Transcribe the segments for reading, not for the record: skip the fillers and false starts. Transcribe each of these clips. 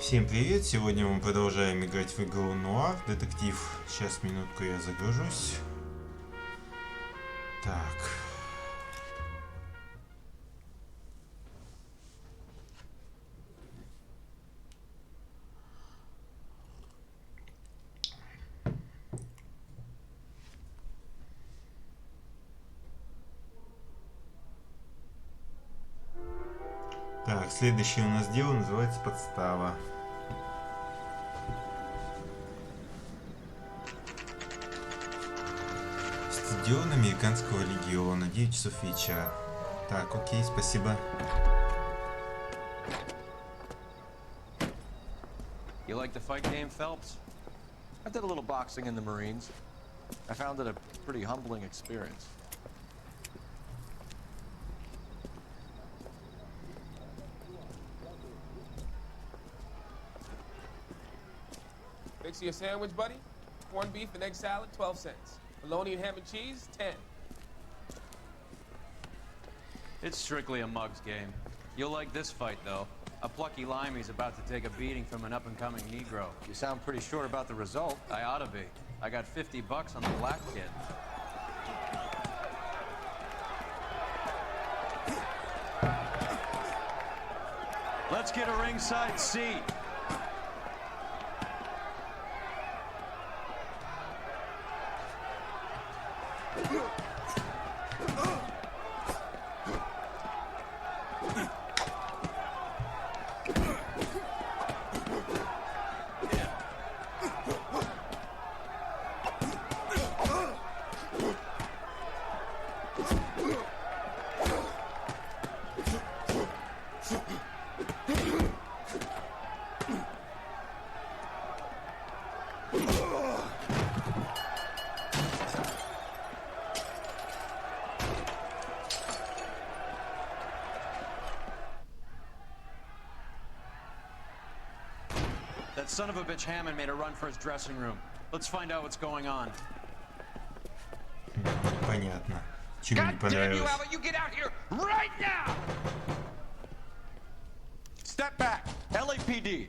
Всем привет! Сегодня мы продолжаем играть в игру Noire, детектив. Сейчас, минутку, я загружусь. Так. Так, следующее у нас дело называется подстава. Стадион Американского легиона, 9 часов вечера. Так, окей, спасибо. You like the fight game, Phelps? I did a little boxing in the Marines. I found it a pretty humbling experience. Fix you a sandwich, buddy? Corned beef and egg salad, 12 cents. Bologna and ham and cheese, 10. It's strictly a mug's game. You'll like this fight, though. A plucky limey's about to take a beating from an up-and-coming Negro. You sound pretty sure about the result. I ought to be. I got $50 on the black kid. Let's get a ringside seat. That son of a bitch Hammond made a run for his dressing room. Let's find out what's going on. Понятно. Чего не God damn you, понравилось? Albert, you get out here right now! Step back! LAPD!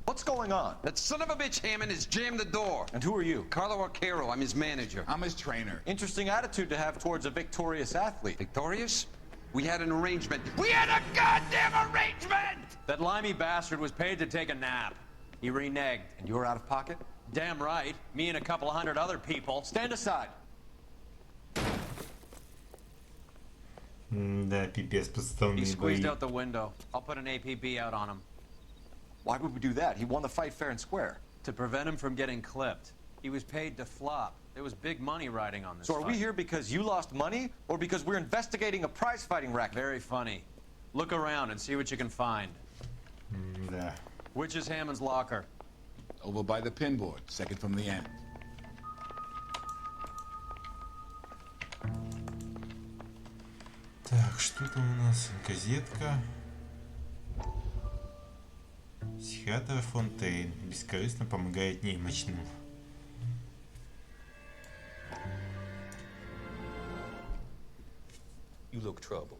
What's going on? That son of a bitch Hammond has jammed the door. And who are you? Carlo Arcaro, I'm his manager. I'm his trainer. Interesting attitude to have towards a victorious athlete. Victorious? We had an arrangement. We had a goddamn arrangement! That limey bastard was paid to take a nap. He reneged. And you're out of pocket? Damn right. Me and a couple of hundred other people. Stand aside. Да, пипец, He подставные squeezed бои. out the window. I'll put an APB out on him. Why would we do that? He won the fight fair and square. To prevent him from getting clipped. He was paid to flop. There was big money riding on this So are we fight. here because you lost money, or because we're investigating a prize-fighting racket? Very funny. Look around and see what you can find. Да. Which is Hammond's locker? Over by the pinboard, second from the end. Так, что там у нас? Газетка. Психиатр Фонтейн бескорыстно помогает немощным. You look troubled.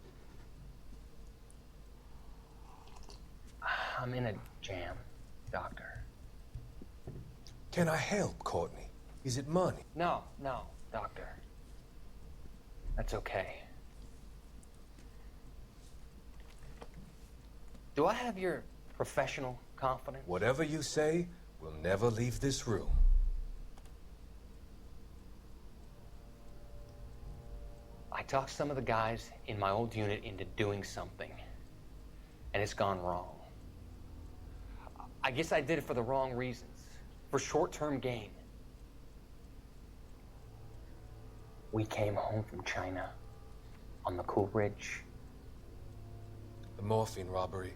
I'm in a jam, Doctor. Can I help, Courtney? Is it money? No, Doctor. That's okay. Do I have your professional confidence? Whatever you say, we'll never leave this room. I talked some of the guys in my old unit into doing something, and it's gone wrong. I guess I did it for the wrong reasons, for short-term gain. We came home from China on the Cool Bridge. The morphine robbery.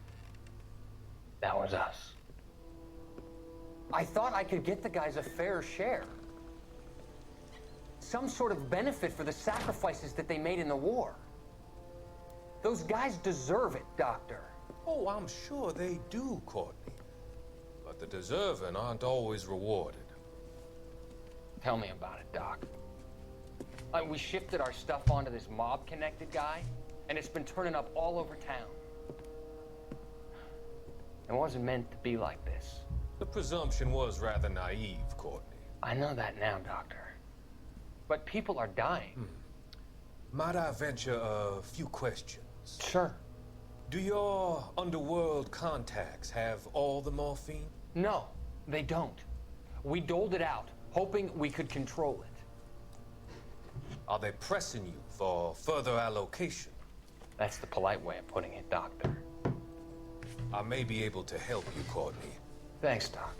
That was us. I thought I could get the guys a fair share. Some sort of benefit for the sacrifices that they made in the war. Those guys deserve it, Doctor. Oh, I'm sure they do, Courtney. But the deserving aren't always rewarded. Tell me about it, Doc. We shifted our stuff onto this mob-connected guy, and it's been turning up all over town. It wasn't meant to be like this. The presumption was rather naive, Courtney. I know that now, Doctor. But people are dying. Might I venture a few questions? Sure. Do your underworld contacts have all the morphine? No, they don't. We doled it out, hoping we could control it. Are they pressing you for further allocation? That's the polite way of putting it, Doctor. I may be able to help you, Courtney. Thanks, Doc.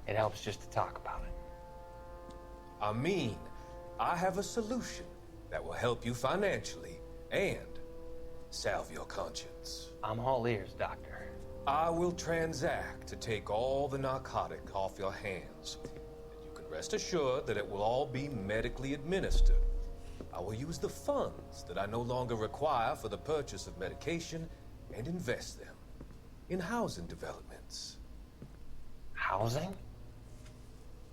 It helps just to talk about it. I mean, I have a solution that will help you financially and salve your conscience. I'm all ears, Doctor. I will transact to take all the narcotic off your hands. And you can rest assured that it will all be medically administered. I will use the funds that I no longer require for the purchase of medication and invest them in housing developments. Housing?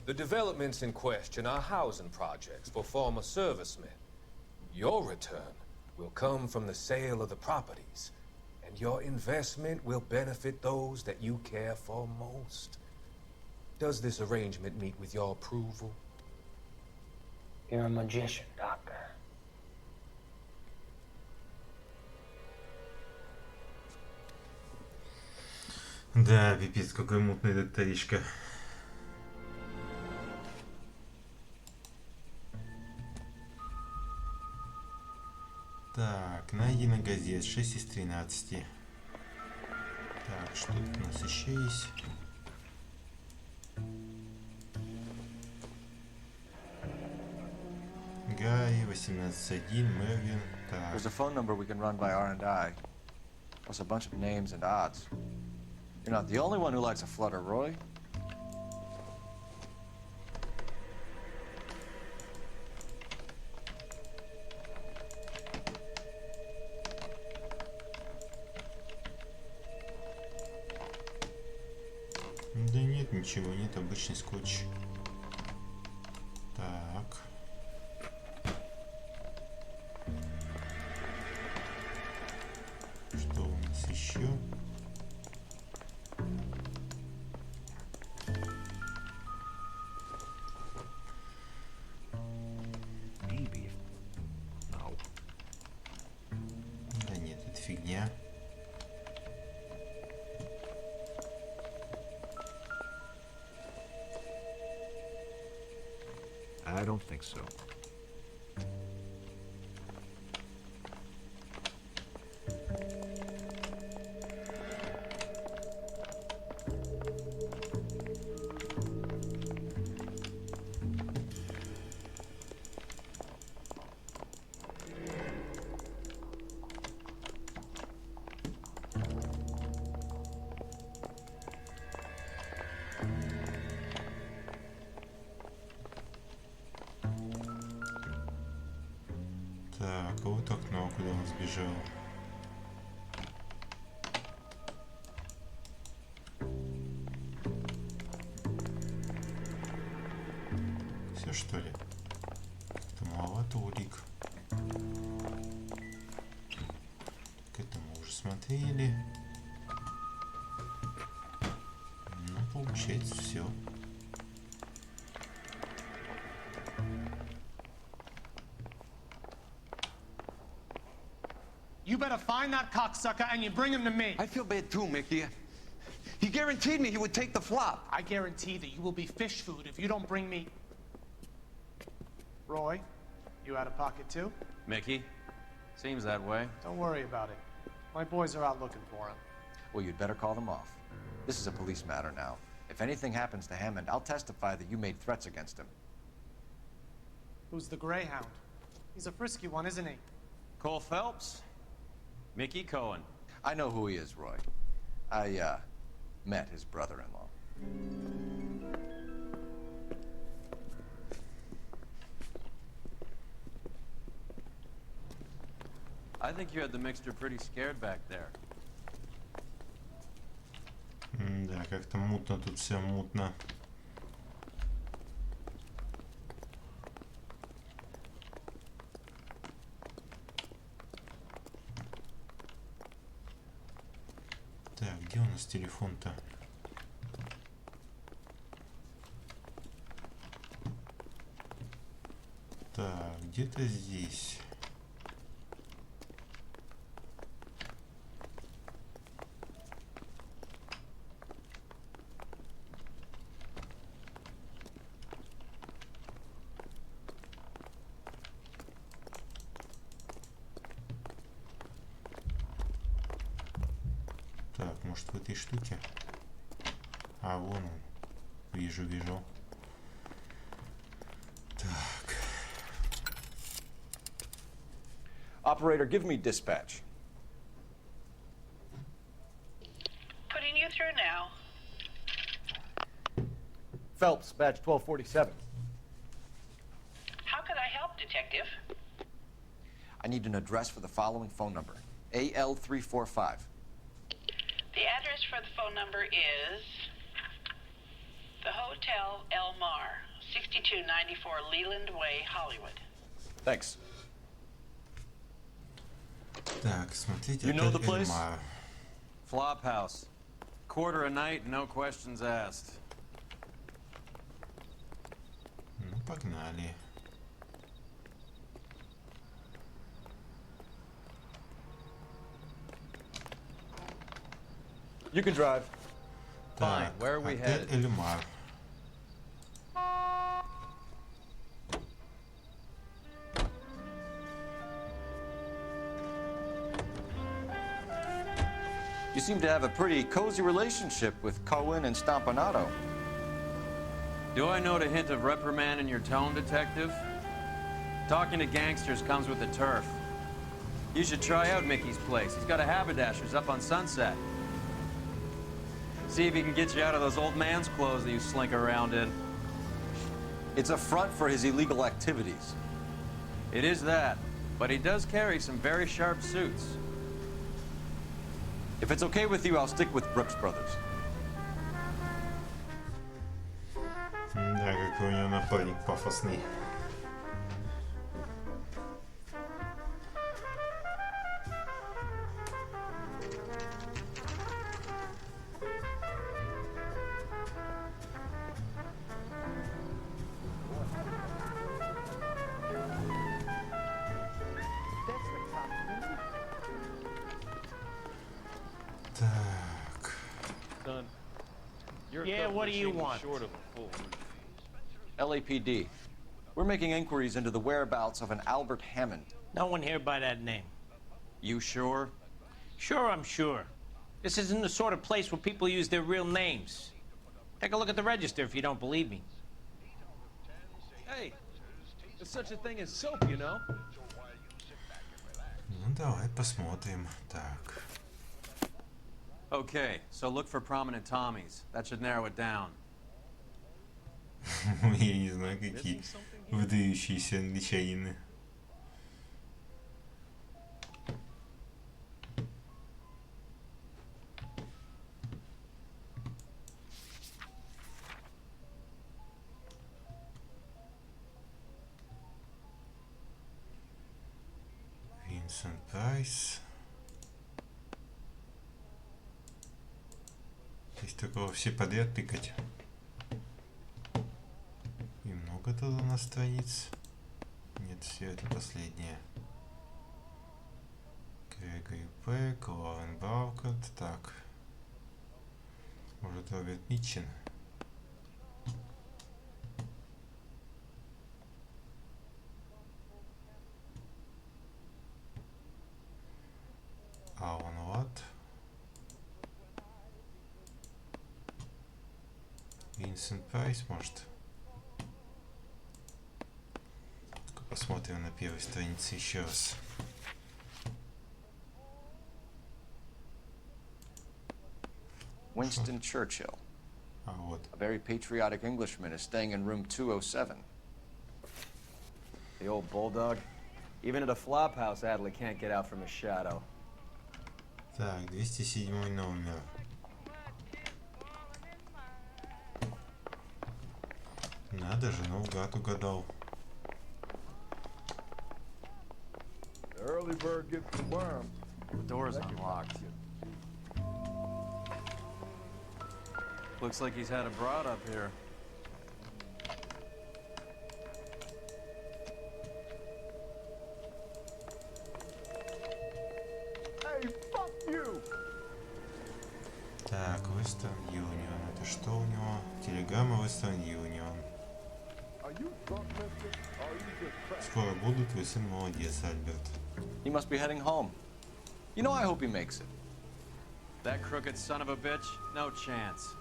The developments in question are housing projects for former servicemen. Your return will come from the sale of the properties, and your investment will benefit those that you care for most. Does this arrangement meet with your approval? You're a magician, Doctor. Да, пипец, какой мутный докторишка. Так, найдено газет 6 из 13. Так, что тут у нас еще есть? Гарри, 18.1, Мервин. Так, There's a phone number we can run by R&I, plus a bunch of names and odds. You're not the only one who likes a flutter, Roy. да нет, ничего нет, обычный скотч. Так. Что у нас еще? Да нет, это фигня. I don't think so. Так, а вот окно, куда он сбежал. Все что ли? Это маловато улик. К этому уже смотрели. Ну, получается все. You better find that cocksucker and you bring him to me. I feel bad too, Mickey. He guaranteed me he would take the flop. I guarantee that you will be fish food if you don't bring me... Roy, you out of pocket too? Mickey? Seems that way. Don't worry about it. My boys are out looking for him. Well, you'd better call them off. This is a police matter now. If anything happens to Hammond, I'll testify that you made threats against him. Who's the Greyhound? He's a frisky one, isn't he? Cole Phelps? Mickey Cohen. I know who he is, Roy. I, met his brother-in-law. I think you had the mixture pretty scared back there. Да, как-то мутно тут все, мутно. Так, где у нас телефон-то? Так, где-то здесь. Так, может в этой штуке? А, вон он. Вижу, вижу. Так. Operator, give me dispatch. Putting you through now. Phelps, badge 1247. How could I help, Detective? I need an address for the following phone number. AL345. The address for the phone number is the Hotel El Mar, 6294 Leland Way, Hollywood. Thanks. Так, смотрите, You know the отель place? Эльмар. Flophouse. Quarter a night, no questions asked. Ну, погнали. You can drive. Fine, Так, where are we отель headed? Эльмар. You seem to have a pretty cozy relationship with Cohen and Stompanato. Do I note a hint of reprimand in your tone, Detective? Talking to gangsters comes with the turf. You should try out Mickey's place. He's got a haberdasher's up on Sunset. See if he can get you out of those old man's clothes that you slink around in. It's a front for his illegal activities. It is that, but he does carry some very sharp suits. If it's okay with you, I'll stick with Brooks Brothers. Да, какой у него напарник пафосный. Так. Son, you're Yeah, what do you want? short of a full. LAPD. We're making inquiries into the whereabouts of an Albert Hammond. No one here by that name. You sure? Sure, I'm sure. This isn't the sort of place where people use their real names. Take a look at the register if you don't believe me. Hey, there's such a thing as soap, you know? Ну, давай посмотрим. Так. Okay, so look for prominent Tommies. That should narrow it down. Я не знаю, какие выдающиеся англичанины. Винсент Прайс. Здесь такого все подряд тыкать. И много тут у нас страниц. Нет, все это последнее. Грегори Пэк, Лорен Браукот. Так. Может, Роберт Митчин. Алан Латт. Винсент Прайс, может. Посмотрим на первой странице еще раз. Winston Churchill. А вот. A very patriotic Englishman is staying in room 207. The old bulldog. Even at a flop house, Adley can't get out from his shadow. Так, 207 номер. Надо же, наугад угадал. The early bird gets the worm. The door's unlocked. Looks like he's had a broad up here. Hey, fuck you! Так, Western Union. Это что у него? Телеграмма Western Union. Скоро будут, вы сын молодец, Альберт. He must be heading home. You know, I hope he makes it. That crooked son of a bitch? No chance.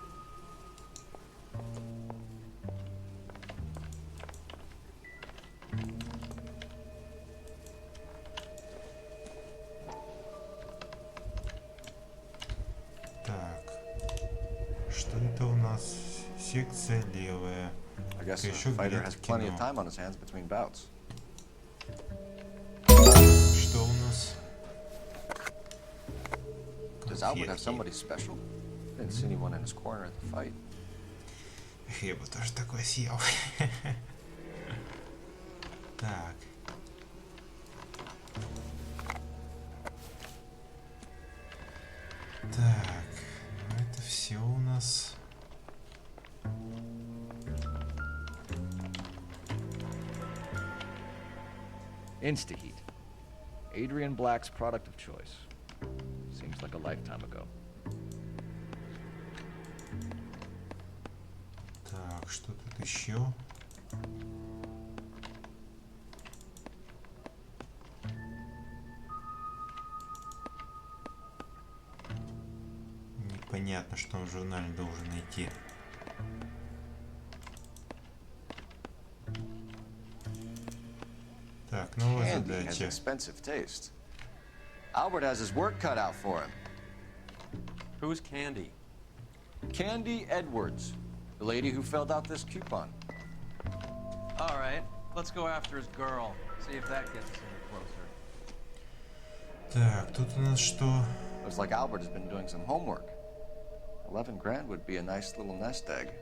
Так. Что это у нас? Секция левая. I guess the Еще fighter билет has в plenty of кино. time on his hands between bouts. Что у нас? Does Albert have Конфетки. somebody special? Didn't see anyone in his corner at the fight. Я бы тоже такой съел. Так. Так, ну это все у нас. Instaheat. Adrian Black's product of choice. Seems like a lifetime ago. Так, что тут еще? Непонятно, что он в журнале должен найти. Так, новая Candy has задача. expensive taste. Albert has his work cut out for him. Who's Candy? Candy Edwards, the lady who filled out this coupon. All right, let's go after his girl. See if that gets us any closer. Так, тут у нас что? Looks like Albert has been doing some homework. 11 grand would be a nice little nest egg.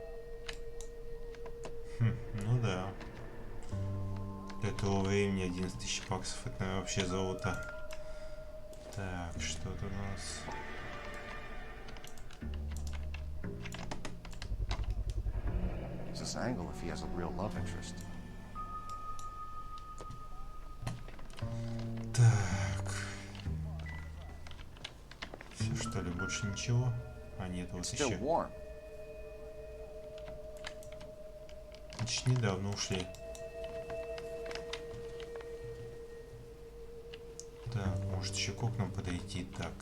Ну да. Для того времени 11 тысяч баксов, это наверное, вообще золото. Так, что тут у нас? Use this angle if he has a real love interest. Так. Все что ли, больше ничего? А нет, вот It's still еще. warm. Значит, недавно ушли. Так, может еще к окнам подойти. Так.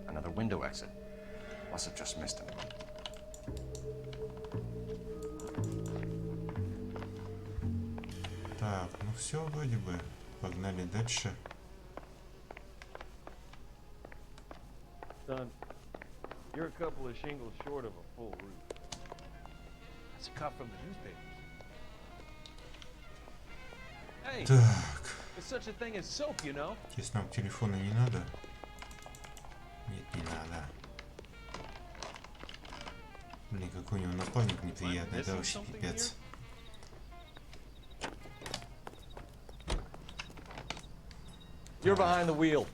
Another window exit. Must have just missed him. Так, ну все вроде бы. Погнали дальше. Son, you're a couple of shingles short of a full roof. That's a cut from the newspapers. Hey, Так. there's such a thing as soap, you know? Если нам телефона не надо. Нет, не надо. Блин, какой у него напарник неприятный. Это вообще пипец. You're behind the wheel.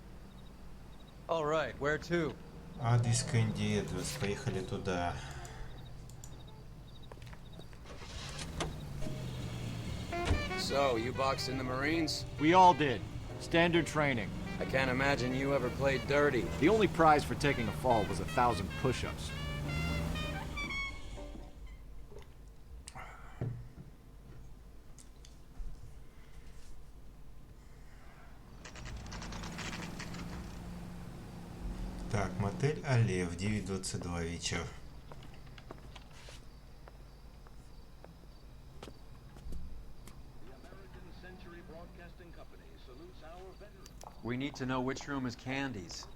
All right, where to? Адрес Кэнди Эдвардс. Поехали туда. So, you boxed in the Marines? We all did. Standard training. I can't imagine you ever played dirty. The only prize for taking a fall was 1,000 push-ups. Так, мотель Алле в 9:22 вечера. We need to know which room is Candy's.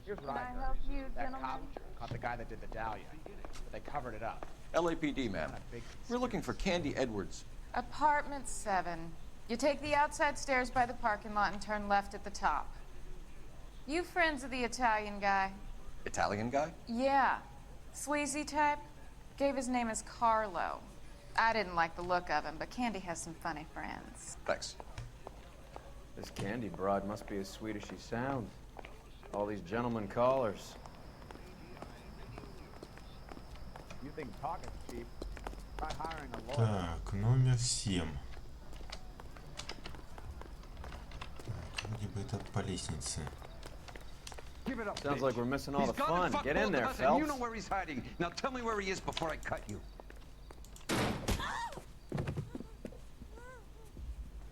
Here's what I help you, that cop caught the guy that did the dahlia, but they covered it up. LAPD, ma'am. We're looking for Candy Edwards. Apartment 7. You take the outside stairs by the parking lot and turn left at the top. You friends of the Italian guy? Italian guy? Yeah. Sleazy type? Gave his name as Carlo. I didn't like the look of him, but Candy has some funny friends. Thanks. This Candy broad must be as sweet as she sounds. All these gentlemen callers. You think talking's cheap? Try hiring a lawyer. Так, номер 7. Так, вроде бы это по лестнице. Sounds like we're missing all the He's gonna fun. fuck Get in both there, of us, and you know Phelps. where he's hiding. Now tell me where he is before I cut you.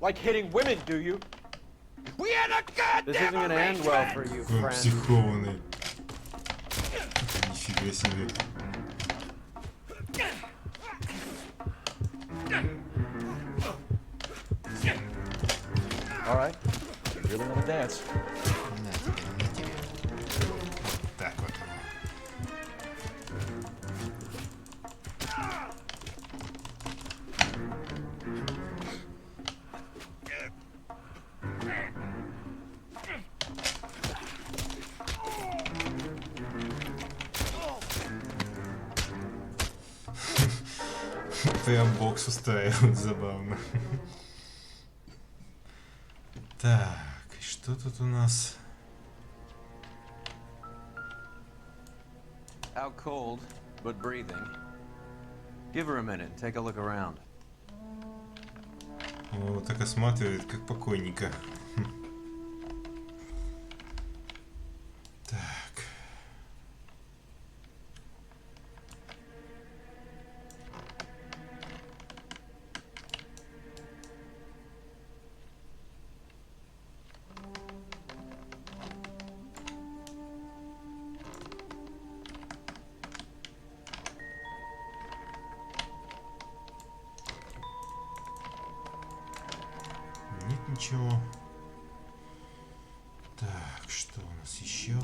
Like hitting women, do you? We had a goddamn This isn't gonna end well for you, Какой friend. психованный. Нифига себе. All right. You really want to dance? На тебе, на тебе. Так вот. Прям бокс устраивают, забавно. Так, и что тут у нас? Out cold, but breathing. Give her a minute, take a look around. О, так осматривает, как покойника. Так. Нет ничего. Так, что у нас еще?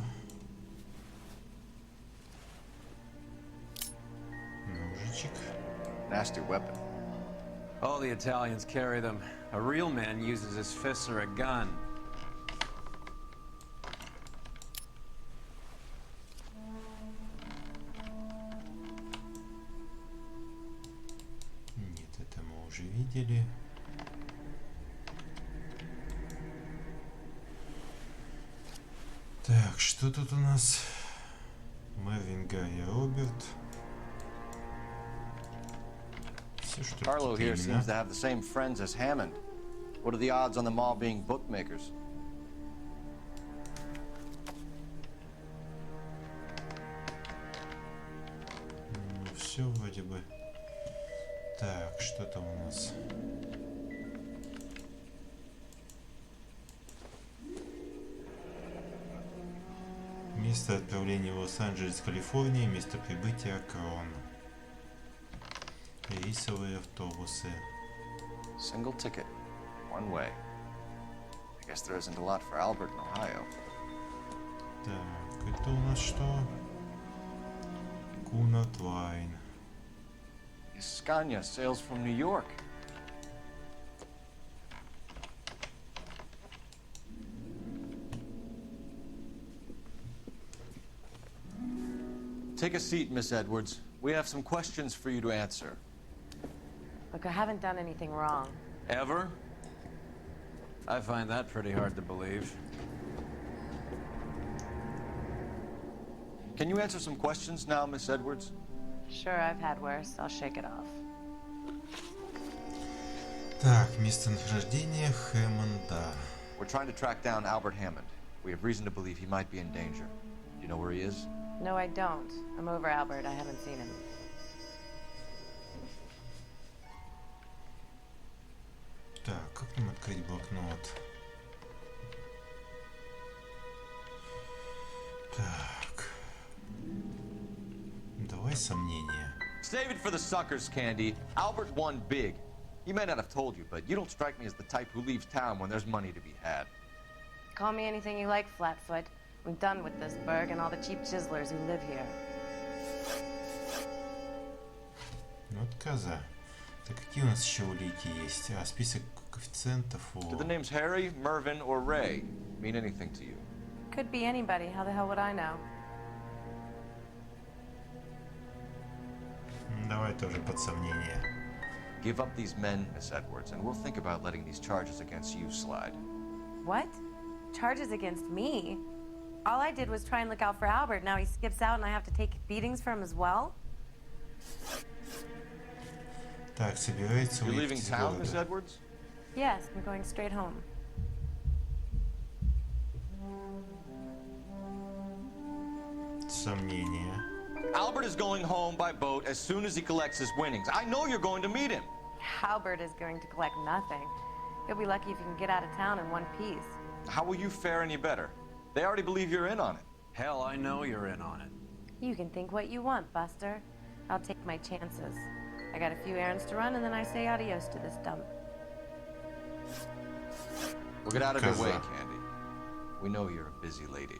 Ножичек. Nasty weapon. All the Italians carry them. A real man uses his fists or a gun. Нет, это мы уже видели. Так, что тут у нас? Марвин, Гарри, Роберт. Все, что Carlo какие-то here имена. seems to have the same friends as Hammond. What are the odds on them all being bookmakers? Все вроде бы. Так, что там у нас? Место отправления в Лос-Анджелес, Калифорния, место прибытия Крон. Рейсовые автобусы. Single ticket. One way. I guess there isn't a lot for Albert in Ohio. Так, это у нас что? Кунард Лайн. Scania sails from New York. Take a seat, Miss Edwards. We have some questions for you to answer. Look, I haven't done anything wrong. Ever? I find that pretty hard to believe. Can you answer some questions now, Miss Edwards? Sure, I've had worse. I'll shake it off. Так, местонахождение Хэммонда. We're trying to track down Albert Hammond. We have reason to believe he might be in danger. Do you know where he is? No, I don't. I'm over Albert. I haven't seen him. Так, как нам открыть блокнот? Так. Давай сомнения. Save it for the suckers, Candy. Albert won big. He may not have told you, but you don't strike me as the type who leaves town when there's money to be had. Call me anything you like, Flatfoot. I'm done with this burg and all the cheap chiselers who live here. Вот коза. Так какие у нас еще улики есть? А, список коэффициентов. Do the names Harry, Mervyn, or Ray mean anything to you? Could be anybody. How the hell would I know? Давай тоже под сомнение. Give up these men, Miss Edwards, and we'll think about letting these charges against you slide. What? Charges against me? All I did was try and look out for Albert. Now he skips out and I have to take beatings for him as well? Так, собирается You're уехать leaving из town, Miss города. Edwards? Yes, I'm going straight home. Сомнения. Albert is going home by boat as soon as he collects his winnings. I know you're going to meet him. Albert is going to collect nothing. He'll be lucky if he can get out of town in one piece. How will you fare any better? They already believe you're in on it. Hell, I know you're in on it. You can think what you want, Buster. I'll take my chances. I got a few errands to run, and then I say adios to this dump. We'll get out of your way, Candy. We know you're a busy lady.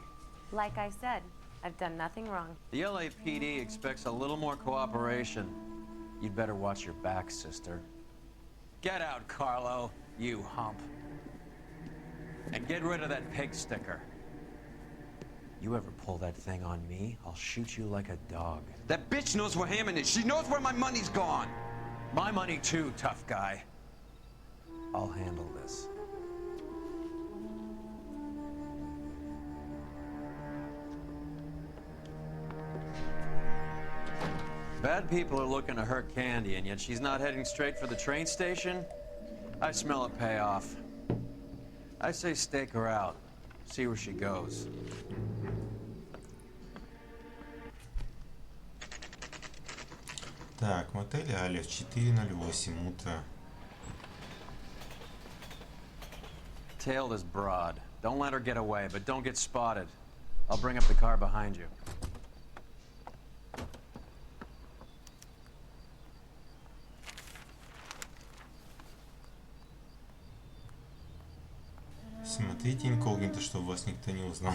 Like I said, I've done nothing wrong. The LAPD expects a little more cooperation. You'd better watch your back, sister. Get out, Carlo, you hump. And get rid of that pig sticker. You ever pull that thing on me, I'll shoot you like a dog. That bitch knows where Hammond is. She knows where my money's gone. My money too, tough guy. I'll handle this. Bad people are looking to hurt Candy, and yet she's not heading straight for the train station? I smell a payoff. I say stake her out. See where she goes. Так, мотель Алиф, 4:08 утра. Tail this broad. Don't let her get away, but don't get spotted. I'll bring up the car behind you. Смотрите инкогнито, чтобы вас никто не узнал.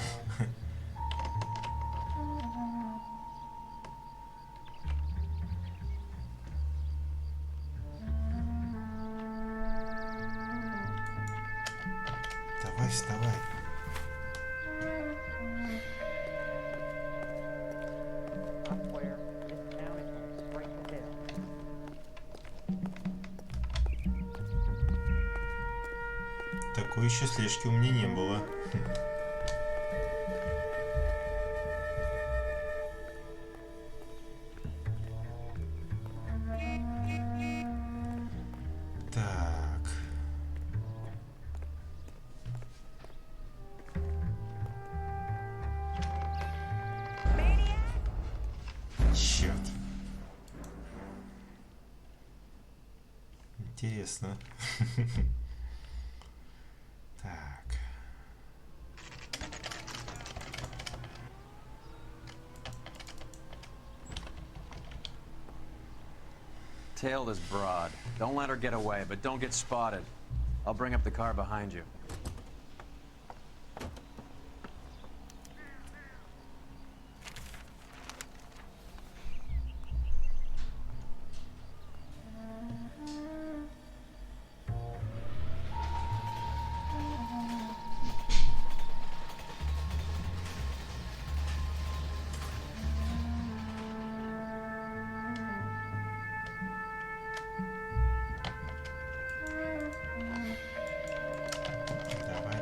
Давай, вставай. Такой еще слежки у меня не было. Так. Черт. Интересно. Так. Tail this broad. Don't let her get away, but don't get spotted. I'll bring up the car behind you.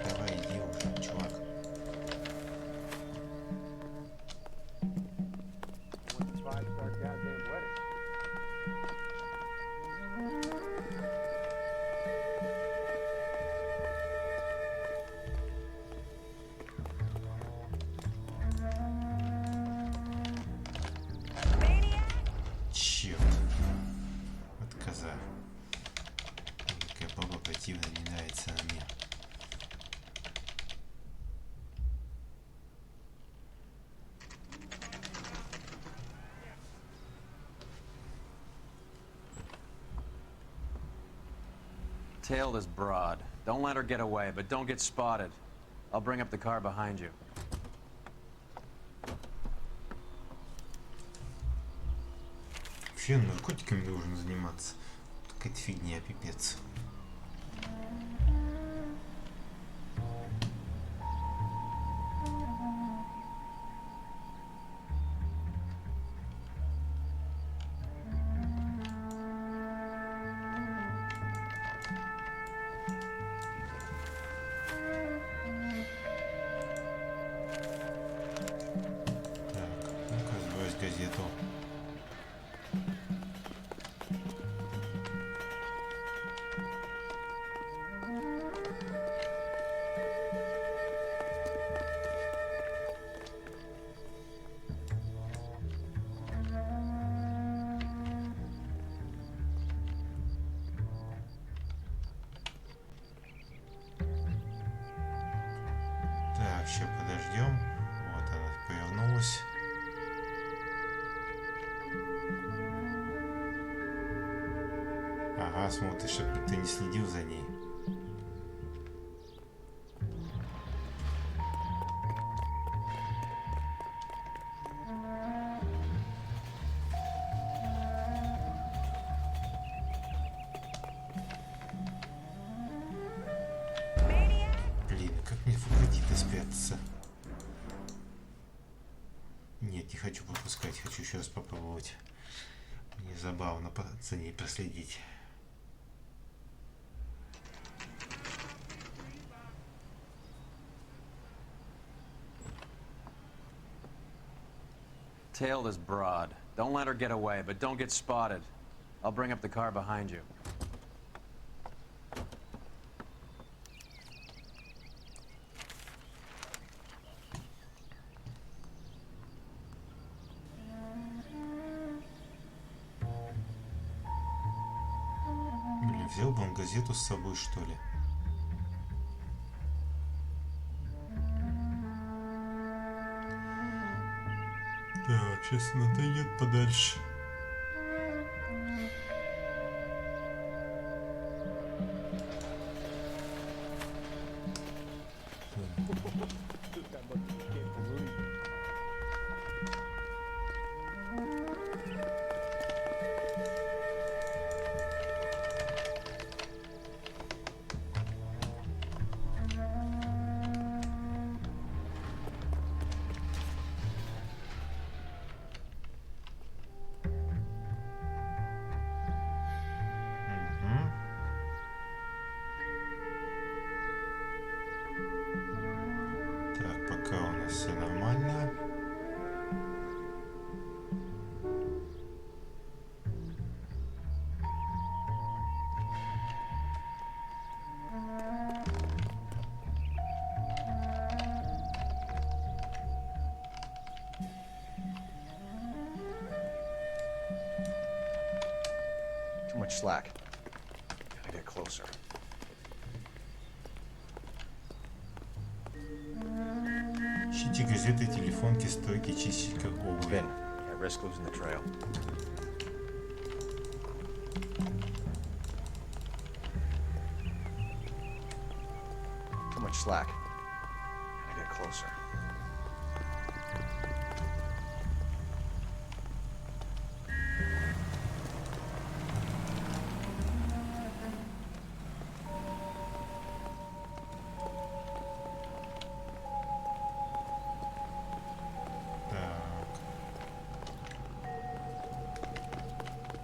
Давай, иди уже, чувак. Черт. Вот коза. Какая баба противная, не нравится она мне. Tail this broad. Don't let her get away, but don't get spotted. I'll bring up the car behind you. Вообще наркотиками должен заниматься. Какая-то фигня, пипец. газету. Так, сейчас подождем. Вот она повернулась. Ага, смотришь, чтобы никто не следил за ней. Блин, как мне выходить-то спрятаться? Нет, не хочу пропускать, хочу еще раз попробовать. Мне забавно за ней проследить. Tail this broad. Don't let her get away, but don't get spotted. I'll bring up the car behind you. Блин, взял бы он газету с собой, что ли? Так, сейчас она отойдет подальше. Так, пока у нас все нормально. Too much slack. Gotta get closer. Ищите газеты, телефонки, стойки, чистилька обуви. Finn, can't risk losing the trail. Too much slack. Gotta get closer.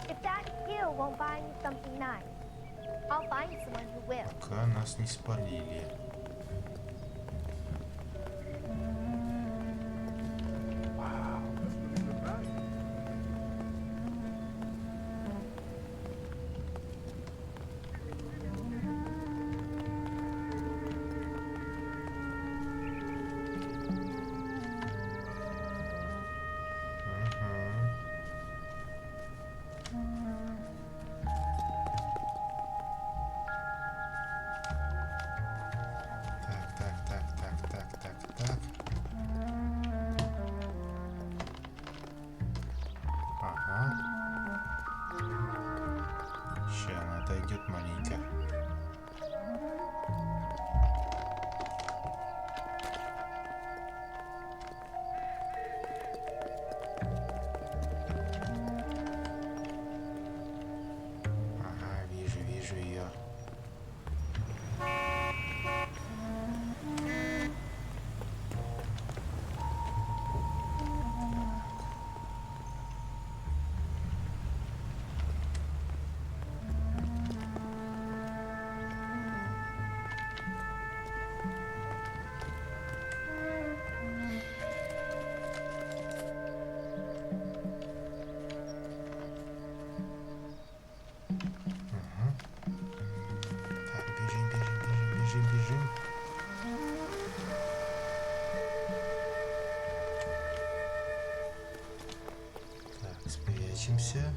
If that hill won't buy me something nice, I'll find someone who will. Пока нас не спалили. Так. Ага. Сейчас она отойдет маленько. Ага, вижу ее. Лечимся.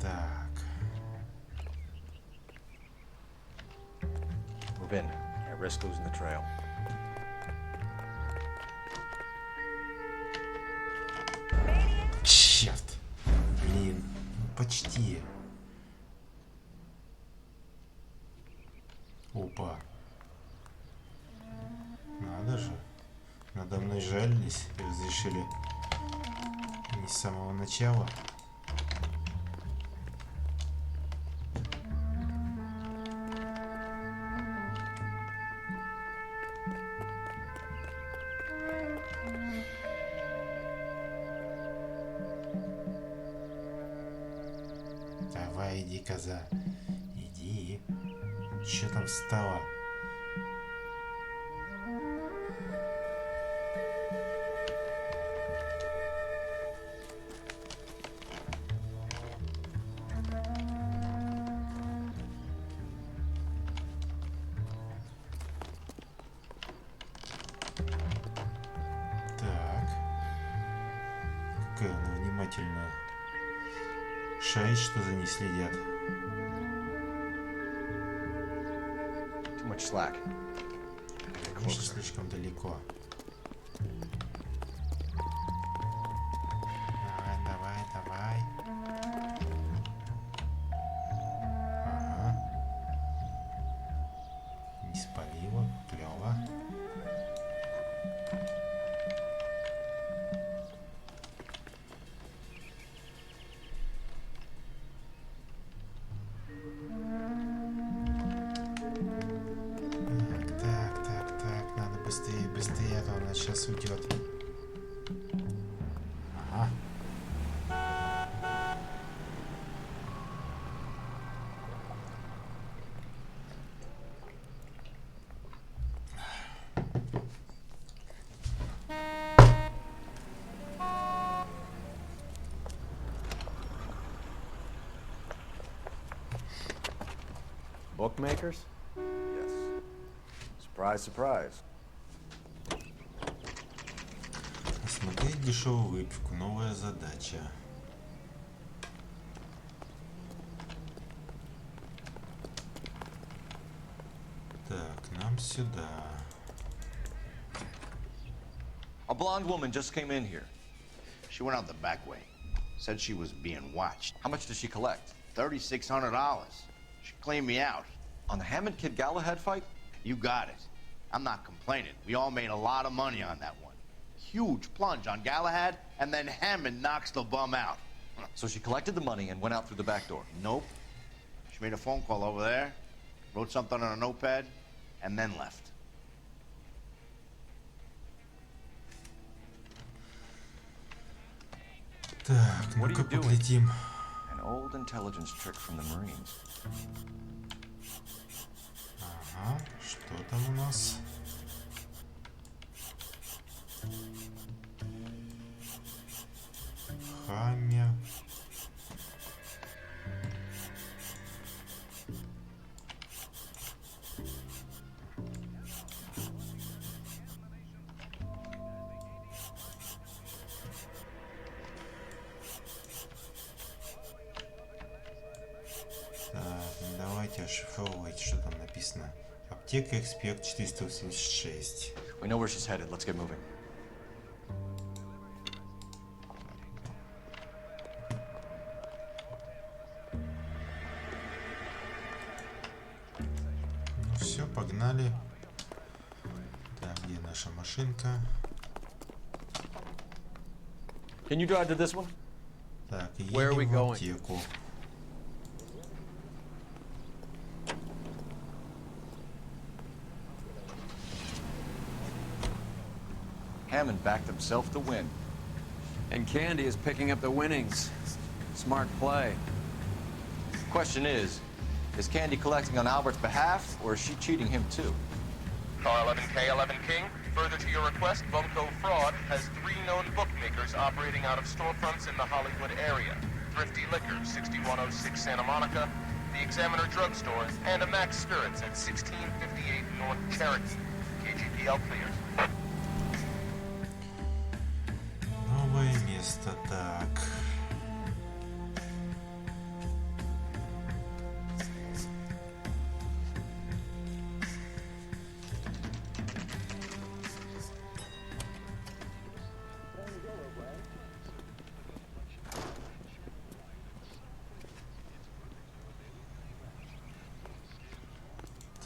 Так. Move in. Can't risk losing the trail. Черт. Блин. Почти. Опа. Надо же. Надо мной жались и разрешили не с самого начала. Давай, иди, коза. Иди. Че там встала? Какая она внимательная. Шарит, что за ней следят. Too much slack. Конечно, слишком далеко. Давай, давай, давай. Ага. Не спалила, клево. Быстрее, быстрее, а то она сейчас уйдет. Ага. Bookmakers? Yes. Surprise, surprise. Смотреть дешевую выпивку. Новая задача. Так, нам сюда. A blonde woman just came in here. She went out the back way. Said she was being watched. How much did she collect? $3,600. She cleaned me out. On the Hammond Kid Galahad fight? You got it. I'm not complaining. We all made a lot of money on that one. Huge plunge on Galahad, and then Hammond knocks the bum out. So she collected the money and went out through the back door? Nope. She made a phone call over there, wrote something on a notepad, and then left. Так, ну-ка подлетим. An old intelligence trick from the Marines. Ага, что там у нас? Хамя. Так, ну давайте ошифровывать, что там написано. Аптека Эксперт 486. We know where she's headed. Let's get moving. Ну все, погнали. Так, где наша машинка? Can you drive to this one? Так, Where are we едем в going? аптеку. Hammond backed himself to win. And Candy is picking up the winnings. Smart play. Question is Candy collecting on Albert's behalf, or is she cheating him too? Car 11K11 King, further to your request, Bumco Fraud has 3 known bookmakers operating out of storefronts in the Hollywood area. Thrifty Liquor, 6106 Santa Monica, the Examiner Drugstore, and a Max Spirits at 1658 North Cherokee. KGPL cleared.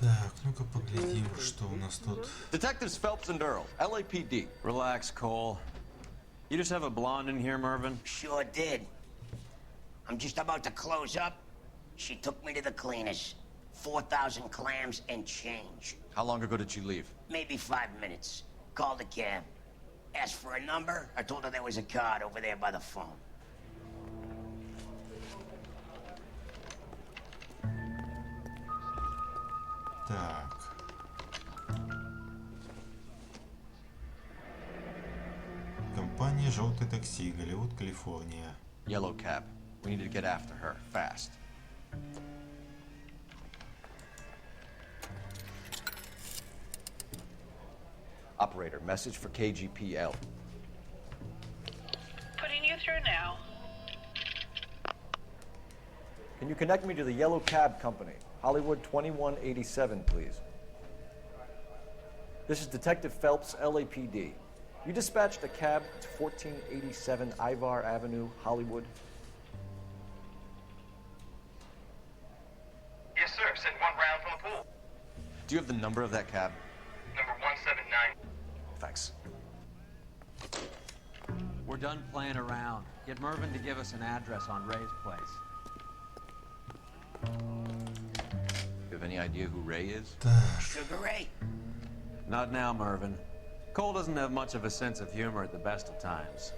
Так, ну-ка поглядим, что у нас тут. Detectives Phelps and Earl, LAPD. Relax, Cole. You just have a blonde in here, Mervyn? Sure did. I'm just about to close up. She took me to the cleaners. 4,000 clams and change. How long ago did she leave? Maybe 5 minutes. Called a cab. Asked for a number. I told her there was a card over there by the phone. Так. Компания «Желтое такси», Голливуд, Калифорния. Yellow cab. We need to get after her, fast. Operator, message for KGPL. Putting you through now. Can you connect me to the Yellow Cab Company? Hollywood 2187, please. This is Detective Phelps, LAPD. You dispatched a cab to 1487 Ivar Avenue, Hollywood. Yes, sir. Sent one round from the pool. Do you have the number of that cab? Number 179. Thanks. We're done playing around. Get Mervyn to give us an address on Ray's place. You have any idea who Ray is? Sugar Ray? Not now, Mervyn. Cole doesn't have much of a sense of humor at the best of times.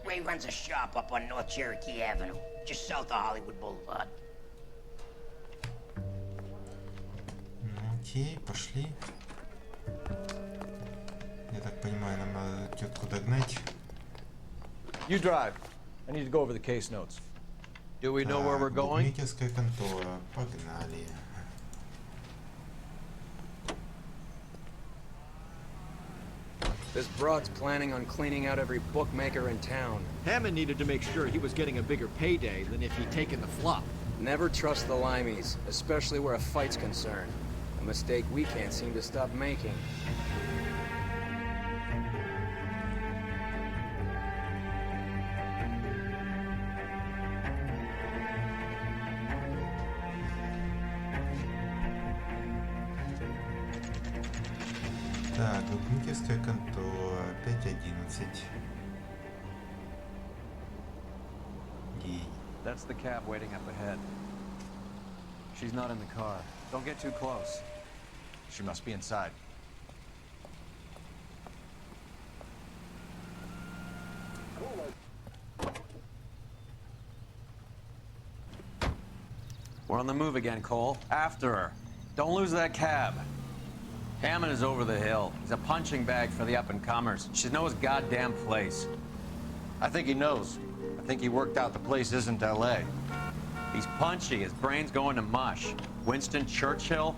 Ray runs a shop up on North Cherokee Avenue, just south of Hollywood Boulevard. Ну окей, пошли. Я так понимаю, нам надо тетку догнать. You drive. I need to go over the case notes. Do we know where we're going? Букмекерская контора. Погнали. This broad's planning on cleaning out every bookmaker in town. Hammond needed to make sure he was getting a bigger payday than if he'd taken the flop. Never trust the limeys, especially where a fight's concerned. A mistake we can't seem to stop making. Так, букмекерская контора. 511. Гей. That's the cab waiting up ahead. She's not in the car. Don't get too close. She must be inside. We're on the move again, Cole. After her. Don't lose that cab. Hammond is over the hill. He's a punching bag for the up-and-comers. She knows his goddamn place. I think he knows. I think he worked out the place isn't L.A. He's punchy. His brain's going to mush. Winston Churchill?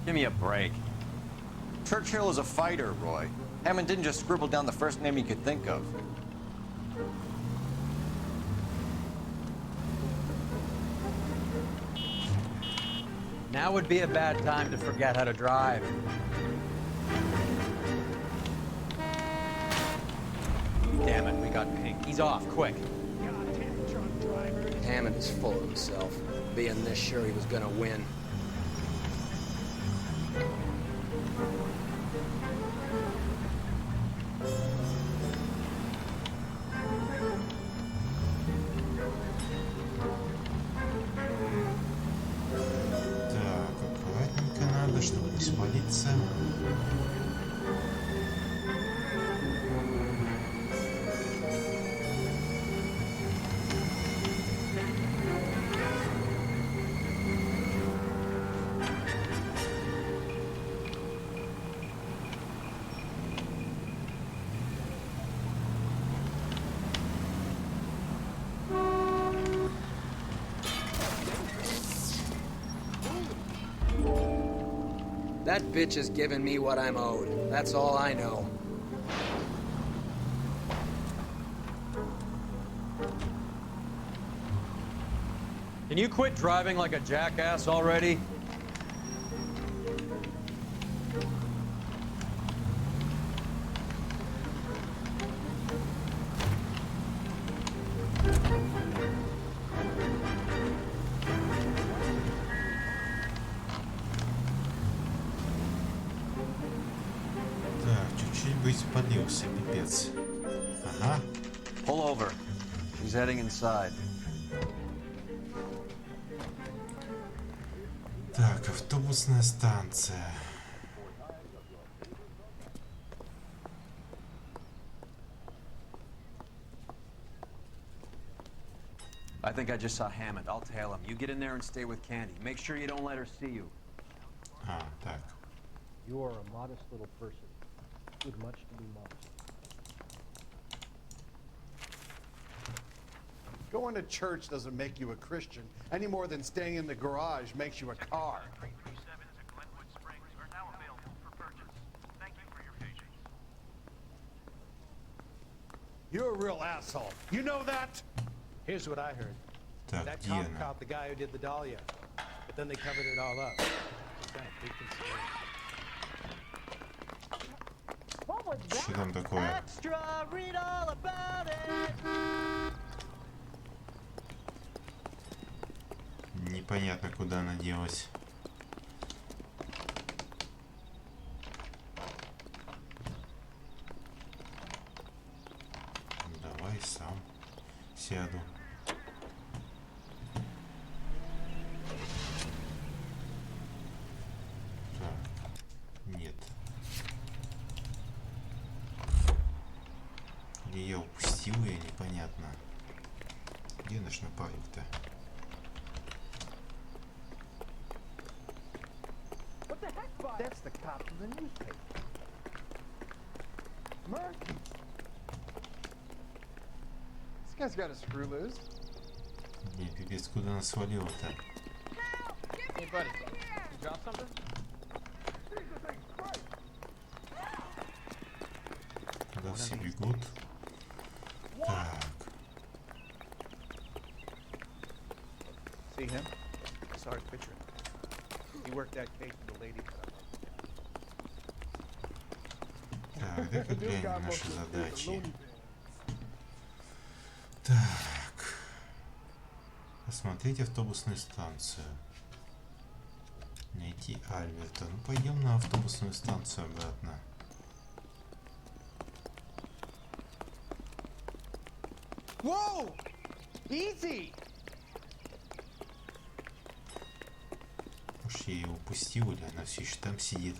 Give me a break. Churchill is a fighter, Roy. Hammond didn't just scribble down the first name he could think of. Now would be a bad time to forget how to drive. Damn it, we got pink. He's off, quick. Hammond is full of himself, being this sure he was gonna win. Так, аккуратненько надо, чтобы не спалиться. That bitch has given me what I'm owed. That's all I know. Can you quit driving like a jackass already? Так, чуть-чуть бы спалился, пипец. Ага. Pull over. She's heading inside. Так, автобусная станция. I think I just saw Hammond. I'll tail him. You get in there and stay with Candy. Make sure you don't let her see you. А, так. You are a modest little person, with much to be modest. Going to church doesn't make you a Christian any more than staying in the garage makes you a car. You're a real asshole. You know that? Here's what I heard. Так, That где cop она? caught the guy who did the Dahlia, but then they covered it all up. It's kind of big conspiracy. Что там такое? Extra, read all about it. Непонятно, куда она делась. Давай сам сяду. Так, нет. Или я упустил ее, непонятно. Где наш напарник-то? What the heck, bud? That's the cop from the newspaper. Murphy. This guy's got a screw loose. Не, пипец, куда она свалила-то? Hey, buddy. You drop something? Куда все бегут? Так. See him? I saw his picture. He worked that case for the lady. Так, дай-ка глянем наши задачи. Так. Осмотреть автобусную станцию. Найти Альберта. Ну, пойдем на автобусную станцию обратно. Whoa! Easy! Может, я ее упустил, или она все еще там сидит.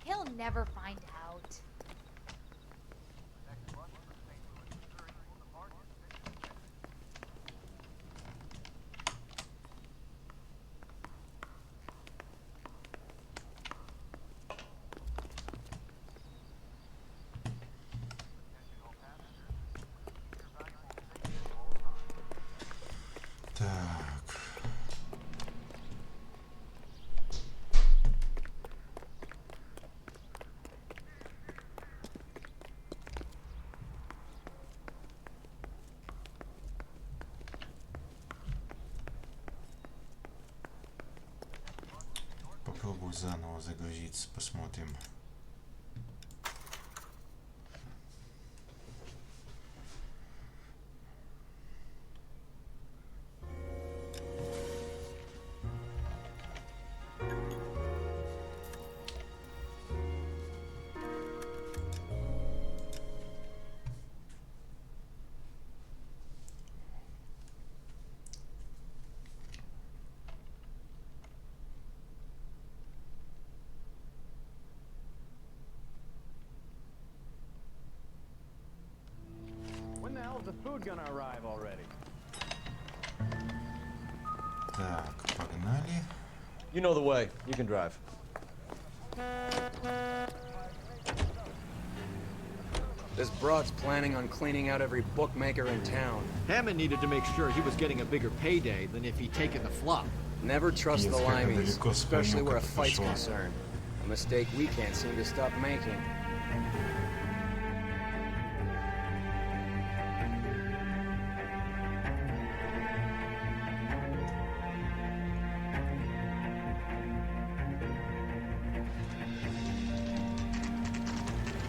He'll never find out. Так. Попробую заново загрузиться, посмотрим. When the hell is the food gonna arrive already? Так, погнали. You know the way. You can drive. This broad's planning on cleaning out every bookmaker in town. Hammond needed to make sure he was getting a bigger payday than if he'd taken the flop. Never trust the Limeys, especially where a fight's concerned. A mistake we can't seem to stop making.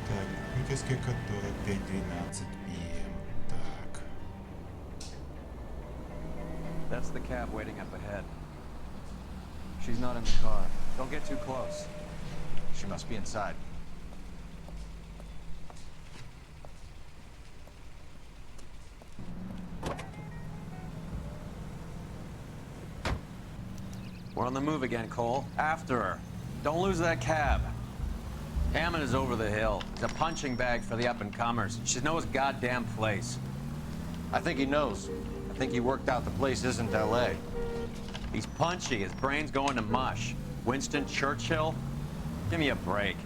Так, выписка которой 5:12 p.m. Так. That's the cab waiting up ahead. She's not in the car. Don't get too close. She must be inside. We're on the move again, Cole. After her. Don't lose that cab. Hammond is over the hill. He's a punching bag for the up-and-comers. He should know his goddamn place. I think he knows. I think he worked out the place isn't L.A. He's punchy. His brain's going to mush. Winston Churchill? Give me a break.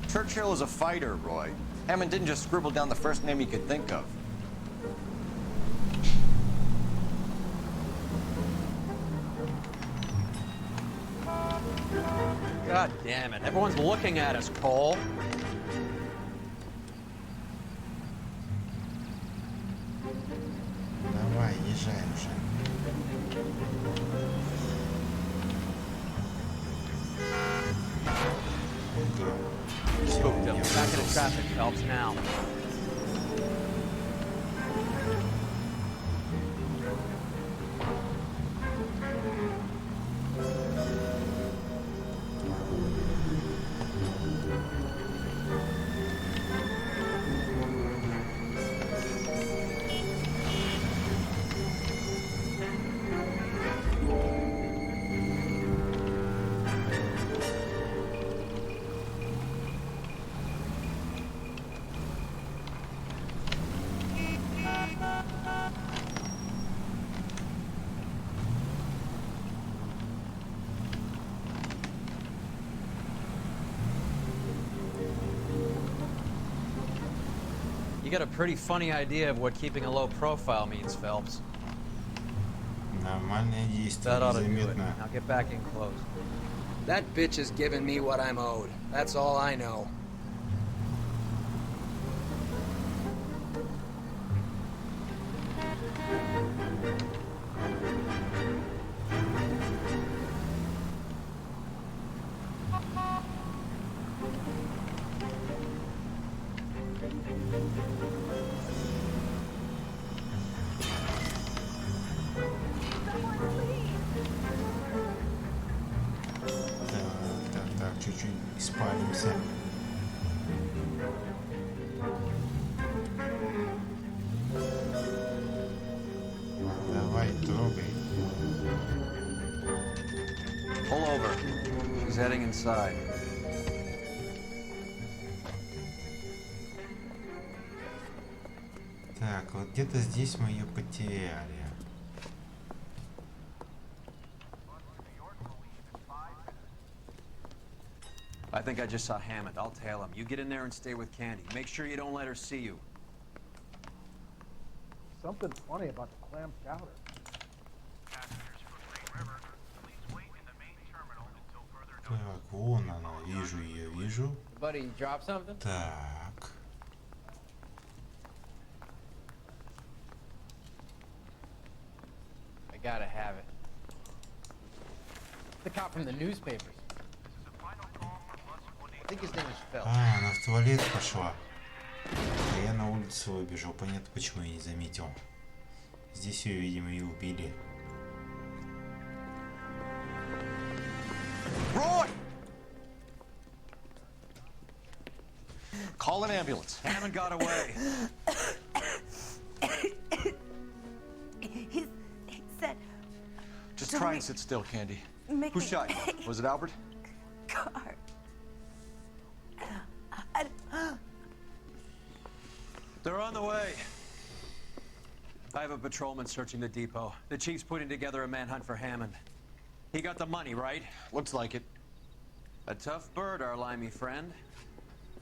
Churchill is a fighter, Roy. Hammond didn't just scribble down the first name he could think of. God damn it. Everyone's looking at us, Cole. Давай, езжай уже. Spooked him. Back into traffic. Helps now. You got a pretty funny idea of what keeping a low profile means, Phelps. Нормальное действие, That ought to do it. незаметно. Now get back in close. That bitch is giving me what I'm owed. That's all I know. Так, чуть-чуть испалимся. Давай, трогай. Pull over. She's heading inside. Так, вот где-то здесь мы ее потеряли. I think I just saw Hammond. I'll tail him. You get in there and stay with Candy. Make sure you don't let her see you. Something funny about the clam chowder. Так, вон она, вижу ее, вижу. Buddy, you drop something? Так. I gotta have it. The cop from the newspapers. I think his name is Phil. А, она в туалет пошла. А я на улицу выбежал. Понятно, почему я не заметил. Здесь ее, видимо, и убили. Roy! Call an ambulance. Hammond got away. He said... Just try and sit still, Candy. Mickey. Who shot you? Was it Albert? Car. They're on the way. I have a patrolman searching the depot. The chief's putting together a manhunt for Hammond. He got the money, right? Looks like it. A tough bird, our limey friend.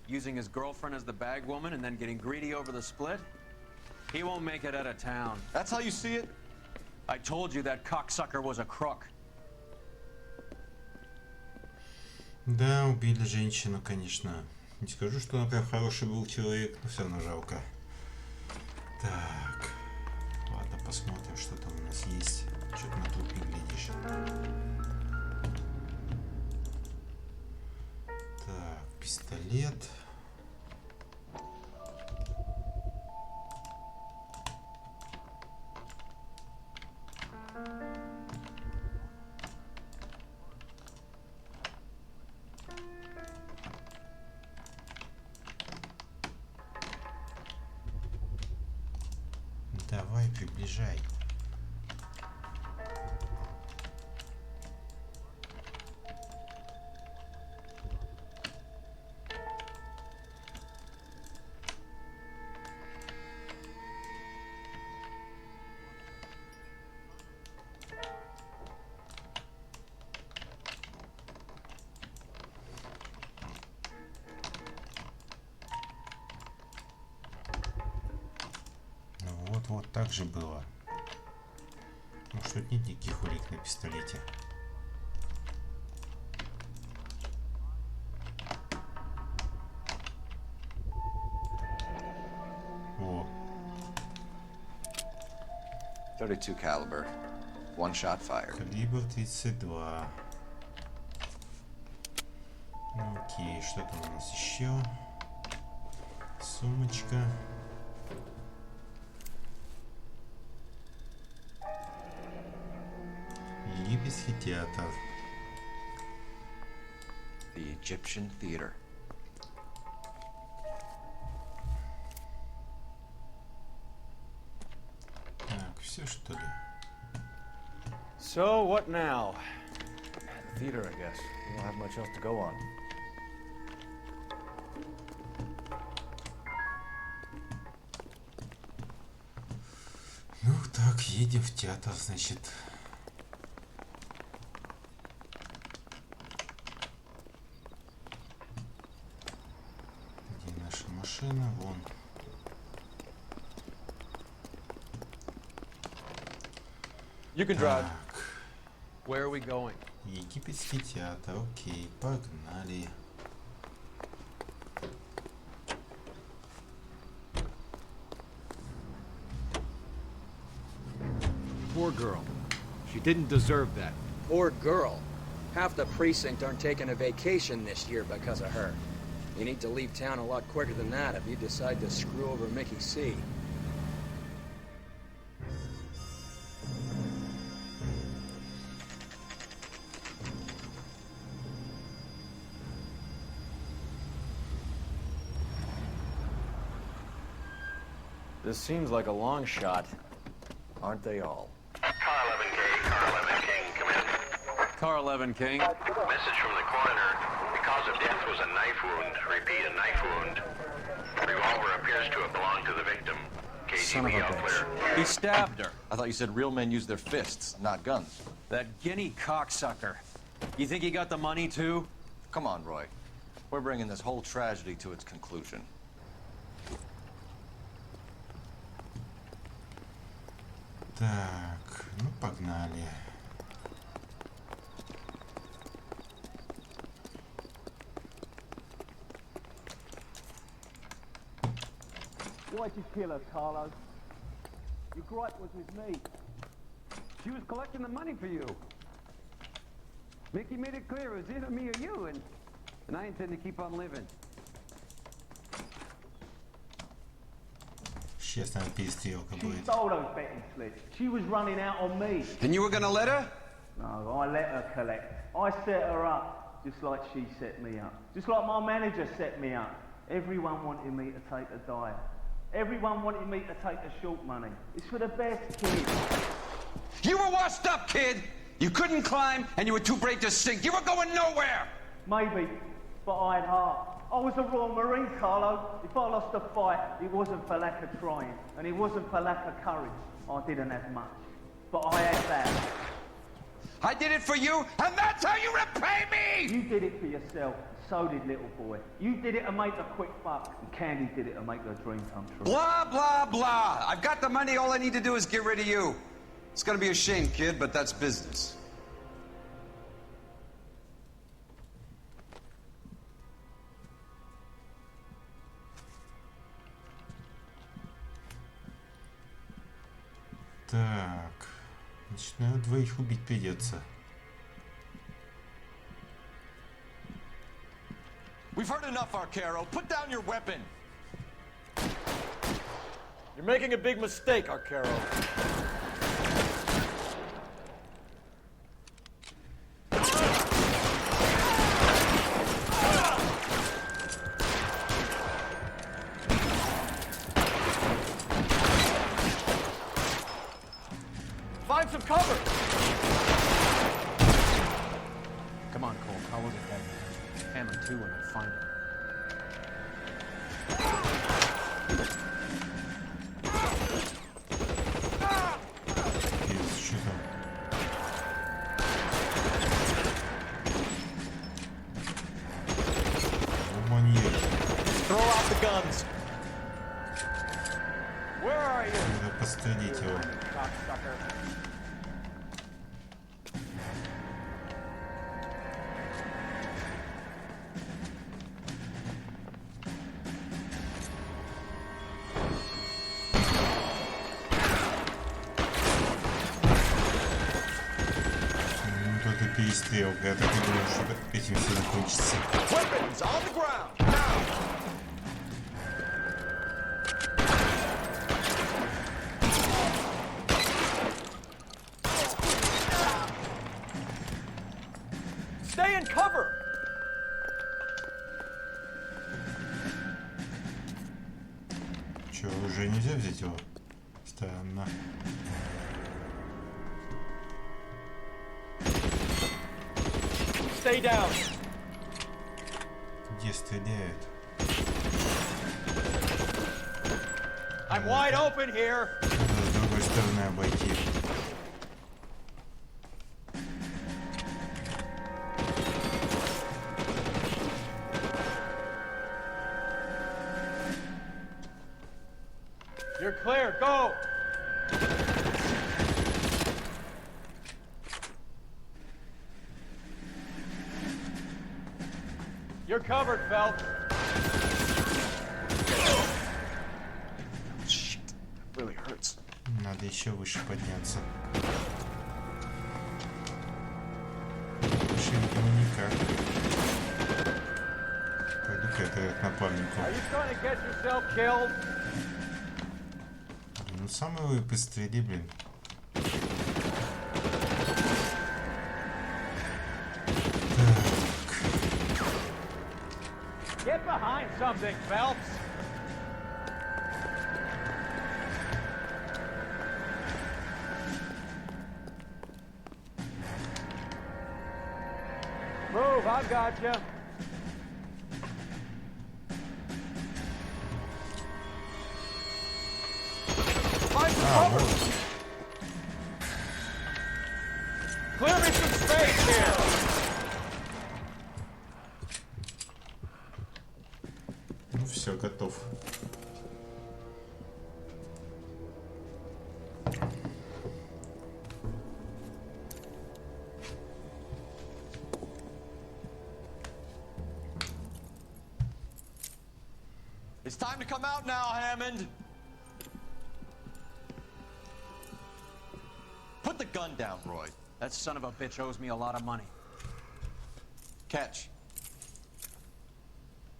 Using his girlfriend as the bag woman and then getting greedy over the split. He won't make it out of town. That's how you see it? I told you that cocksucker was a crook. Да, убили женщину, конечно. Не скажу, что он прям хороший был человек, но все равно жалко. Так. Ладно, посмотрим, что там у нас есть. Что-то на тупик глядишь. Так, пистолет. Давай, приближай. Вот так же было. Ну что, нет никаких улик на пистолете. О. 32 caliber. One shot fired. Калибр 32. Ну, окей, что там у нас еще? Сумочка. Египетский театр. The Egyptian Theater. Так, все что ли? So, what now? The theater, I guess. We don't have much else to go on. Ну так, едем в театр, значит. Где наша машина? Вон. You can drive. Where are we going? Египетский театр. Окей, погнали. Poor girl. She didn't deserve that. Poor girl. Half the precinct aren't taking a vacation this year because of her. You need to leave town a lot quicker than that if you decide to screw over Mickey C. This seems like a long shot. Aren't they all? Car 11K, Car 11 King, come in. Car 11 King. Message from the coroner. The cause of death was a knife wound. Repeat, a knife wound. Revolver appears to have belonged to the victim. Son of a KGB all bitch. clear. He stabbed her. I thought you said real men use their fists, not guns. That guinea cocksucker. You think he got the money too? Come on, Roy. We're bringing this whole tragedy to its conclusion. Так, ну погнали. Why'd you kill her, Carlo? Your gripe was with me. She was collecting the money for you. Mickey made it clear it was either me or you, and I intend to keep on living. Честная перестрелка She будет. stole those betting slips. She was running out on me. And you were gonna let her? No, I let her collect. I set her up, just like she set me up. Just like my manager set me up. Everyone wanted me to take a dive. Everyone wanted me to take the short money. It's for the best, kid. You were washed up, kid! You couldn't climb, and you were too brave to sink. You were going nowhere! Maybe, but I had heart. I was a Royal Marine, Carlo. If I lost a fight, it wasn't for lack of trying, and it wasn't for lack of courage. I didn't have much, but I had that. I did it for you, and that's how you repay me! You did it for yourself. So did little boy. You did it to make a quick buck, and Candy did it to make her dream come true. Blah, blah, blah. I've got the money. All I need to do is get rid of you. It's gonna be a shame, kid, but that's business. Так, значит, наверное, двоих убить придется. We've heard enough, Arcaro. Put down your weapon. You're making a big mistake, Arcaro. Follow the dead man. Hammer 2 when I find him. Что там? Маньяк. Throw out the guns. Where are you? Надо пострелить его. Cocksucker. Ну, тут и перестрелка. Я так и думал, что этим все закончится. Weapons on the ground. Now. Stay in cover! Че, уже нельзя взять его? Странно. Stay down! Где стреляют? I'm wide open here! Надо с другой стороны обойти. You're clear, go! You're covered, Phelps. Shit, that really hurts. Надо еще выше подняться. Выше, видимо, никак. Пойду-ка я к напарнику. Are you trying to get yourself killed? Ну сам его и пристрели, блин. Get behind something, Phelps. Move, I've got you. Find some cover. Clear me some space here. Ну все, готов. It's time to come out now, Hammond. Put the gun down, Roy. That son of a bitch owes me a lot of money. Catch.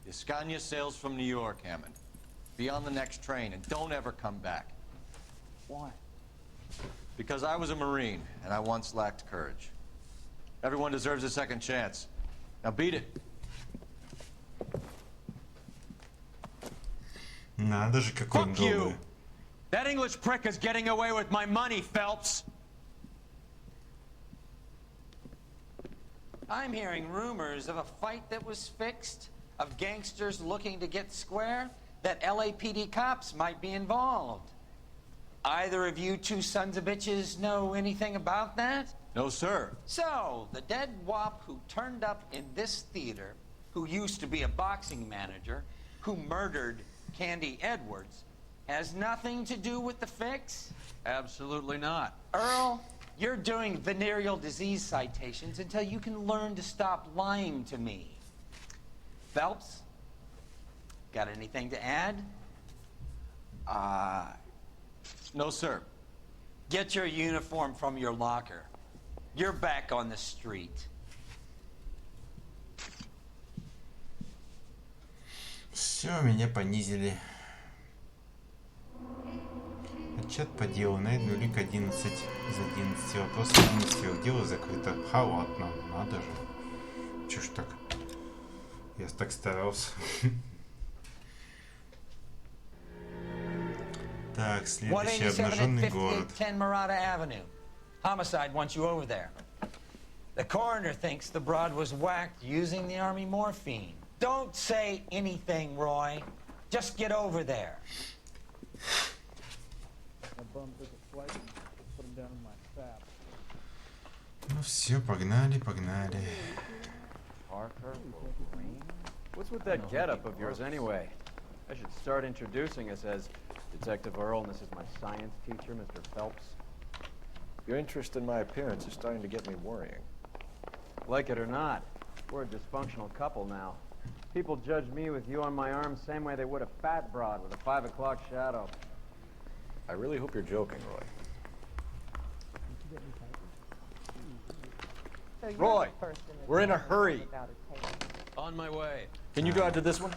Escania sails from New York, Hammond. Be on the next train and don't ever come back. Why? Because I was a Marine and I once lacked courage. Everyone deserves a second chance. Now beat it. Надо же, какой он Fuck you! добрый. That English prick is getting away with my money, Phelps! I'm hearing rumors of a fight that was fixed, of gangsters looking to get square, that LAPD cops might be involved. Either of you two sons of bitches know anything about that? No, sir. So, the dead wop who turned up in this theater, who used to be a boxing manager, who murdered Candy Edwards, has nothing to do with the fix? Absolutely not. Earl, you're doing venereal disease citations until you can learn to stop lying to me. Phelps, got anything to add? No, sir. Get your uniform from your locker. You're back on the street. Все, меня понизили. Отчет по делу. Найден улик 11 из 11. Вопрос администрировал. Дело закрыто. Халатно. Надо же. Чё ж так? Я так старался. Так, следующий обнаженный город. 10 Murata Avenue. Homicide wants you over there. The coroner thinks the broad was whacked using the army morphine. Don't say anything, Roy. Just get over there. My bum took a flight. Put him down in my sap. Ну все, погнали, погнали. Parker, Green? What's with that getup of yours anyway? I should start introducing us as Detective Earl, and this is my science teacher, Mr. Phelps. Your interest in my appearance is starting to get me worrying. Like it or not, we're a dysfunctional couple now. People judge me with you on my arm same way they would a fat broad with a 5 o'clock shadow. I really hope you're joking, Roy. Roy, we're in a hurry. On my way. Can you drive to this one?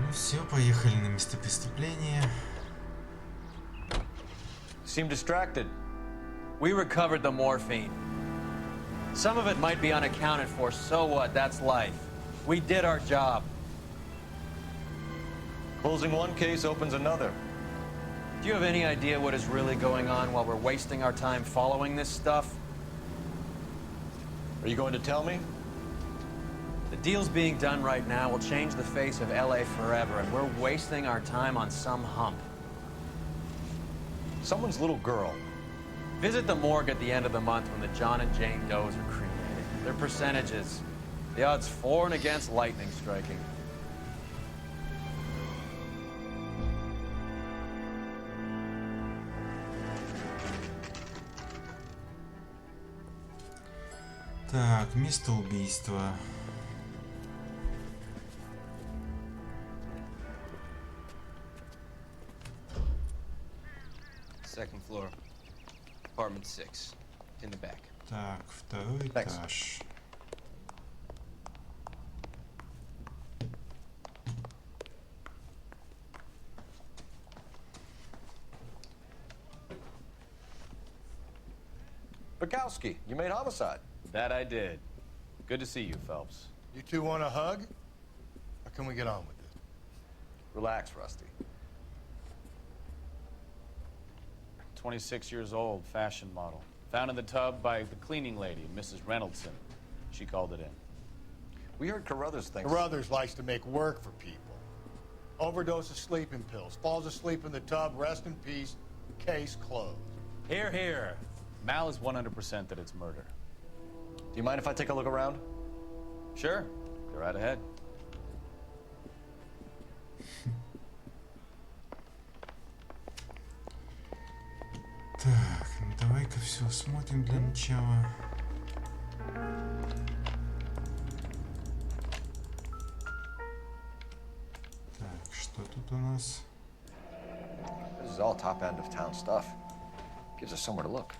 Ну все, поехали на место преступления. Seem distracted. We recovered the morphine. Some of it might be unaccounted for, so what? That's life. We did our job. Closing one case opens another. Do you have any idea what is really going on while we're wasting our time following this stuff? Are you going to tell me? The deals being done right now will change the face of LA forever, and we're wasting our time on some hump. Someone's little girl. Visit the morgue at the end of the month when the John and Jane Does are cremated. Their percentages. The odds for and against lightning striking. Так, место убийства. Second floor, apartment 6, in the back. Так, второй этаж. Bukowski, you made homicide. That I did. Good to see you, Phelps. You two want a hug? Or can we get on with it? Relax, Rusty. 26 years old, fashion model. Found in the tub by the cleaning lady, Mrs. Reynoldson. She called it in. We heard Carruthers thinks... Carruthers likes to make work for people. Overdose of sleeping pills, falls asleep in the tub, rest in peace, case closed. Here, here. Mal is 100% that it's murder. Do you mind if I take a look around? Sure. Go right ahead. Так, ну давай-ка все осмотрим для начала. Так, что тут у нас? This is all top end of town stuff. Gives us somewhere to look.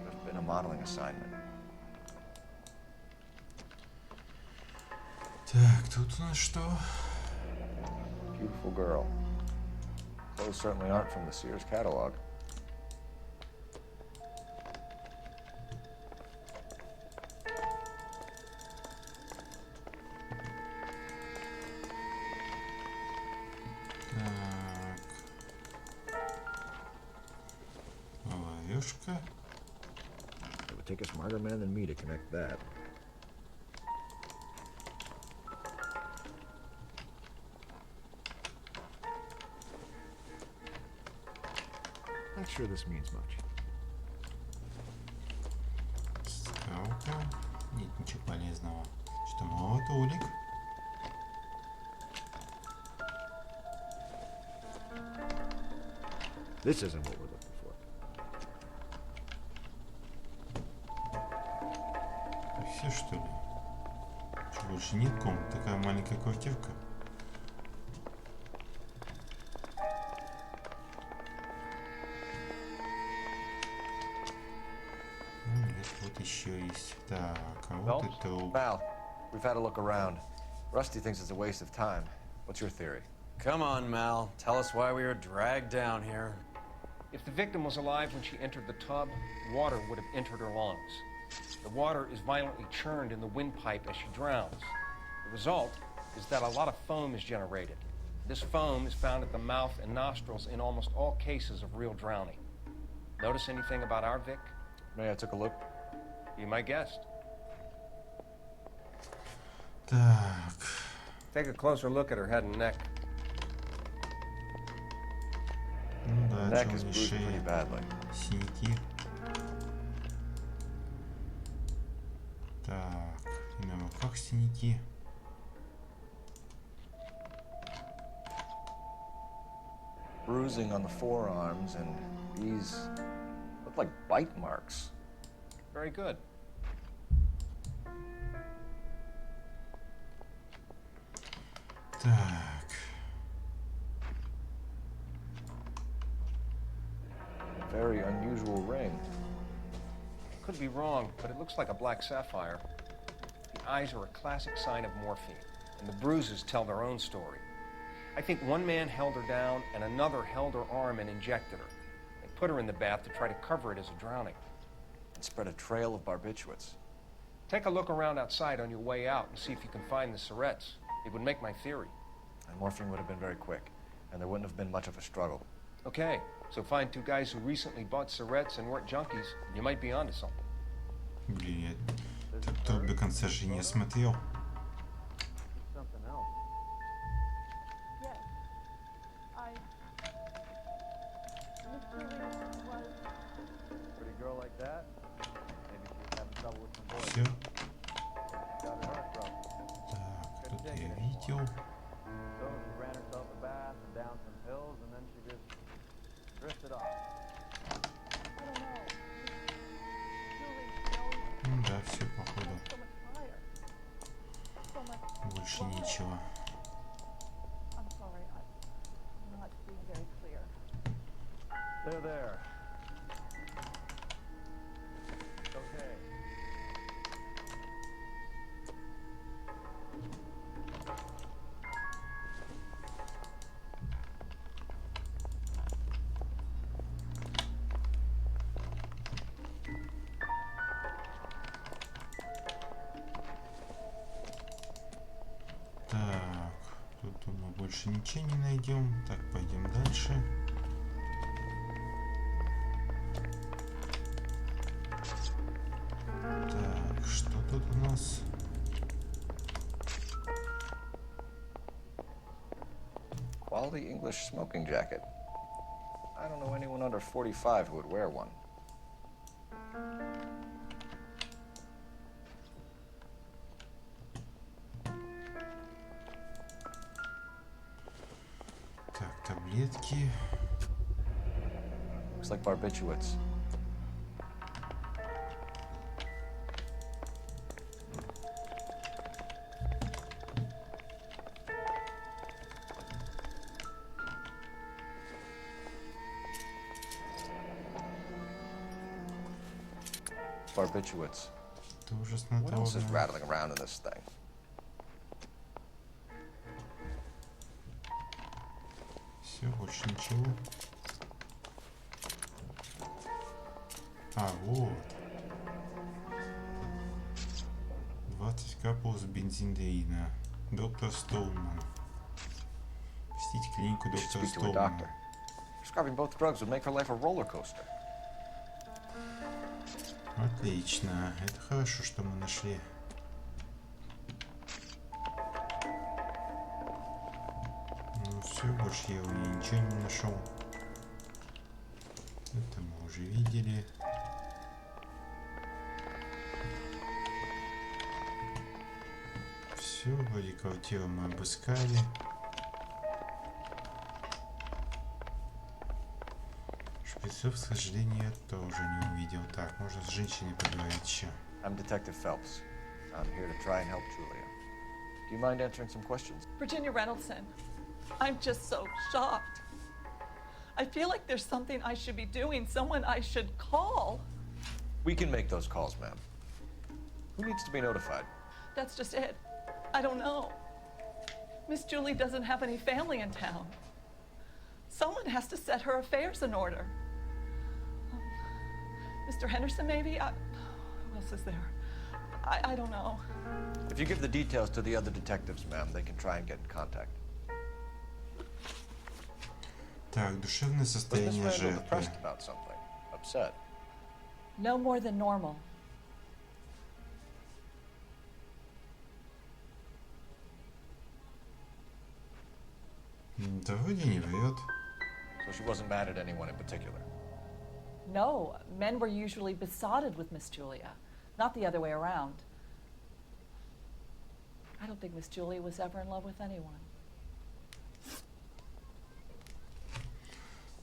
Could have been a modeling assignment. Так, тут у нас что? Beautiful girl. Clothes certainly aren't from the Sears catalog. Так. Ловешка. It would take a smarter man than me to connect that. Not sure this means much. Скалка. Нет ничего полезного. Что, молотолик? This isn't what we're looking for. Все, что ли? Что, больше нет комнат? Такая маленькая квартирка. Вот еще есть. Так, а вот это... Mal, we've had a look around. Rusty thinks it's a waste of time. What's your theory? Come on, Mal. Tell us why we were dragged down here. If the victim was alive when she entered the tub, water would have entered her lungs. The water is violently churned in the windpipe as she drowns. The result is that a lot of foam is generated. This foam is found at the mouth and nostrils in almost all cases of real drowning. Notice anything about our Vic? May I took a look? Be my guest. Так. Take a closer look at her head and neck. Ну да, Neck чё is у bruised шеи? pretty badly. Синяки. Так, и на руках синяки. Bruising on the forearms, and these look like bite marks. Very good. Так. Very unusual ring. Could be wrong, but it looks like a black sapphire. The eyes are a classic sign of morphine, and the bruises tell their own story. I think one man held her down and another held her arm and injected her. They put her in the bath to try to cover it as a drowning. And spread a trail of barbiturates. Take a look around outside on your way out and see if you can find the Surretts. It would make my theory. And morphine would have been very quick, and there wouldn't have been much of a struggle. Okay, so find two guys who recently bought Surretts and weren't junkies, and you might be onto something. Блин, я тут до конца же не смотрел. Something else. Yes. Miss Julie was... Pretty girl like that? Maybe she was having trouble with some boys. Все. Got in her trouble. Так, тут я видел. So she ran herself a bath and down some pills, and then she just drifted off. I don't know. Julie knows Ну да, все походу. so much fire. So much Больше love. ничего. I'm sorry, I'm not being very clear. There. It's okay. Так, тут мы больше ничего не найдем. Так, пойдем дальше. Так, что тут у нас? Quality English smoking jacket. I don't know anyone under 45 who would wear one. Так, таблетки. Looks like barbiturates. Barbiturates. Это уже What else is снотворное. rattling around in this thing? Все, больше ничего. А, вот. 20 капл с бензиндеина. Доктор Стоунман. Посетить клинику We should доктора speak to a Стоунмана. doctor. Prescribing both drugs would make her life a roller coaster. Отлично. Это хорошо, что мы нашли. Ну все, больше я у нее ничего не нашел. Это мы уже видели. Все, вроде квартиру мы обыскали. Шприцов, к сожалению, я тоже не увидел. Так, можно с женщиной поговорить еще. I'm Detective Phelps. I'm here to try and help Julia. Do you mind answering some questions? Virginia Reynoldson, I'm just so shocked. I feel like there's something I should be doing, someone I should call. We can make those calls, ma'am. Who needs to be notified? That's just it. I don't know. Miss Julie doesn't have any family in town. Someone has to set her affairs in order. Mr. Henderson, maybe? Who else is there? I don't know. If you give the details to the other detectives, ma'am, they can try and get in contact. Так, душевное Was Miss состояние Randall жертвы. depressed about something? Upset? No more than normal. Да вроде не врет. So she wasn't mad at anyone in particular? No, men were usually besotted with Miss Julia, not the other way around. I don't think Miss Julia was ever in love with anyone.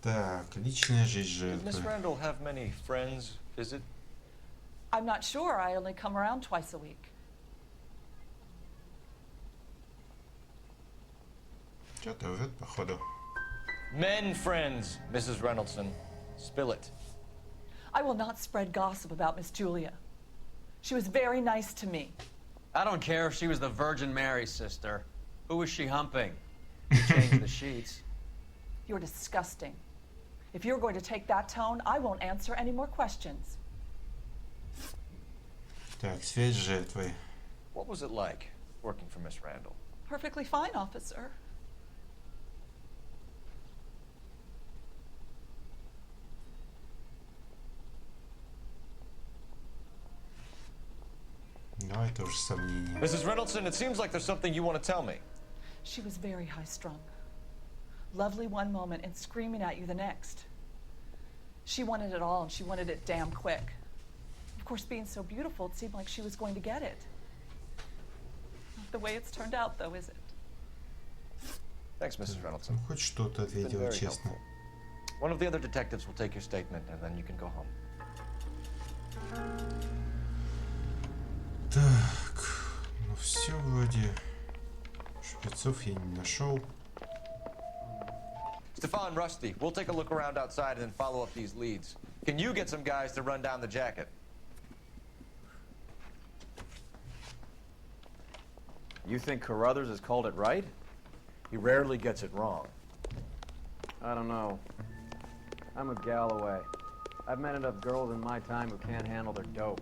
Так, личная жизнь Did Miss жертвы. Randall have many friends, visit? I'm not sure. I only come around twice a week. Что-то врет, походу. Men friends, Mrs. Reynoldson. Spill it. I will not spread gossip about Miss Julia. She was very nice to me. I don't care if she was the Virgin Mary's sister. Who was she humping? You changed the sheets. You're disgusting. If you're going to take that tone, I won't answer any more questions. Так, связь с жертвой. What was it like working for Miss Randall? Perfectly fine, officer. Давай тоже сомнения. Mrs. Reynoldson, it seems like there's something you want to tell me. She was very high-strung. Lovely one moment and screaming at you the next. She wanted it all, and she wanted it damn quick. Of course, being so beautiful, it seemed like she was going to get it. Not the way it's turned out, though, is it? Thanks, Mrs. Reynoldson. Ну, хоть что-то It's been ответила very честно. helpful. One of the other detectives will take your statement, and then you can go home. Так, ну все вроде. Шприцов я не нашел. Stefan, Rusty, we'll take a look around outside and then follow up these leads. Can you get some guys to run down the jacket? You think Carruthers has called it right? He rarely gets it wrong. I don't know. I'm with Galloway. I've met enough girls in my time who can't handle their dope.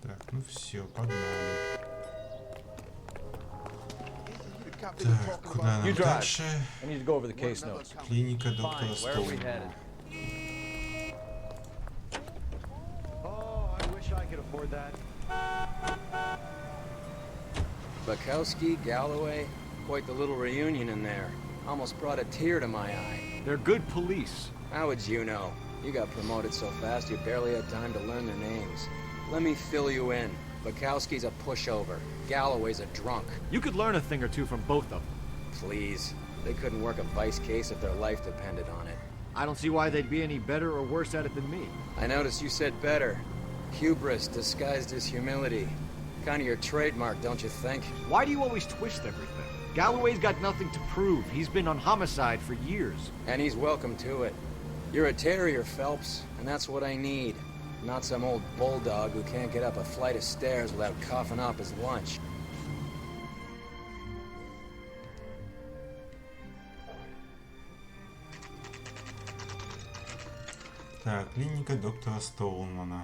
Так, ну все, погнали. Так, куда нам дальше? I need to go over the case notes. Клиника доктора Where are we Стоуна. headed? Oh, I wish I could afford that. Bukowski, Galloway, quite the little reunion in there. Almost brought a tear to my eye. They're good police. How would you know? You got promoted so fast you barely had time to learn their names. Let me fill you in. Bukowski's a pushover. Galloway's a drunk. You could learn a thing or two from both of them. Please. They couldn't work a vice case if their life depended on it. I don't see why they'd be any better or worse at it than me. I noticed you said better. Hubris disguised as humility. Kind of your trademark, don't you think? Why do you always twist everything? Galloway's got nothing to prove. He's been on homicide for years. And he's welcome to it. You're a terrier, Phelps, and that's what I need. Not some old bulldog who can't get up a flight of stairs without coughing up his lunch. Так, клиника доктора Стоунмана.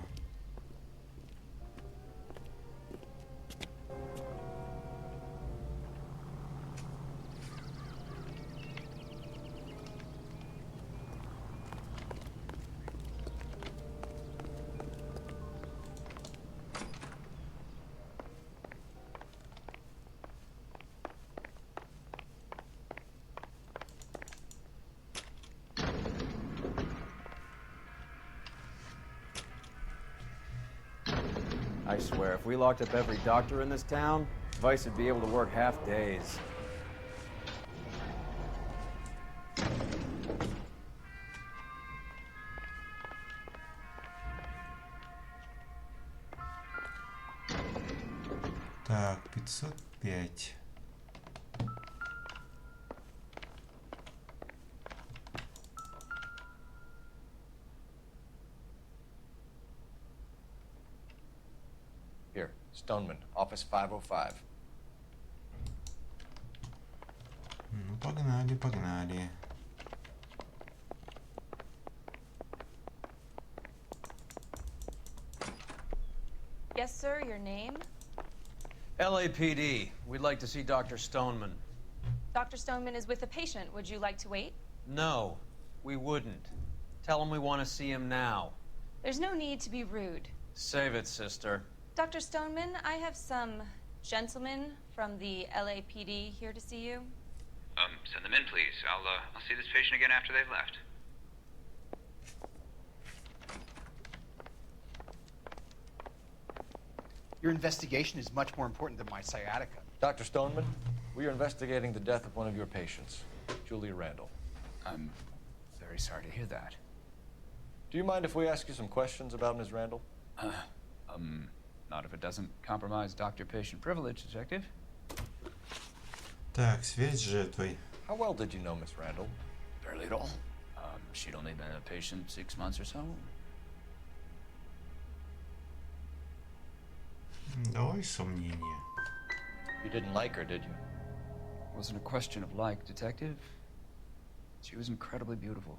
I swear, if we locked up every doctor in this town, Vice would be able to work half days. Так, 505. Here, Stoneman, office 505. Ну, погнали, погнали. sir, your name? LAPD. We'd like to see Dr. Stoneman. Dr. Stoneman is with a patient. Would you like to wait? No, we wouldn't. Tell him we want to see him now. There's no need to be rude. Save it, sister. Dr. Stoneman, I have some gentlemen from the LAPD here to see you. Send them in, please. I'll see this patient again after they've left. Your investigation is much more important than my sciatica. Dr. Stoneman, we are investigating the death of one of your patients, Julia Randall. I'm very sorry to hear that. Do you mind if we ask you some questions about Ms. Randall? Not if it doesn't compromise doctor-patient privilege, Detective. Так, связь с жертвой. How well did you know Miss Randall? Barely at all. She'd only been a patient 6 months or so. Давай сомнения. You didn't like her, did you? It wasn't a question of like, Detective. She was incredibly beautiful.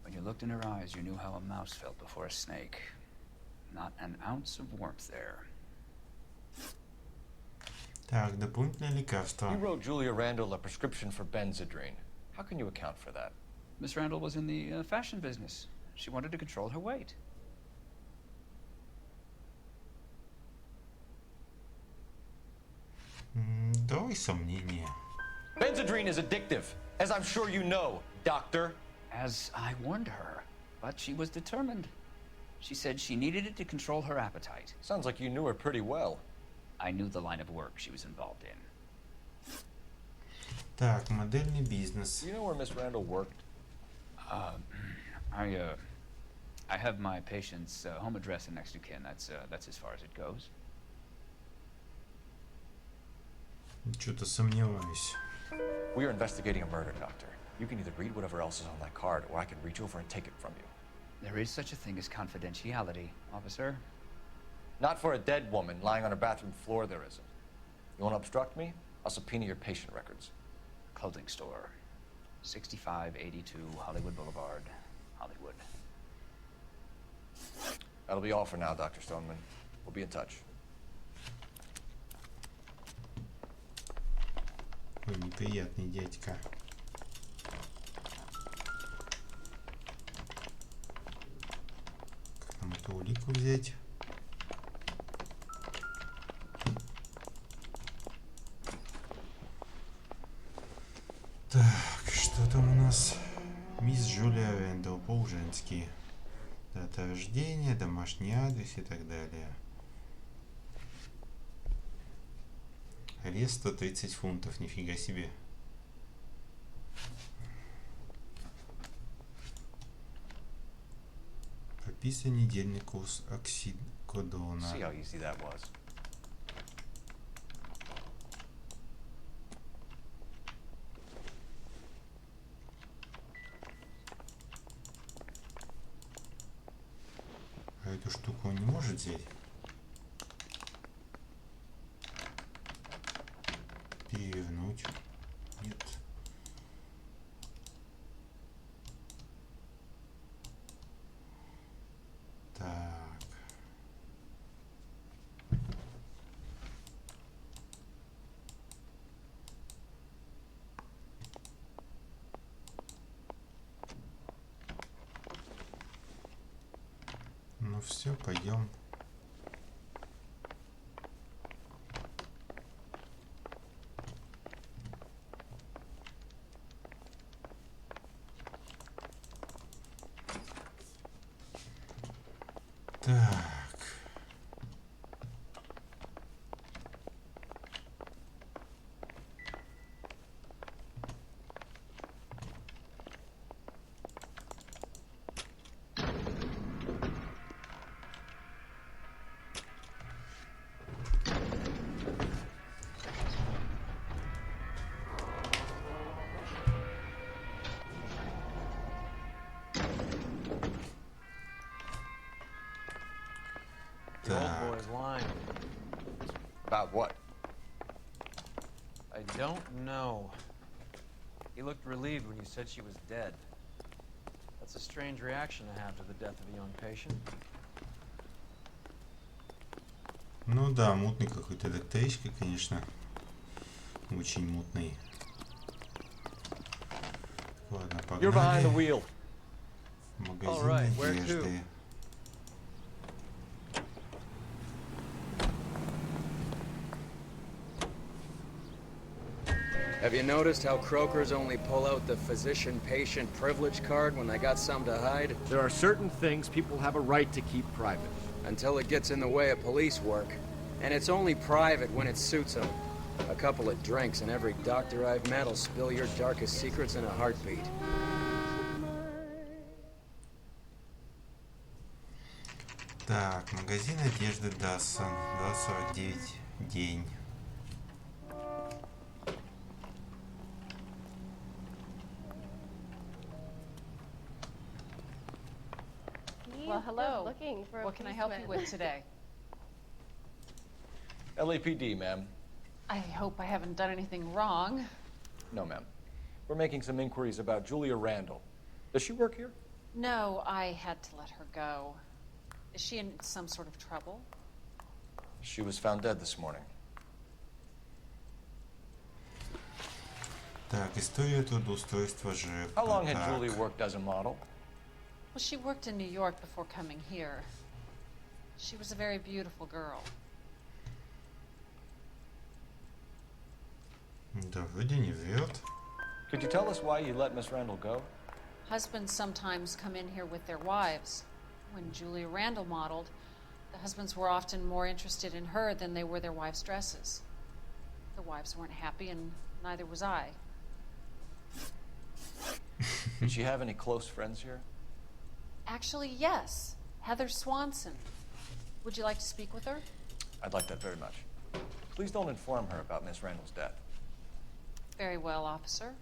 When you looked in her eyes, you knew how a mouse felt before a snake. Not an ounce of warmth there. Так, дополнительное лекарство. You wrote Julia Randall a prescription for Benzedrine. How can you account for that? Miss Randall was in the fashion business. She wanted to control her weight. Давай сомнения. Benzedrine is addictive, as I'm sure you know, Doctor. As I warned her, but she was determined. She said she needed it to control her appetite. Sounds like you knew her pretty well. I knew the line of work she was involved in. Так, модельный бизнес. Do you know where Miss Randall worked? I have my patient's home address and next to kin. That's as far as it goes. Что-то сомневаюсь. We are investigating a murder, Doctor. You can either read whatever else is on that card, or I can reach over and take it from you. There is such a thing as confidentiality, officer. Not for a dead woman lying on her bathroom floor, there isn't. You want to obstruct me? I'll subpoena your patient records. Clothing store. 6582 Hollywood Boulevard, Hollywood. That'll be all for now, Dr. Stoneman. We'll be in touch. Ой, неприятный дядька. Как нам эту улику взять? Так, что там у нас? Мисс Джулия Рэндалл, по-женски. Дата рождения, домашний адрес и так далее. Арест 130 фунтов, нифига себе. Прописан недельный курс оксикодона. See how easy that was. А эту штуку он не может взять? Перевернуть. Нет. Так. Ну все, пойдем. Так. The old boy's lying. About what? I don't know. He looked relieved when you said she was dead. That's a strange reaction to have to the death of a young patient. Ну да, мутный какой-то электричка, конечно. Очень мутный. Ладно, You're behind the погнали. wheel. Магазин right, where to? одежды. Have you noticed how croakers only pull out the physician-patient privilege card when they got something to hide? There are certain things people have a right to keep private. Until it gets in the way of police work. And it's only private when it suits them. A couple of drinks and every doctor I've met will spill your darkest secrets in a heartbeat. Так, магазин одежды Дассон. 249 день. Well, hello. What can I help you with today? LAPD, ma'am. I hope I haven't done anything wrong. No, ma'am. We're making some inquiries about Julia Randall. Does she work here? No, I had to let her go. Is she in some sort of trouble? She was found dead this morning. Так, история трудоустройства жертвы. How long had Так. Julia worked as a model? Well, she worked in New York before coming here. She was a very beautiful girl. Да, вроде не врет. Could you tell us why you let Miss Randall go? Husbands sometimes come in here with their wives. When Julia Randall modeled, the husbands were often more interested in her than they were their wives' dresses. The wives weren't happy, and neither was I. Did she have any close friends here? Actually, yes. Heather Swanson. Would you like to speak with her? I'd like that very much. Please don't inform her about Miss Randall's death. Very well, officer.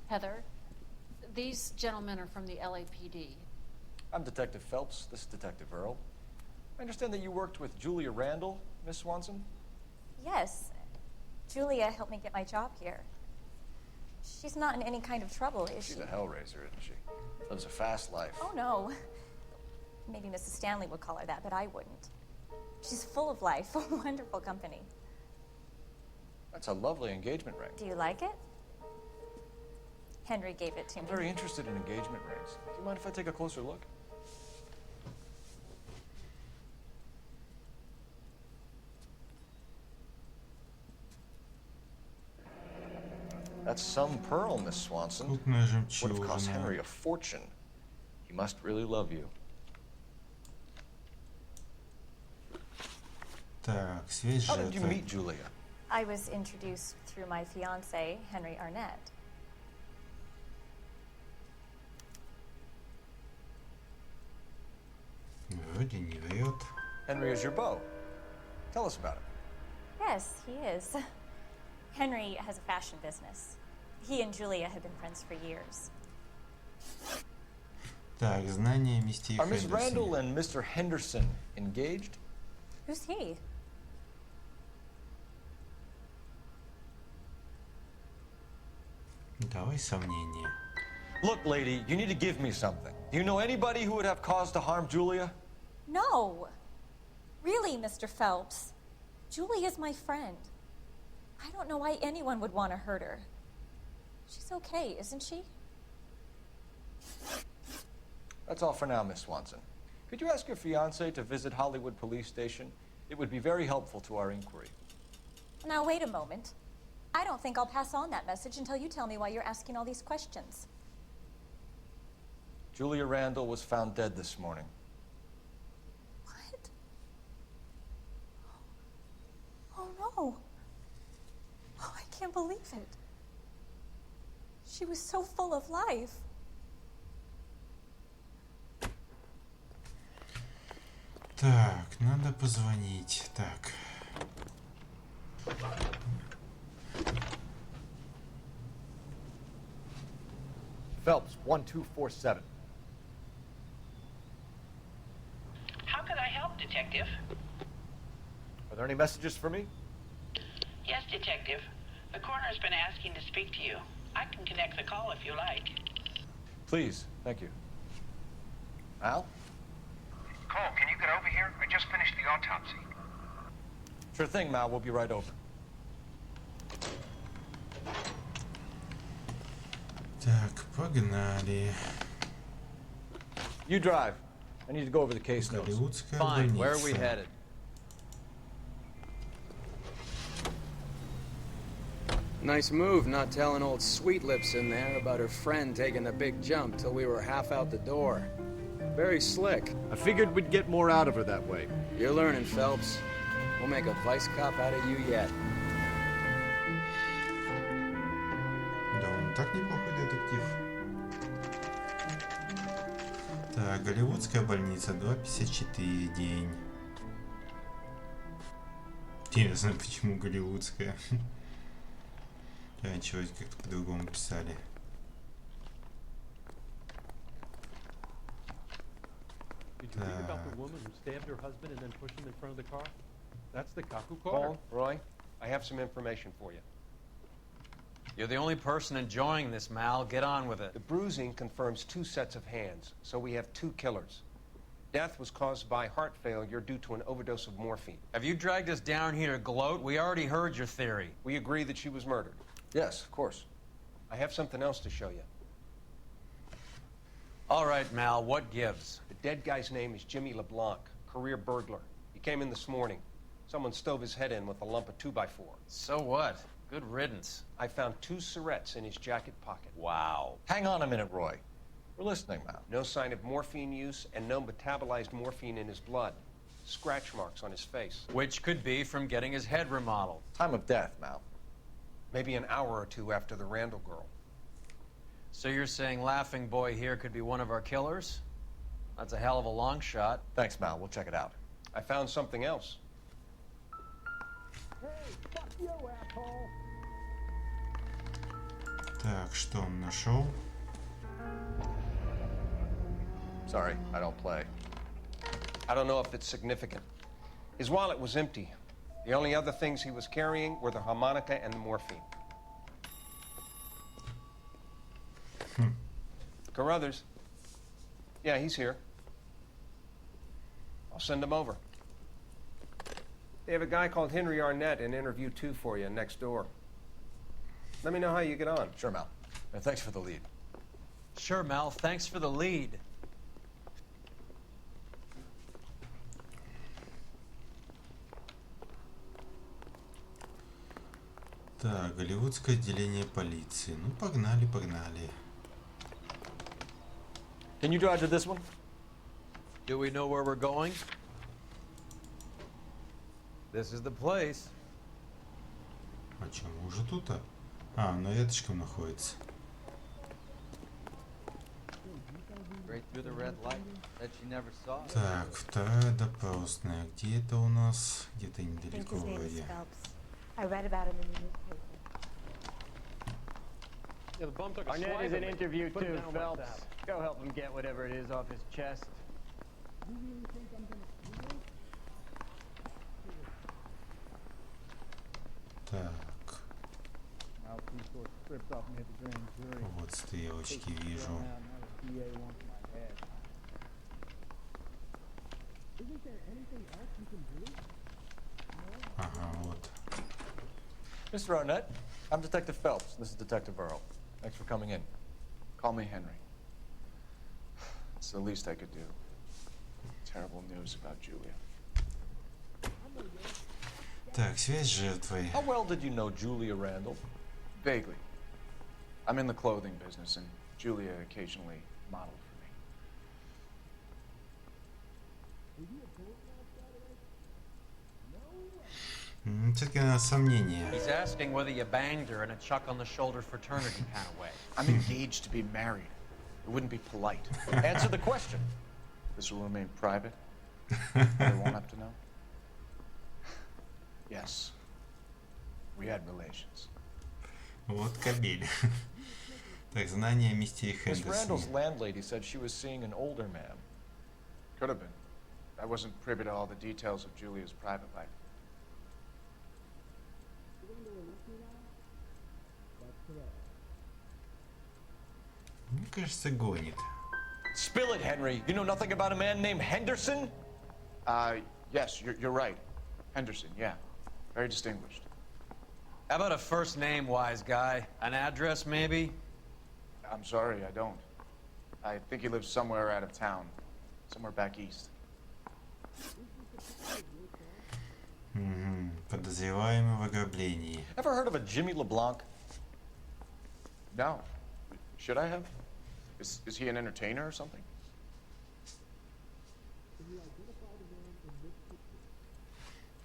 Heather, these gentlemen are from the LAPD. I'm Detective Phelps. This is Detective Earl. I understand that you worked with Julia Randall, Miss Swanson? Yes. Julia helped me get my job here. She's not in any kind of trouble, is she? She's a hellraiser, isn't she? Lives a fast life. Oh, no. Maybe Mrs. Stanley would call her that, but I wouldn't. She's full of life, a wonderful company. That's a lovely engagement ring. Do you like it? Henry gave it to I'm me. very interested in engagement rings. Do you mind if I take a closer look? That's some pearl, Miss Swanson. Крупная Would have cost жемчужина. Henry a fortune. He must really love you. Так, связь How did you жертвы. meet Julia? I was introduced through my fiancé, Henry Arnett. Вроде не врет. Henry is your beau. Tell us about it. Yes, he is. Henry has a fashion business. He and Julia have been friends for years. Так, знание мистера Are Miss Хендерсона. Randall and Mr. Henderson engaged? Who's he? Давай сомнения. Look, lady, you need to give me something. Do you know anybody who would have cause to harm Julia? No. Really, Mr. Phelps. Julia's my friend. I don't know why anyone would want to hurt her. She's okay, isn't she? That's all for now, Miss Swanson. Could you ask your fiancé to visit Hollywood Police Station? It would be very helpful to our inquiry. Now, wait a moment. I don't think I'll pass on that message until you tell me why you're asking all these questions. Julia Randall was found dead this morning. What? Oh, no. Oh, I can't believe it. She was so full of life. Так, надо позвонить. Так. Phelps, 1247. How could I help, Detective? Are there any messages for me? Yes, Detective. The coroner's been asking to speak to you. I can connect the call if you like. Please, thank you. Al? Cole, can you get over here? I just finished the autopsy. Sure thing, Mal. We'll be right over. Так, погнали. You drive. I need to go over the case notes. Голливудская Fine. Where are we больница. headed? Nice move not telling old Sweet Lips in there about her friend taking the big jump till we were half out the door. Very slick. I figured we'd get more out of her that way. You're learning, Phelps. We'll make a vice cop out of you yet. Да, он так неплохой детектив. Так, голливудская больница, 2.54 день. Интересно, почему голливудская? Раньше вроде как-то по-другому писали. Did you read about the woman who stabbed her husband and then pushed him in front of the car? That's the cop who caught her. Paul, Roy, I have some information for you. You're the only person enjoying this, Mal. Get on with it. The bruising confirms 2 sets of hands, so we have 2 killers. Death was caused by heart failure due to an overdose of morphine. Have you dragged us down here to gloat? We already heard your theory. We agree that she was murdered. Yes, of course. I have something else to show you. All right, Mal, what gives? The dead guy's name is Jimmy LeBlanc, career burglar. He came in this morning. Someone stove his head in with a lump of 2x4. So what? Good riddance. I found 2 syrettes in his jacket pocket. Wow. Hang on a minute, Roy. We're listening, Mal. No sign of morphine use and no metabolized morphine in his blood. Scratch marks on his face. Which could be from getting his head remodeled. Time of death, Mal. Maybe an hour or 2 after the Randall girl. So you're saying Laughing Boy here could be one of our killers? That's a hell of a long shot. Thanks, Mal. We'll check it out. I found something else. Так, что он нашел? Sorry, I don't play. I don't know if it's significant. His wallet was empty. The only other things he was carrying were the harmonica and the morphine. Carruthers. Yeah, he's here. I'll send him over. They have a guy called Henry Arnett in interview 2 for you next door. Let me know how you get on. Sure, Mal. And thanks for the lead. Sure, Mal. Thanks for the lead. Так, голливудское отделение полиции. Ну, погнали, погнали. Can you drive to this one? Do we know where we're going? This is the place. А что, мы уже тут-то? А, ну рядышком находится. Так, вторая допросная. Где это у нас? Где-то недалеко вроде. I read about him in the newspaper. Yeah, the bum took a Arnett slide is of in it. interview Put it too, down like Phelps. that. Go help him get whatever it is off his chest. Так, вот стрелочки вижу. Ага, вот. Mr. Arnett, I'm Detective Phelps. This is Detective Earl. Thanks for coming in. Call me Henry. It's the least I could do. Terrible news about Julia. Так, связь с жертвой. How well did you know Julia Randall? Vaguely. I'm in the clothing business, and Julia occasionally modeled for me. Все-таки на сомнение. He's asking whether you banged her in a chuck on the shoulder fraternity kind of way. I'm engaged to be married. It wouldn't be polite. Answer the question. This will remain private. They won't have to know. Yes. We had relations. Вот кабель. Так, знание о мистере Miss Randall's Хендерсоне. landlady said she was seeing an older man. Could have been. I wasn't privy to all the details of Julia's private life. Мне кажется, гонит. Spill it, Henry. You know nothing about a man named Henderson? Yes, you're right. Henderson, yeah. Very distinguished. How about a first name, wise guy? An address, maybe? I'm sorry, I don't. I think he lives somewhere out of town. Somewhere back east. Подозреваемый в ограблении. Ever heard of a Jimmy LeBlanc? No. Should I have? Is he an entertainer or something?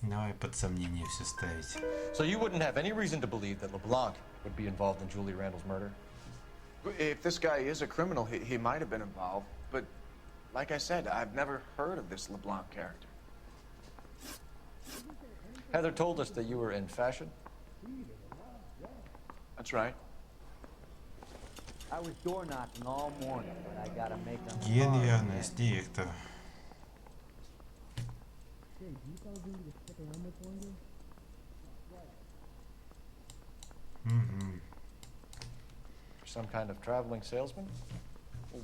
Давай под сомнение все ставить. So you wouldn't have any reason to believe that LeBlanc would be involved in Julie Randall's murder? If this guy is a criminal, he might have been involved. But like I said, I've never heard of this LeBlanc character. Heather told us that you were in fashion. That's right. I was door knocking all morning, but I gotta make them. Гениальность, директор. Some kind of traveling salesman?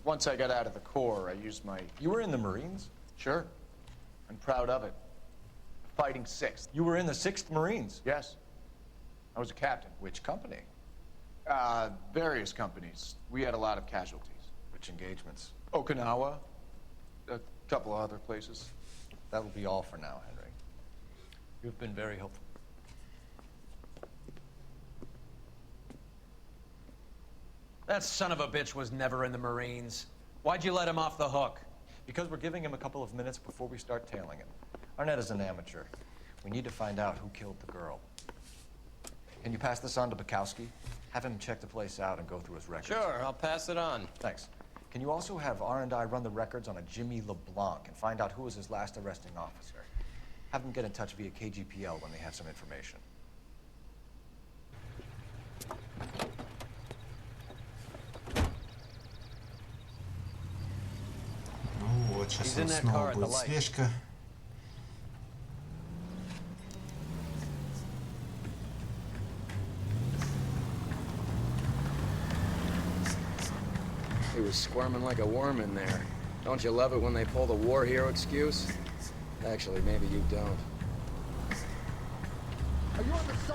Once I got out of the Corps, I used my... You were in the Marines? Sure. I'm proud of it. Fighting 6th. You were in the 6th Marines? Yes. I was a captain. Which company? Various companies. We had a lot of casualties. Which engagements? Okinawa. A couple of other places. That will be all for now, Henry. You've been very helpful. That son of a bitch was never in the Marines. Why'd you let him off the hook? Because we're giving him a couple of minutes before we start tailing him. Arnett is an amateur. We need to find out who killed the girl. Can you pass this on to Bukowski? Have him check the place out and go through his records. Sure, I'll pass it on. Thanks. Can you also have R&I run the records on a Jimmy LeBlanc and find out who was his last arresting officer? Have them get in touch via KGPL when they have some information. Ну вот, сейчас у нас снова будет слежка. He was squirming like a worm in there. Don't you love it when they pull the war hero excuse? Actually, maybe you don't.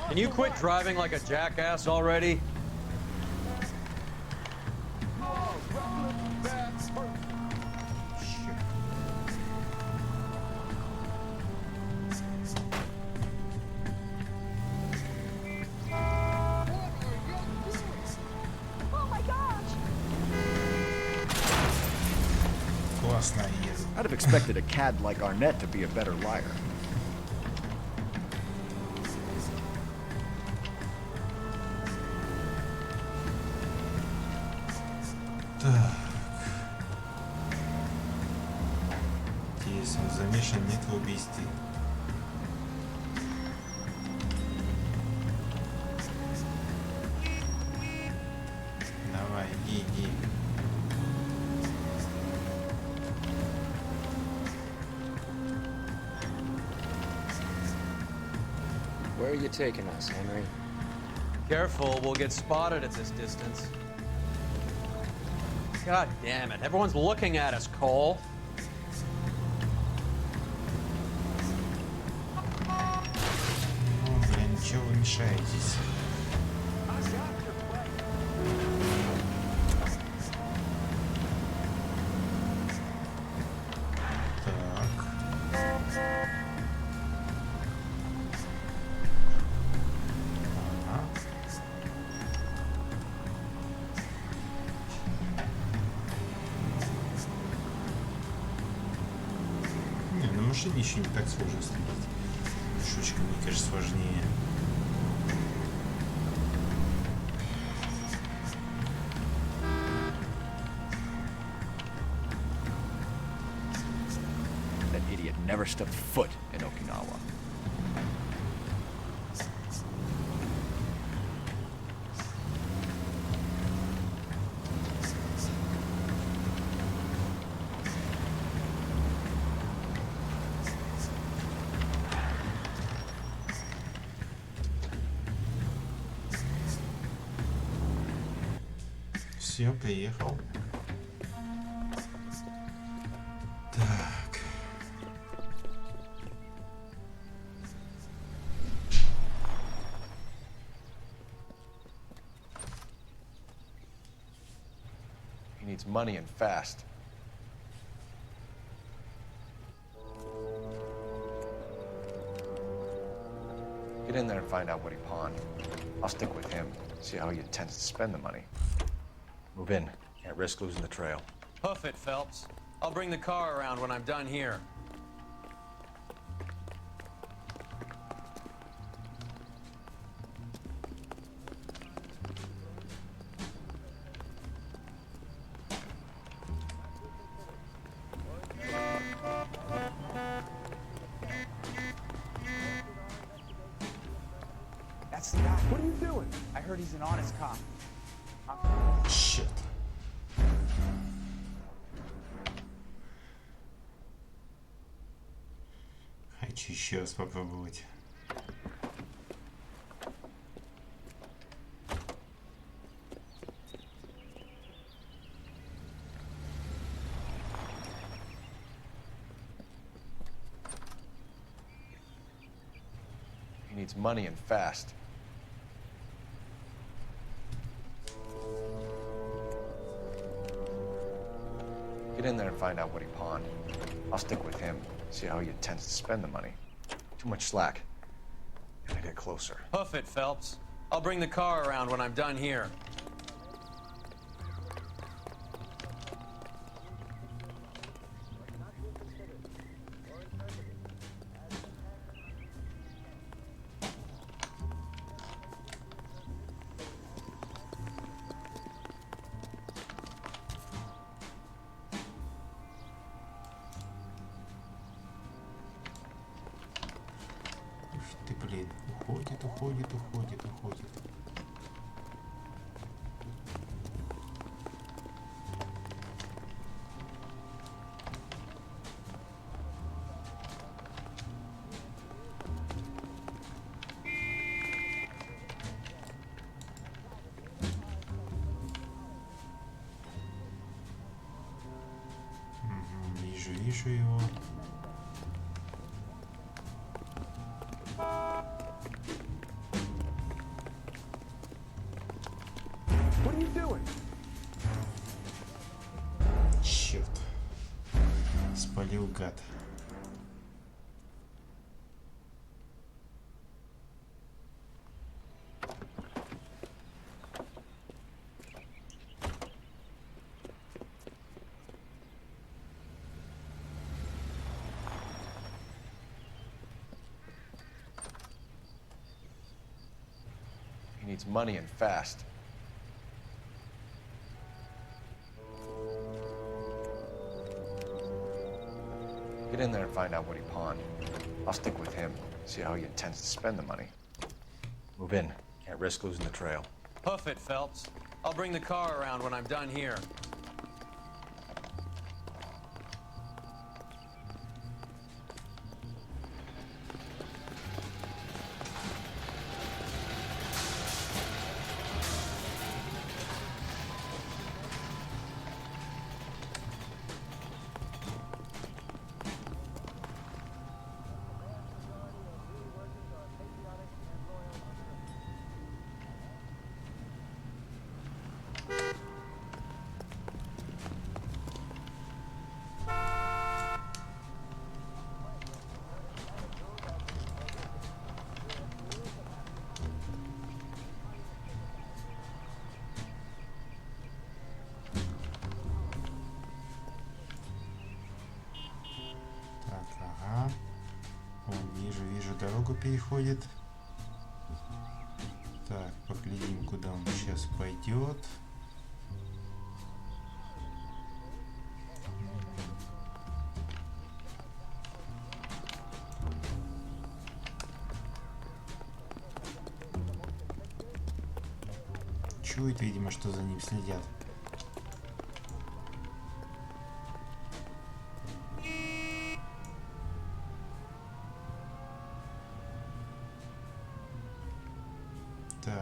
Can you quit driving like a jackass already? I'd have expected a cad like Arnett to be a better liar. Здесь он замешан нет в убийстве. Давай, иди. Where are you taking us, Henry? Careful, we'll get spotted at this distance. God damn it, everyone's looking at us, Cole. Ну, блин, чего вы мешаетесь? Еще не так сложно следить. Шучка, мне кажется, сложнее. That idiot never stepped foot in Okinawa. Все, приехал. Так. He needs money and fast. Get in there and find out what he pawned. I'll stick with him, see how he intends to spend the money. Move in. Can't risk losing the trail. Hoof it, Phelps. I'll bring the car around when I'm done here. That's the guy. What are you doing? I heard he's an honest cop. Shit. Хочу еще раз попробовать. He needs money and fast. Get in there and find out what he pawned. I'll stick with him, see how he intends to spend the money. Too much slack. Gotta get closer. Hoof it, Phelps. I'll bring the car around when I'm done here. Ты, блин, уходит, уходит, уходит, уходит. Вижу его. What are you doing? Черт. Спалил гад. He needs money and fast. Get in there and find out what he pawned. I'll stick with him, see how he intends to spend the money. Move in. Can't risk losing the trail. Hoof it, Phelps. I'll bring the car around when I'm done here. Вижу, дорогу переходит. Так, поглядим, куда он сейчас пойдет. Чует, видимо, что за ним следят. Так.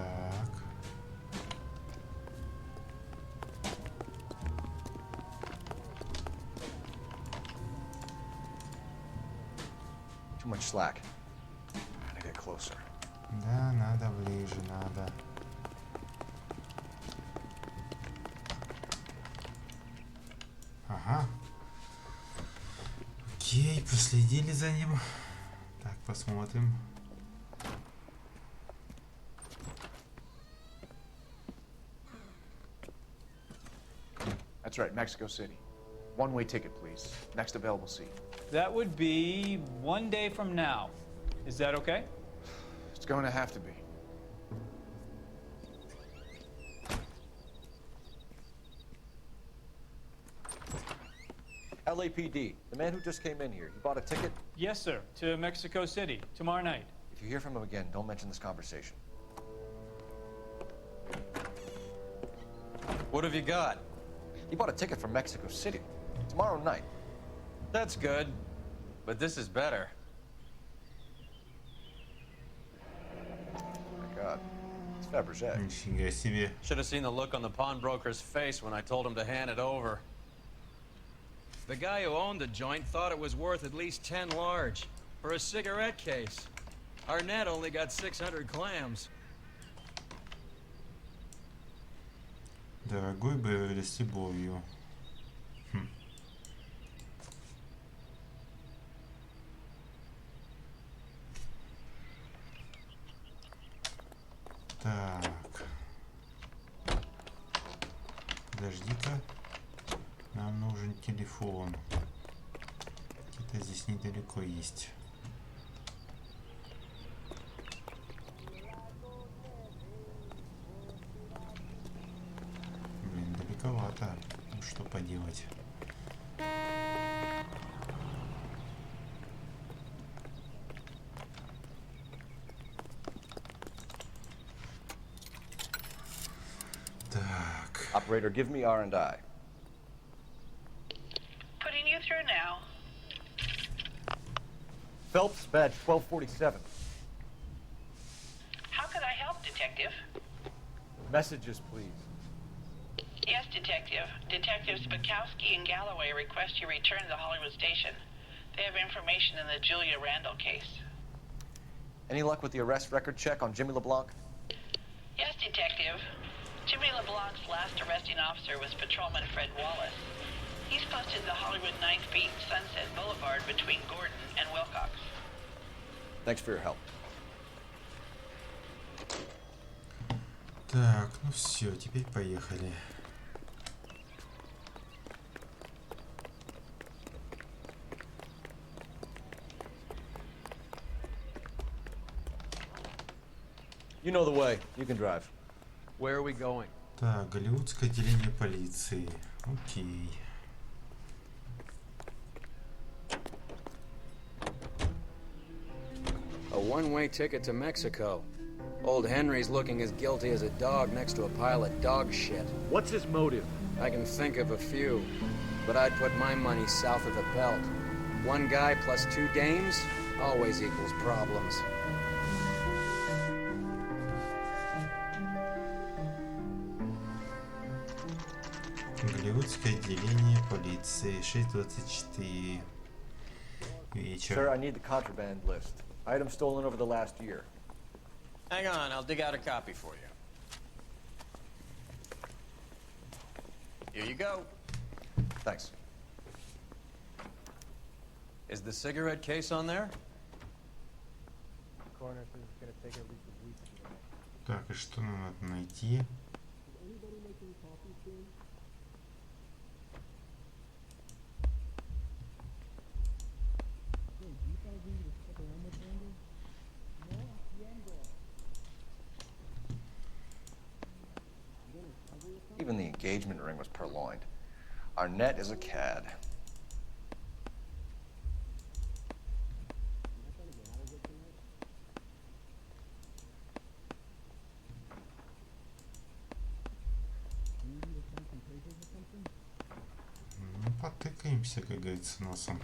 Too much slack. Gotta get closer. Да, надо ближе, надо. следили за ним. Так, посмотрим. That's right, Mexico City. One-way ticket, please. Next available seat. That would be 1 day from now. Is that okay? It's going to have to be. LAPD, the man who just came in here, he bought a ticket? Yes, sir. To Mexico City, tomorrow night. If you hear from him again, don't mention this conversation. What have you got? He bought a ticket from Mexico City. Tomorrow night. That's good. But this is better. Oh my God. It's Fabergé. Нифига себе. Should have seen the look on the pawnbroker's face when I told him to hand it over. The guy who owned the joint thought it was worth at least 10 large for a cigarette case. Arnett only got 600 clams. Дорогой Беверли с любовью. Так. Подожди-ка. Нам нужен телефон. Где-то здесь недалеко есть. Блин, далековато. Ну что поделать. Так. Operator, give me R&I. Putting you through now. Phelps, badge 1247. How could I help, Detective? Messages, please. Yes, Detective. Detectives Bukowski and Galloway request you return to the Hollywood station. They have information in the Julia Randall case. Any luck with the arrest record check on Jimmy LeBlanc? Yes, Detective. Jimmy LeBlanc's last arresting officer was Patrolman Fred Wallace. He's posted the Hollywood 9th Beat Sunset Boulevard between Gordon and Wilcox. Thanks for your help. Так, ну все, теперь поехали. You know the way. You can drive. Where are we going? Так, Голливудское отделение полиции. Окей. A one-way ticket to Mexico. Old Henry's looking as guilty as a dog next to a pile of dog shit. What's his motive? I can think of a few, but I'd put my money south of the belt. One guy plus 2 dames always equals problems. Голливудское отделение полиции. 6:24 вечер. Sir, I need the contraband list. Items stolen over the last year. Hang on, I'll dig out a copy for you. Here you go. Thanks. Is the cigarette case on there? Так, и что нам надо найти? Even the engagement ring was purloined. Arnett is a cad. Ну, потыкаемся, как говорится, носом.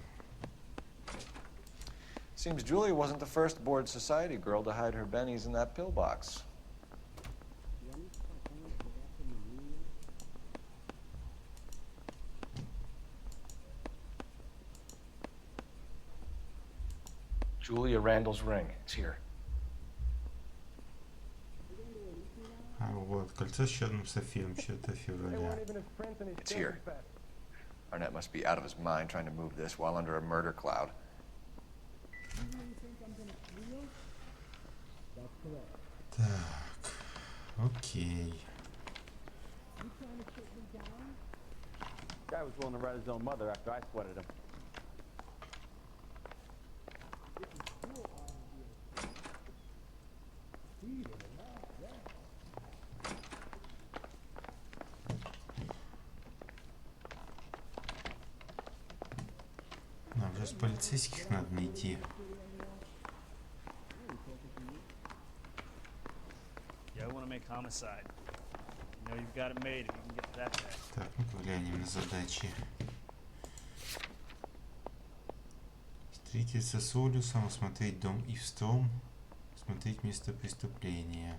Seems Julia wasn't the first bored society girl to hide her bennies in that pillbox. Julia Randall's ring. It's here. А вот, кольцо с черным сапфиром, 4 февраля. It's here. Arnett must be out of his mind trying to move this while under a murder cloud. Так, окей. Guy was willing to write his own mother after I sweated him. Нам же с полицейских надо найти. Yeah, I want to make homicide. You know you've got it made if you can get to that fast. Так, ну-ка глянем на задачи. Встретиться с Олюсом, осмотреть дом Ивстром, осмотреть место преступления.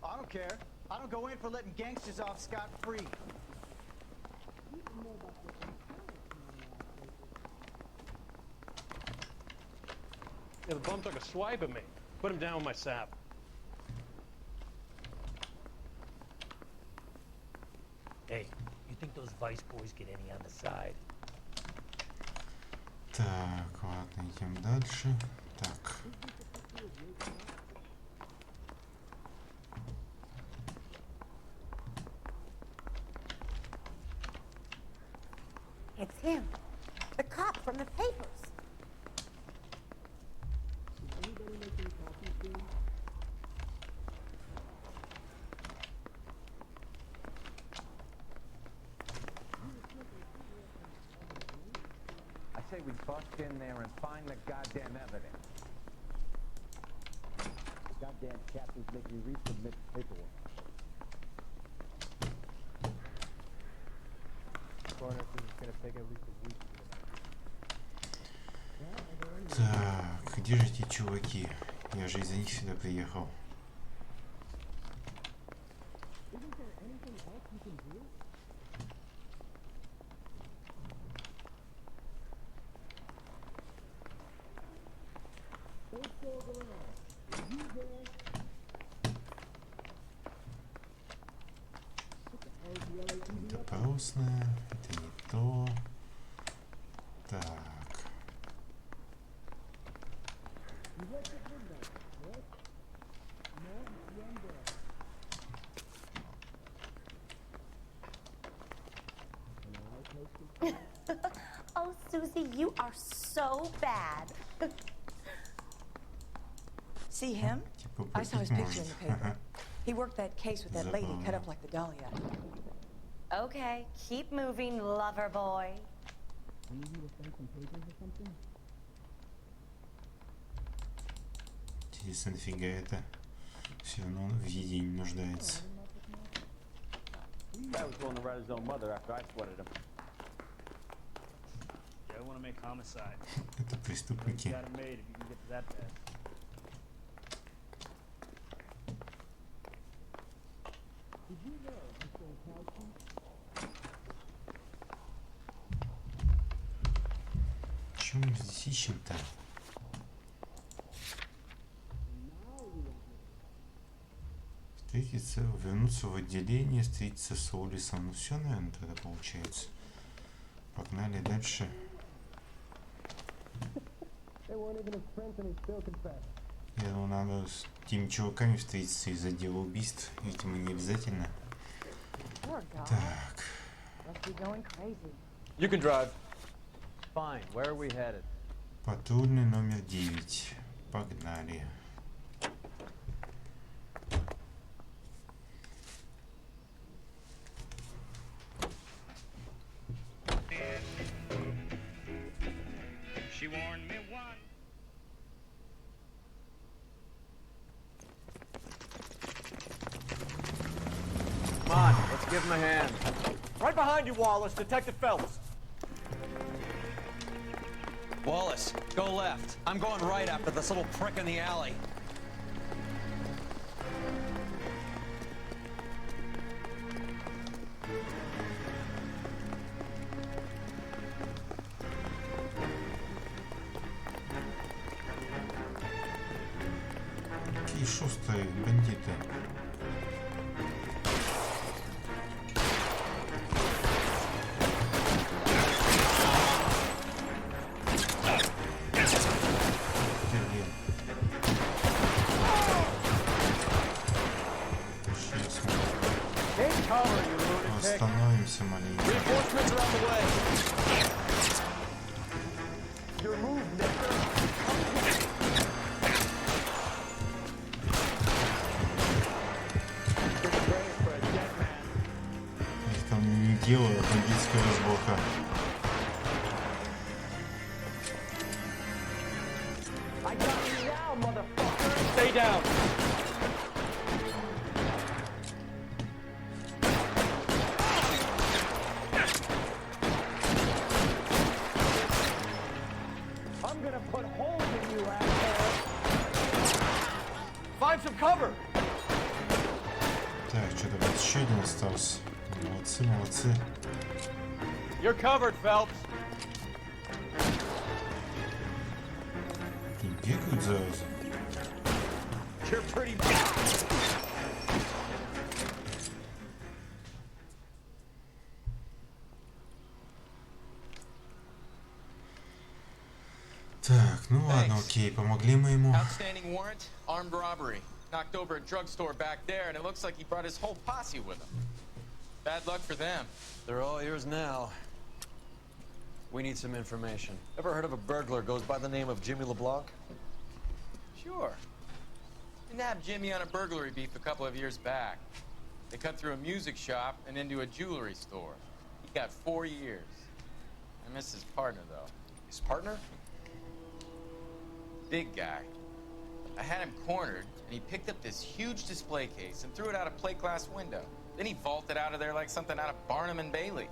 I don't care. I don't go in for letting gangsters off scot-free. Yeah, the bum took a swipe at me. Put him down with my sap. Hey, you think those Vice boys get any on the side? Так, ладно, идем дальше. Так. It's him. The cop from the papers. I say we bust in there and find the goddamn evidence. The goddamn captain's making me resubmit the paperwork. Coroner says it's gonna take at least a week. Так, где же эти чуваки? Я же из-за них сюда приехал. Допросная, это не то. Так. Oh, Susie, you are so bad. See him? I saw his picture in the paper. He worked that case with that lady cut up like the Dahlia. Okay, keep moving, lover boy. Интересно, нафига это? Все равно он в еде не нуждается. Guy was willing to write his own mother after I sweated him. Yeah, I want to make homicide. Это преступники. You got it made if you can get to that fast. Чё мы здесь ищем-то? Встретиться, вернуться в отделение, встретиться с Олисом. Ну все, наверное, тогда получается. Погнали дальше. Я думаю, надо с теми чуваками встретиться из-за дела убийств. Видимо, не обязательно. Так. You can drive. Fine. Where are we headed? Патрульный номер 9. Погнали. She warned me once. Come on, let's give him a hand. Right behind you, Wallace. Detective Phelps. Wallace, go left. I'm going right after this little prick in the alley. Какие шустрые бандиты. Остановимся маленько. Reinforcements are on the way. Your move, mister. Их там не делают, бандитская разборка. I got you now, motherfucker. Stay down. I'm gonna put holes in you, asshole. Find some cover. Так, что-то вот еще один остался. Молодцы, молодцы. You're covered, Phelps. И бегают за... You're pretty. Так, ну ладно, окей, помогли мы ему. Outstanding warrant, armed robbery. Knocked over a drugstore back there, and it looks like he brought his whole posse with him. Bad luck for them. They're all yours now. We need some information. Ever heard of a burglar goes by the name of Jimmy LeBlanc? Sure. We nabbed Jimmy on a burglary beef a couple of years back. They cut through a music shop and into a jewelry store. He got 4 years. I miss his partner, though. His partner? Big guy. I had him cornered, and he picked up this huge display case and threw it out a plate glass window. Then he vaulted out of there like something out of Barnum and Bailey.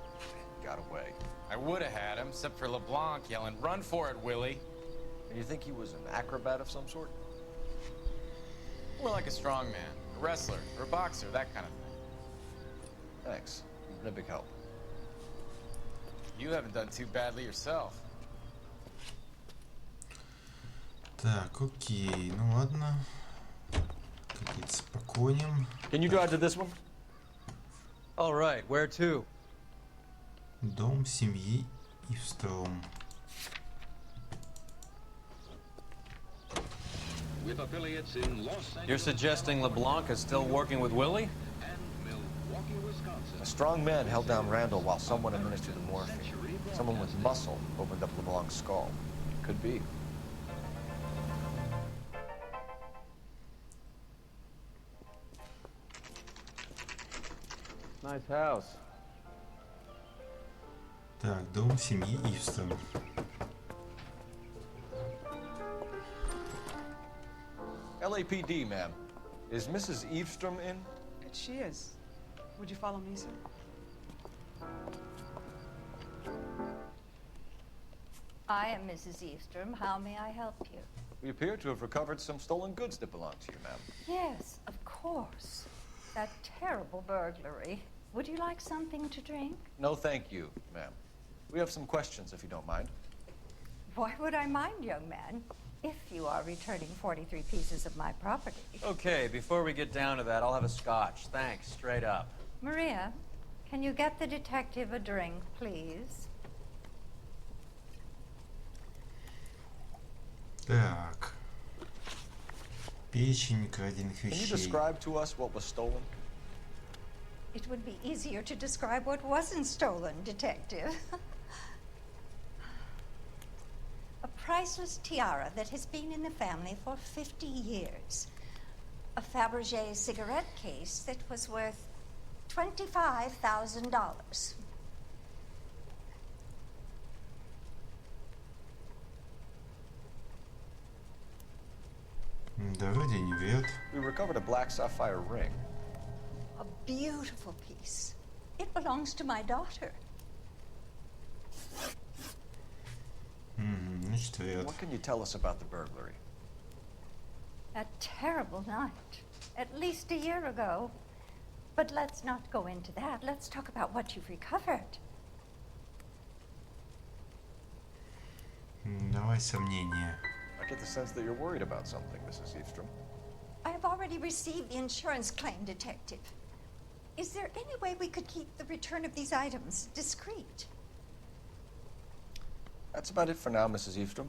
Got away. I would have had him, except for LeBlanc yelling, "Run for it, Willie!" And you think he was an acrobat of some sort? More like a strongman, a wrestler, or a boxer, that kind of thing. Thanks. You've been a big help. You haven't done too badly yourself. Так, окей, ну ладно. Как говорится, по коням. Can you drive to this one? All right, where to? Дом семьи Ивстром. With affiliates in Los Angeles. You're suggesting LeBlanc is still working with Willie? A strong man held down Randall while someone administered the morphine. Someone with muscle opened up LeBlanc's skull. Could be. Nice house. Так, дом семьи Ивстром. LAPD, ma'am. Is Mrs. Eavestrom in? She is. Would you follow me, sir? I am Mrs. Eavestrom. How may I help you? We appear to have recovered some stolen goods that belong to you, ma'am. Yes, of course. That terrible burglary. Would you like something to drink? No, thank you, ma'am. We have some questions, if you don't mind. Why would I mind, young man? If you are returning 43 pieces of my property. Okay, before we get down to that, I'll have a scotch. Thanks, straight up. Maria, can you get the detective a drink, please? Так. Перечень краденных Can you вещей. describe to us what was stolen? It would be easier to describe what wasn't stolen, detective. A priceless tiara that has been in the family for 50 years. A Fabergé cigarette case that was worth $25,000. Да вроде не врет. We recovered a black sapphire ring. A beautiful piece. It belongs to my daughter. Значит, врет. What can you tell us about the burglary? A terrible night. At least a year ago. But let's not go into that. Let's talk about what you've recovered. Давай сомнения. I get the sense that you're worried about something, Mrs. Eavestrom. I have already received the insurance claim, detective. Is there any way we could keep the return of these items discreet? That's about it for now, Mrs. Eavestrom.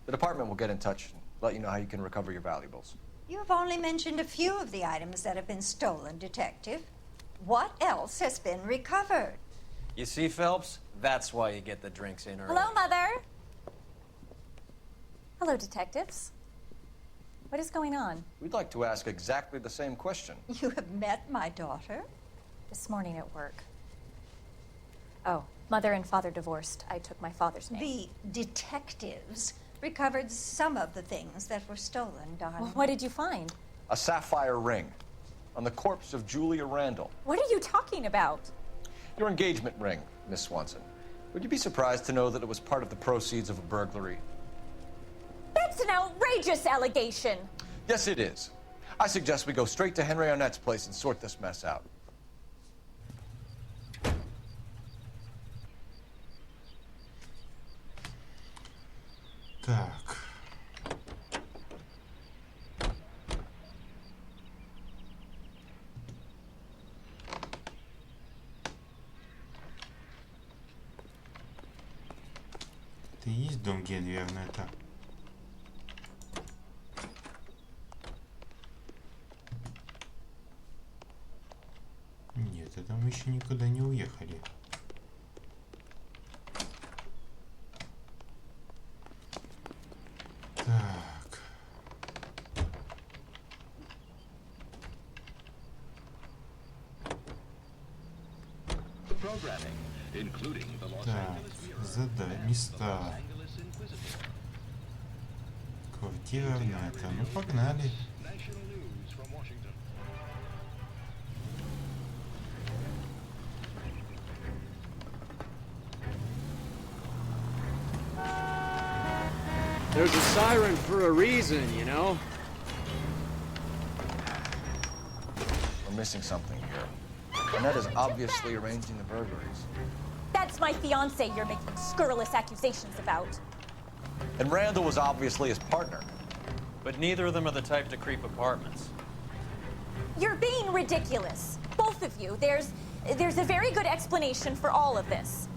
The department will get in touch and let you know how you can recover your valuables. You have only mentioned a few of the items that have been stolen, detective. What else has been recovered? You see, Phelps? That's why you get the drinks in early. Hello, Mother. Hello, detectives. What is going on? We'd like to ask exactly the same question. You have met my daughter? This morning at work. Oh, Mother and Father divorced. I took my father's name. The detectives recovered some of the things that were stolen, darling. Well, what did you find? A sapphire ring on the corpse of Julia Randall. What are you talking about? Your engagement ring, Miss Swanson. Would you be surprised to know that it was part of the proceeds of a burglary? That's an outrageous allegation. Yes, it is. I suggest we go straight to Henry Arnett's place and sort this mess out. Так. Это и есть дом Генри Арнетта? Нет, это мы еще никуда не уехали. Так. Так, задать места. Квартира Арнетта. Ну, погнали. There's a siren for a reason, you know? We're missing something here. Arnett is obviously arranging the burglaries. That's my fiance you're making scurrilous accusations about. And Randall was obviously his partner. But neither of them are the type to creep apartments. You're being ridiculous. Both of you. There's a very good explanation for all of this.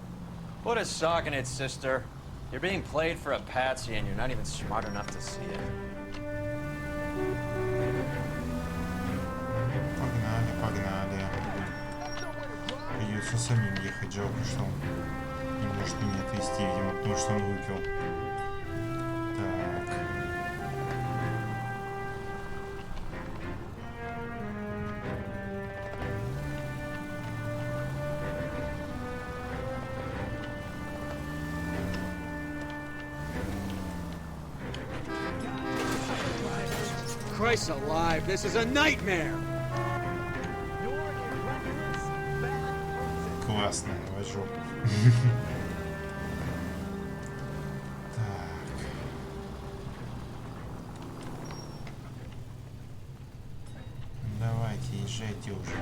What is socking it, sister? You're being played for a patsy and you're not even smart enough to see it. Погнали, погнали. Придется самим ехать. Жалко, что он не может меня отвезти, видимо, потому что он выпил. Так. Christ alive, this is a nightmare! Классный новожоп. Так. Давайте, езжайте уже.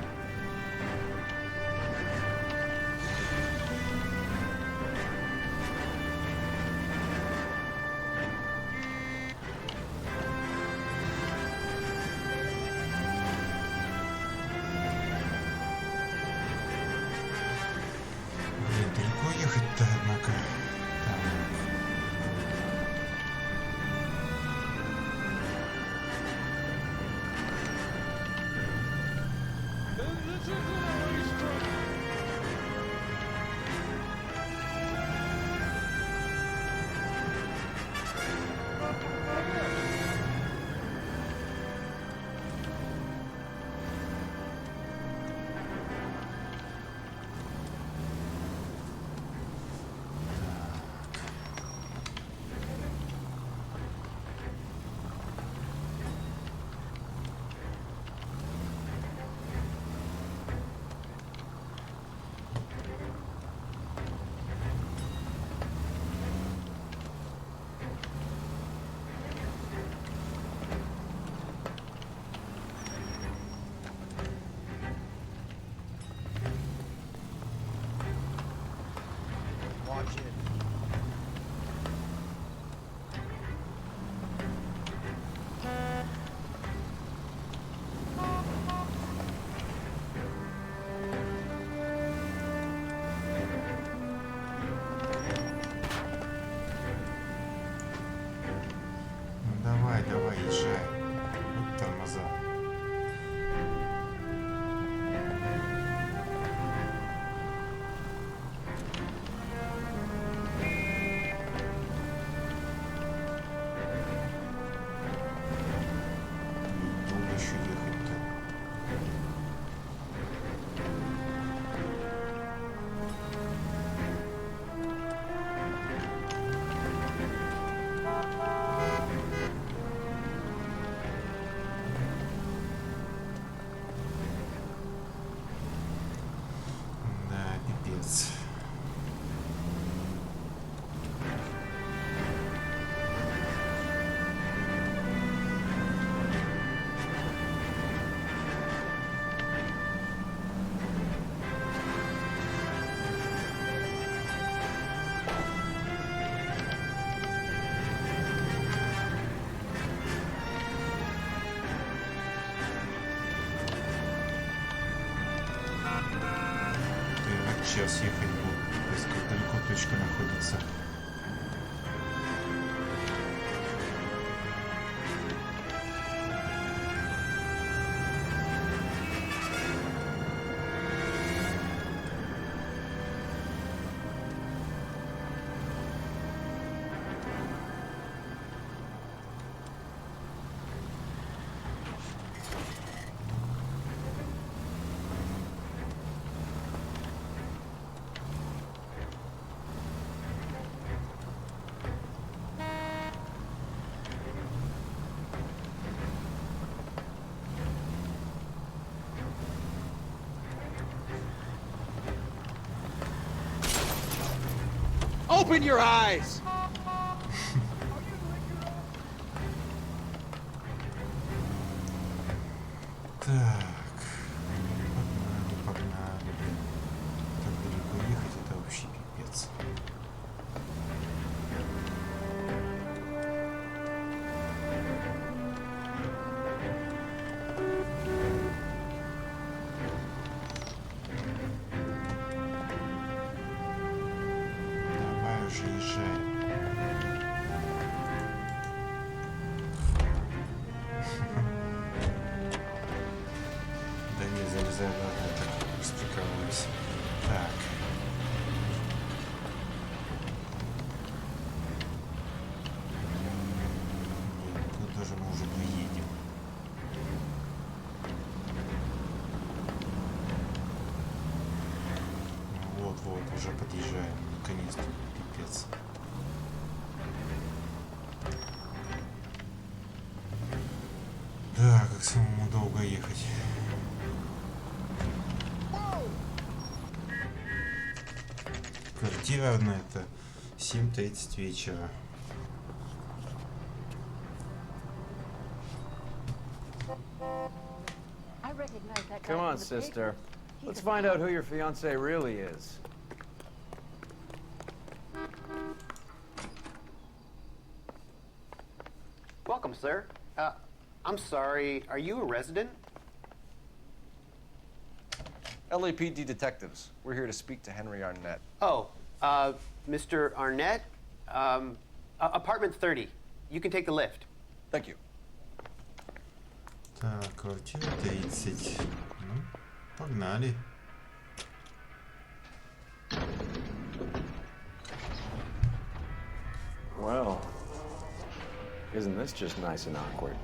Блин, далеко ехать-то, однако. Так. сейчас ехать буду, если как далеко точка находится. Open your eyes! Так, погнали. Так далеко ехать, это вообще пипец. Давай уже езжай. Да не, залезай обратно, так сприкалываюсь. Так. Нет, тут даже мы уже приедем. Вот-вот, уже подъезжаем. Наконец-то, пипец. Да, как самому долго ехать. Квартира это 7:30 вечера. Come on, sister. Let's find out who your fiance really is. Welcome, sir. I'm sorry, are you a resident? LAPD detectives. We're here to speak to Henry Arnett. Oh, Mr. Arnett? Apartment 30. You can take the lift. Thank you. Так, квартира 30. Ну, погнали. Well, isn't this just nice and awkward?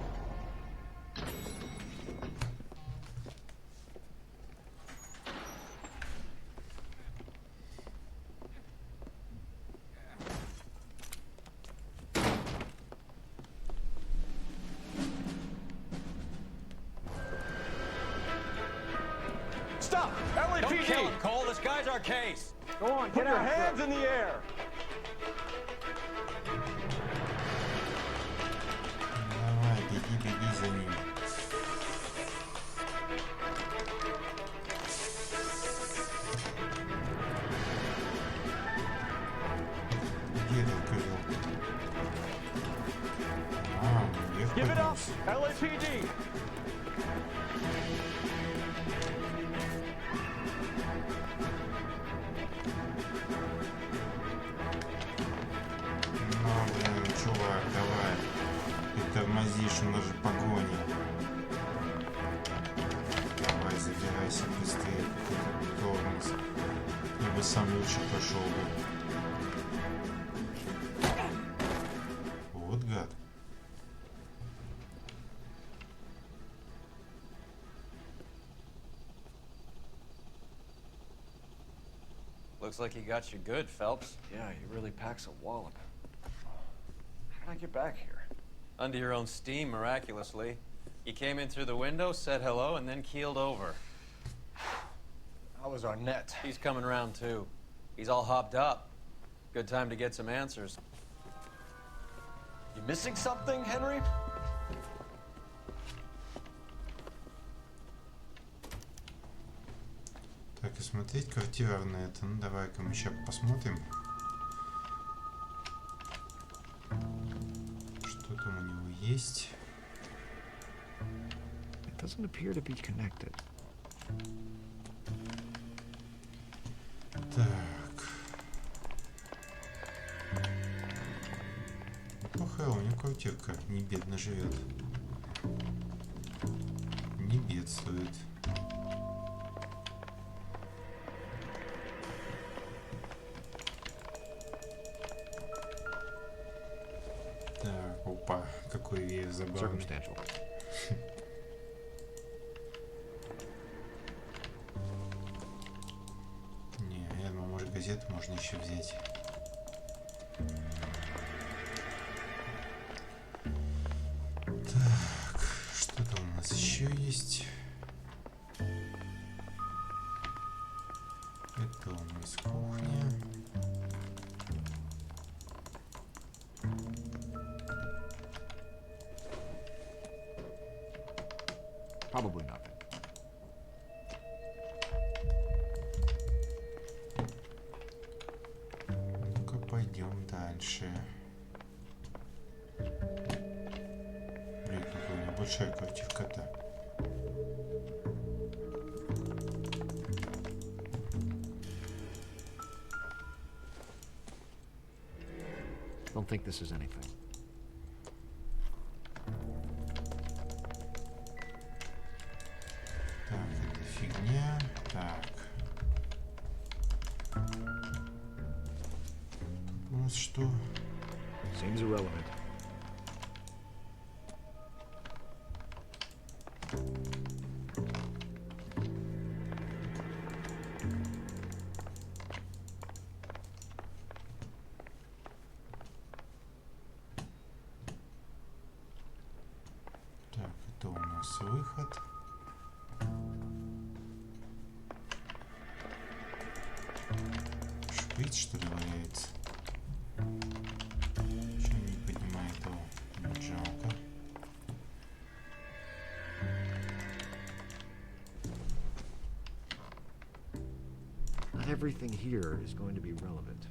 Stop! Don't LAPD! kill him, Cole. This guy's our case. Go on, Put your hands in the air! Давай, беги, беги за ним. Где этот козел? А, вверх Give it up! поднялся. LAPD! Ну, блин, чувак, давай. Ты тормозишь, у нас же погоня. Давай, забирайся быстрее, какой-то тормоз. Я бы сам лучше пошел бы. Вот гад. Looks like he got you good, Phelps. Yeah, he really packs a wallop. How did I get back here? Under your own steam, miraculously. You came in through the window, said hello, and then keeled over. How was Arnett? He's coming around, too. He's all hopped up. Good time to get some answers. You missing something, Henry? Так, и смотреть квартира Арнетта. Ну, давай-ка мы сейчас посмотрим. Что там у него есть. It doesn't appear to be connected. Так. Неплохая у него квартирка. Не бедно живет. Не бедствует. Так, опа, какой веер забавный. Не, я думаю, может, газету можно еще взять. Так, что-то у нас еще есть. Это у нас кухня. Probably nothing. Ну-ка, пойдем дальше. Блин, какая у меня большая квартирка-то. Don't think this is anything. Так, это фигня. Так. У нас что? Seems irrelevant. Так, это у нас выход. Шприц, что ли, валяется? Почему не поднимает его? Мне жалко. Not everything here is going to be relevant.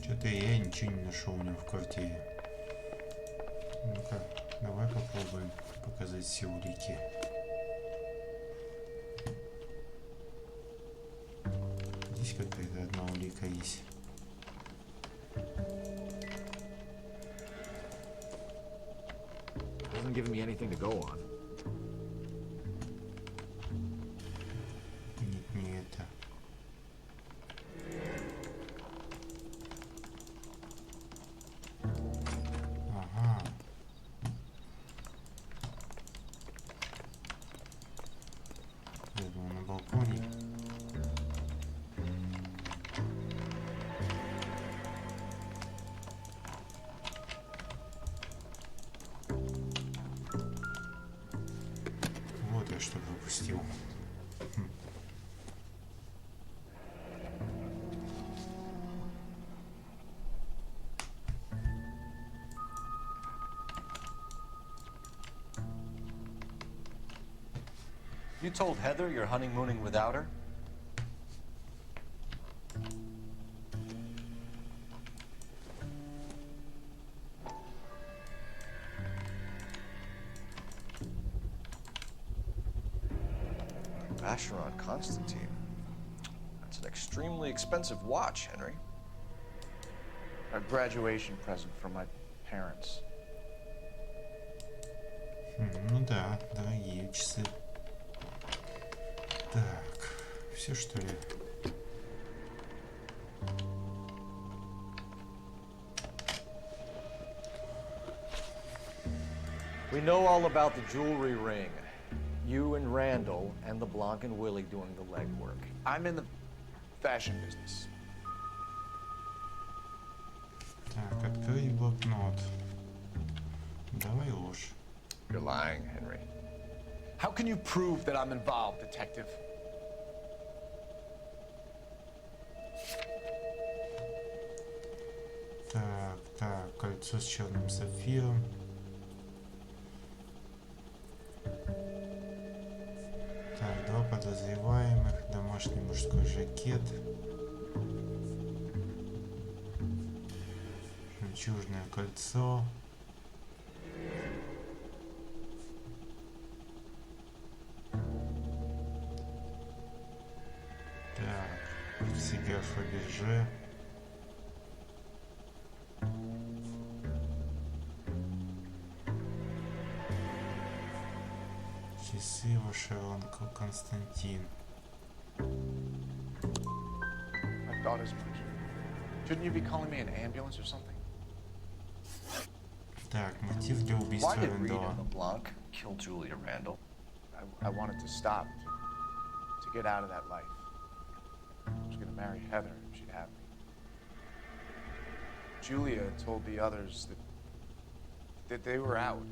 Что-то я ничего не нашел у него в квартире. Ну-ка, давай попробуем показать все улики. Здесь какая-то одна улика есть. Hasn't given me anything to go on. Нет, не это. Ага. Я думал, на балконе. Вот я что пропустил. You told Heather you're honeymooning without her? Vacheron Constantine. That's an extremely expensive watch, Henry. A graduation present from my parents. Ну да, дорогие часы. Так, все что ли? We know all about the jewelry ring. You and Randall and LeBlanc and Willie doing the legwork. I'm in the fashion business. Так, открыть блокнот. You're lying, Henry. How can you prove that I'm involved, detective? Так, кольцо с черным сапфиром. Так, 2 подозреваемых, домашний мужской жакет, жемчужное кольцо. Так, сигар Фаберже. Часы Вашеронко Константин. I thought as much. Shouldn't you be calling me an ambulance or something? Так, мотив для убийства Why did Reed Рэндалла. and LeBlanc kill Julia Randall? I wanted to stop, to get out of that life. I was gonna marry Heather if she'd have me. Julia told the others that they were out,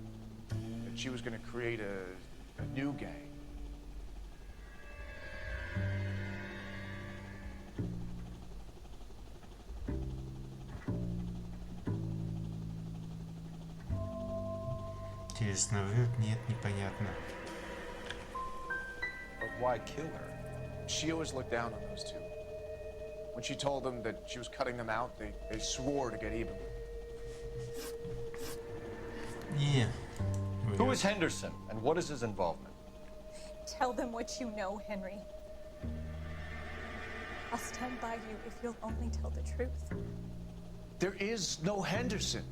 that she was gonna create a new gang. Интересно, врет? Нет, непонятно. But why kill her? She always looked down on those two. When she told them that she was cutting them out, they swore to get even with her. Не. Who is Henderson, and what is his involvement? Tell them what you know, Henry. I'll stand by you if you'll only tell the truth. There is no Henderson.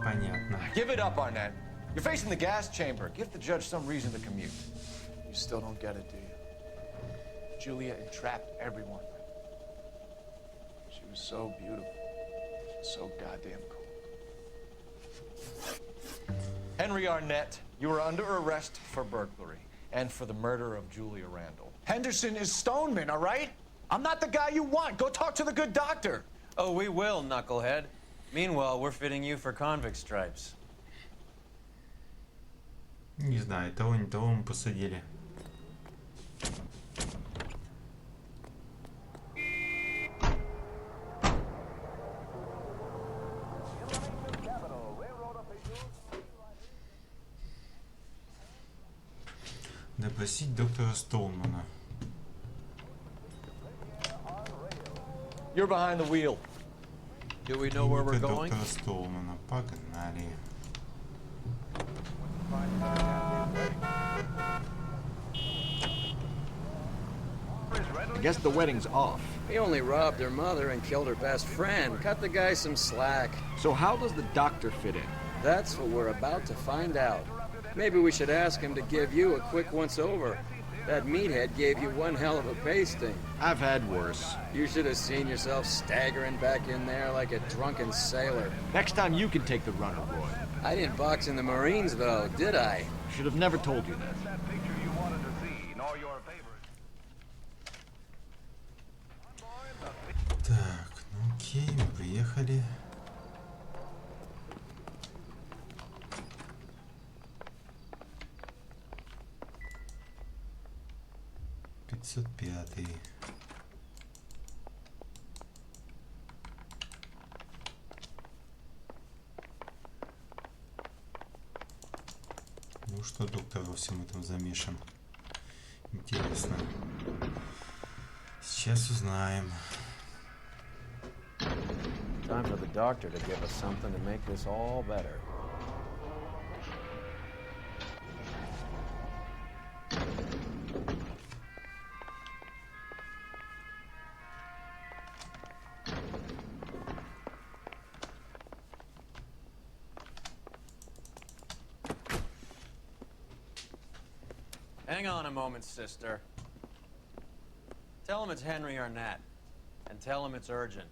Понятно. Give it up, Arnett. You're facing the gas chamber. Give the judge some reason to commute. You still don't get it, do you? Julia entrapped everyone. She was so beautiful. So goddamn cold. Henry Arnett, you are under arrest for burglary and for the murder of Julia Randall. Henderson is Stoneman, all right? I'm not the guy you want. Go talk to the good doctor. Oh, we will, knucklehead. Meanwhile, we're fitting you for convict stripes. Не знаю, того не того мы посадили. Допросить доктора Стоунмана. You're behind the wheel. Do we know where we're Клиника going? доктора Стоунмана. Погнали. I guess the wedding's off. He only robbed her mother and killed her best friend. Cut the guy some slack. So how does the doctor fit in? That's what we're about to find out. Maybe we should ask him to give you a quick once-over. That meathead gave you one hell of a pasting. I've had worse. You should have seen yourself staggering back in there like a drunken sailor. Next time you can take the runner, Roy. I didn't box in the Marines, though, did I? Should have never told you that. Так, ну окей, мы приехали. Пятьсот пятый. Ну что доктор во всем этом замешан? Интересно. Сейчас узнаем. Time for the doctor to give us something to make this all better. Hang on a moment, sister. Tell him it's Henry Arnett. And tell him it's urgent.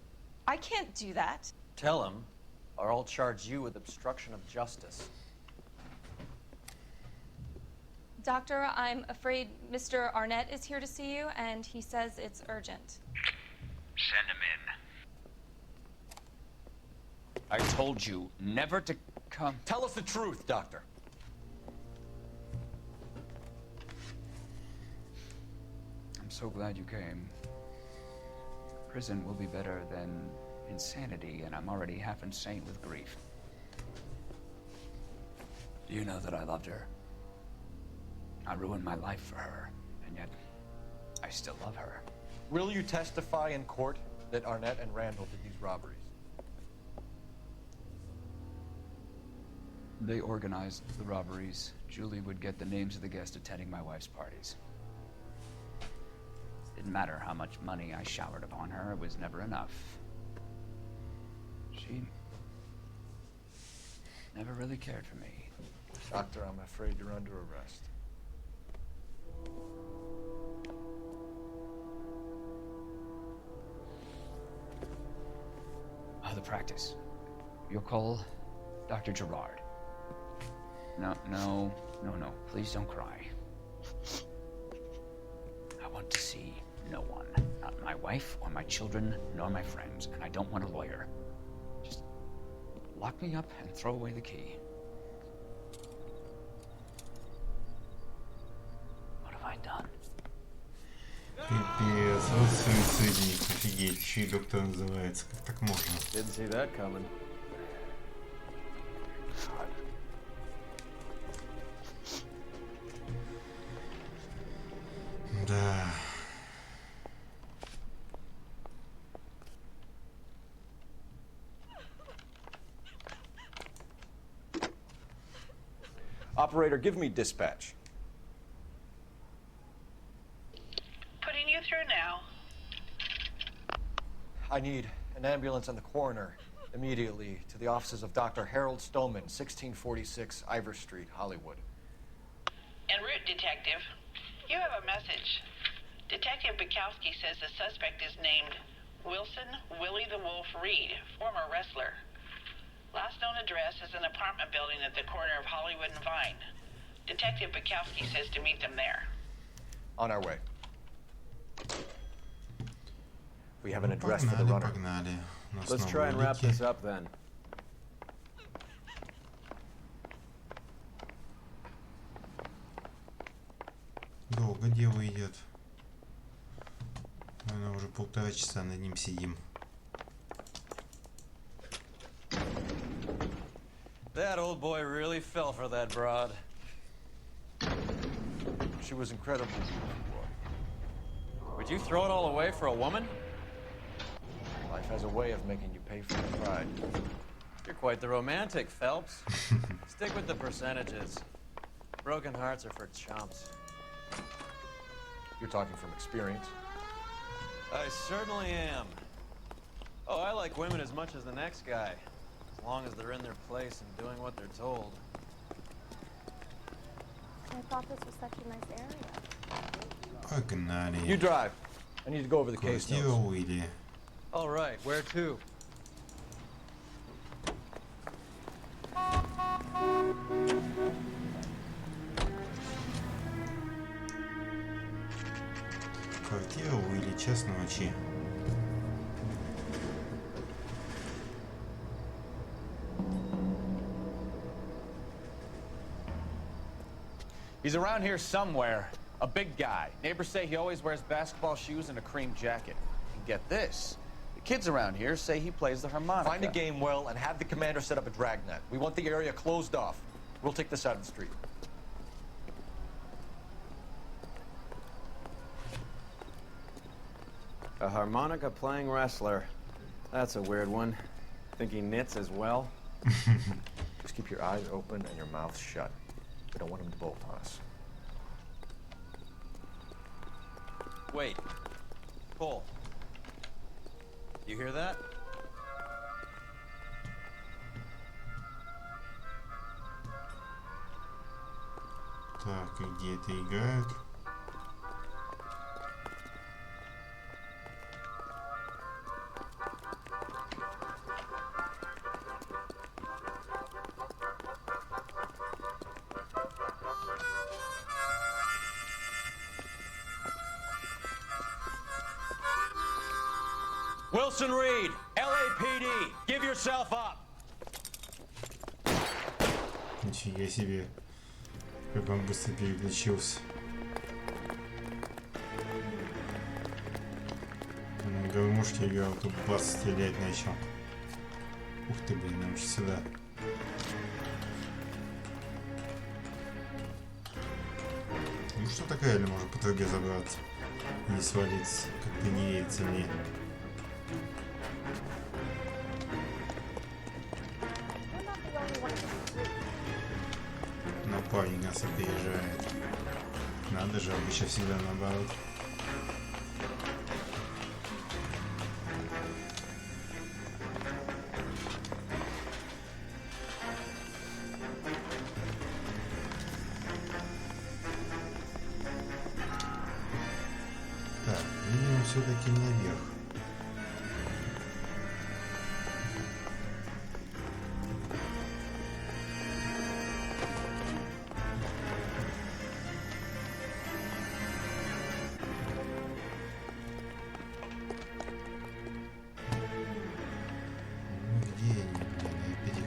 I can't do that. Tell him, or I'll charge you with obstruction of justice. Doctor, I'm afraid Mr. Arnett is here to see you, and he says it's urgent. Send him in. I told you never to come. Tell us the truth, Doctor. I'm so glad you came. Prison will be better than insanity, and I'm already half insane with grief. Do you know that I loved her? I ruined my life for her, and yet I still love her. Will you testify in court that Arnett and Randall did these robberies? They organized the robberies. Julie would get the names of the guests attending my wife's parties. Didn't matter how much money I showered upon her, it was never enough. She never really cared for me. Doctor, I'm afraid you're under arrest. The practice. You'll call Dr. Gerard. No. Please don't cry. I want to see no one. Not my wife or my children, nor my friends. And I don't want a lawyer. Just lock me up and throw away the key. What have I done? Пипец, вот суицидник, офигеть, еще и доктор называется, как так можно? Didn't see that coming. Да. Operator, give me dispatch. Putting you through now. I need an ambulance and the coroner immediately to the offices of Dr. Harold Stoneman, 1646 Ivor Street, Hollywood. En route, Detective. You have a message. Detective Bukowski says the suspect is named Wilson Willie the Wolf Reed, former wrestler. Last known address is an apartment building at the corner of Hollywood and Vine. Detective Bukowski says to meet them there. On our way. We have an address for the runner. Let's try and wrap this up then. Долго дело идет. Наверное, уже 1,5 часа над ним сидим. That old boy really fell for that broad. She was incredible. Would you throw it all away for a woman? Life has a way of making you pay for your pride. You're quite the romantic, Phelps. Stick with the percentages. Broken hearts are for chumps. You're talking from experience. I certainly am. Oh, I like women as much as the next guy. As long as they're in their place and doing what they're told. I thought this was such a nice area. Погнали. You drive. I need to go over the case Квартира notes. Уилли. All right, where to? Квартира Уилли, час ночи. He's around here somewhere. A big guy. Neighbors say he always wears basketball shoes and a cream jacket. And get this. The kids around here say he plays the harmonica. Find a game well and have the commander set up a dragnet. We want the area closed off. We'll take this out of the street. A harmonica playing wrestler. That's a weird one. Think he knits as well? Just keep your eyes open and your mouth shut. We don't want him to bolt on us. Wait. Cole. You hear that? Так, и где это играют? Wilson Reed, LAPD, give yourself up. Нифига себе. Как он быстро переключился. На гармошке играл, тут бас стрелять начал. Ух ты, блин, нам сейчас сюда. Ну что такая, или можно по трубе забраться и не свалиться, как-то не верится мне. Но парень нас опережает. Надо же, обычно всегда наоборот. Так, видимо, все-таки наверх.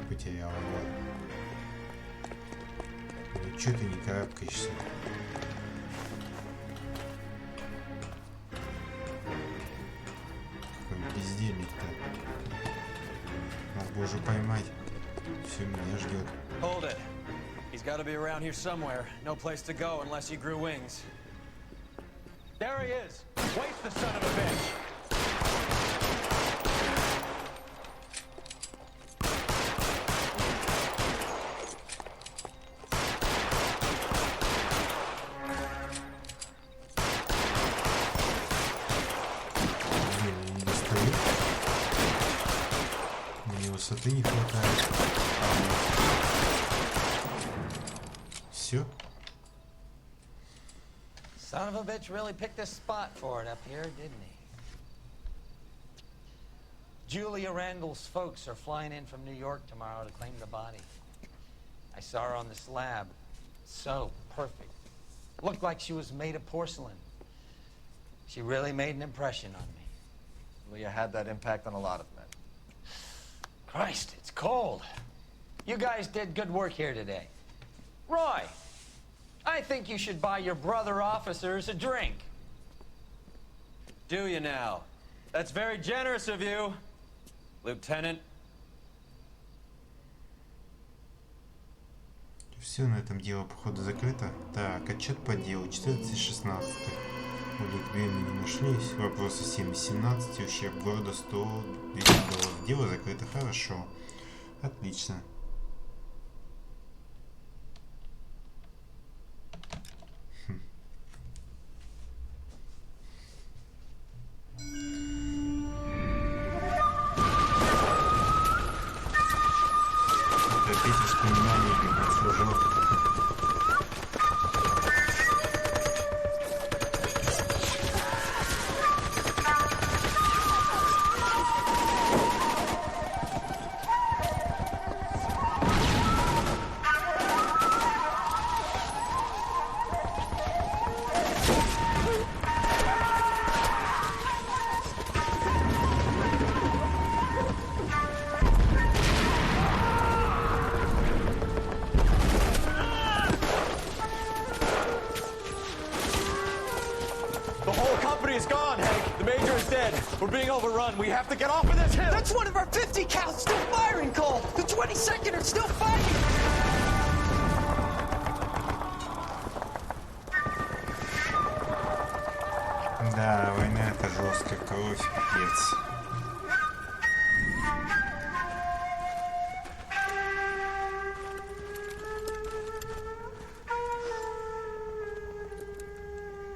Потерял его. Ну чё ты не карабкаешься? Какой бездельник-то. Надо боже поймать. Все меня ждет. Hold it. He's got to be around here somewhere. No place to go unless he grew wings. There he is. Waste the son of a bitch. Высоты не хватает. Все. Son of a bitch really picked this spot for it up here, didn't he? Julia Randall's folks are flying in from New York tomorrow to claim the body. I saw her on the slab. So perfect. Looked like she was made of porcelain. She really made an impression on me. Leah had that impact on a lot of men. Christ, it's cold. You guys did good work here today. Roy, I think you should buy your brother officers a drink. Do you now? That's very generous of you, Lieutenant. Все, на этом дело, походу, закрыто. Так, отчет по делу 14-16. Удок времени не нашлись. Вопросы 7-17. Ущерб города 100-200 долларов. Дело закрыто. Хорошо. Отлично. Это опять воспоминания, как он служил. We're being overrun. We have to get off of this hill. That's one of our 50 cal still firing, Cole. The 22nd are still fighting. Да, война это жесткая, кровь, пипец.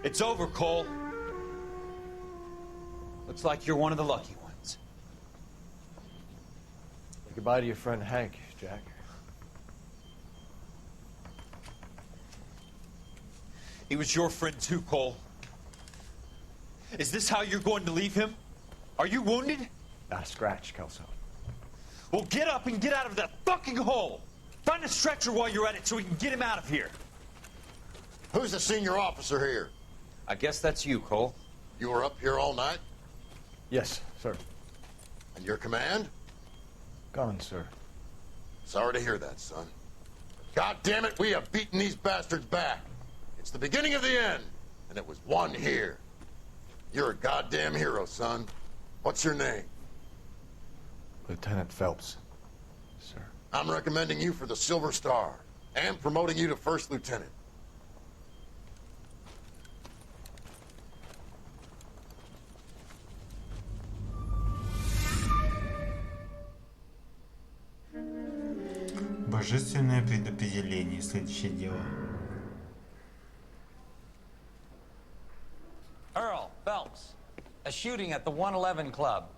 It's over, Cole. Looks like you're one of the lucky ones. Say goodbye to your friend Hank, Jack. He was your friend too, Cole. Is this how you're going to leave him? Are you wounded? Not a scratch, Kelso. Well, get up and get out of that fucking hole. Find a stretcher while you're at it so we can get him out of here. Who's the senior officer here? I guess that's you, Cole. You were up here all night? Yes, sir. And your command? Gone, sir. Sorry to hear that, son. God damn it, we have beaten these bastards back. It's the beginning of the end, and it was one here. You're a goddamn hero, son. What's your name? Lieutenant Phelps, sir. I'm recommending you for the Silver Star, and promoting you to First Lieutenant. Божественное предопределение. Следующее дело. Earl Phelps, a shooting at the 111 Club,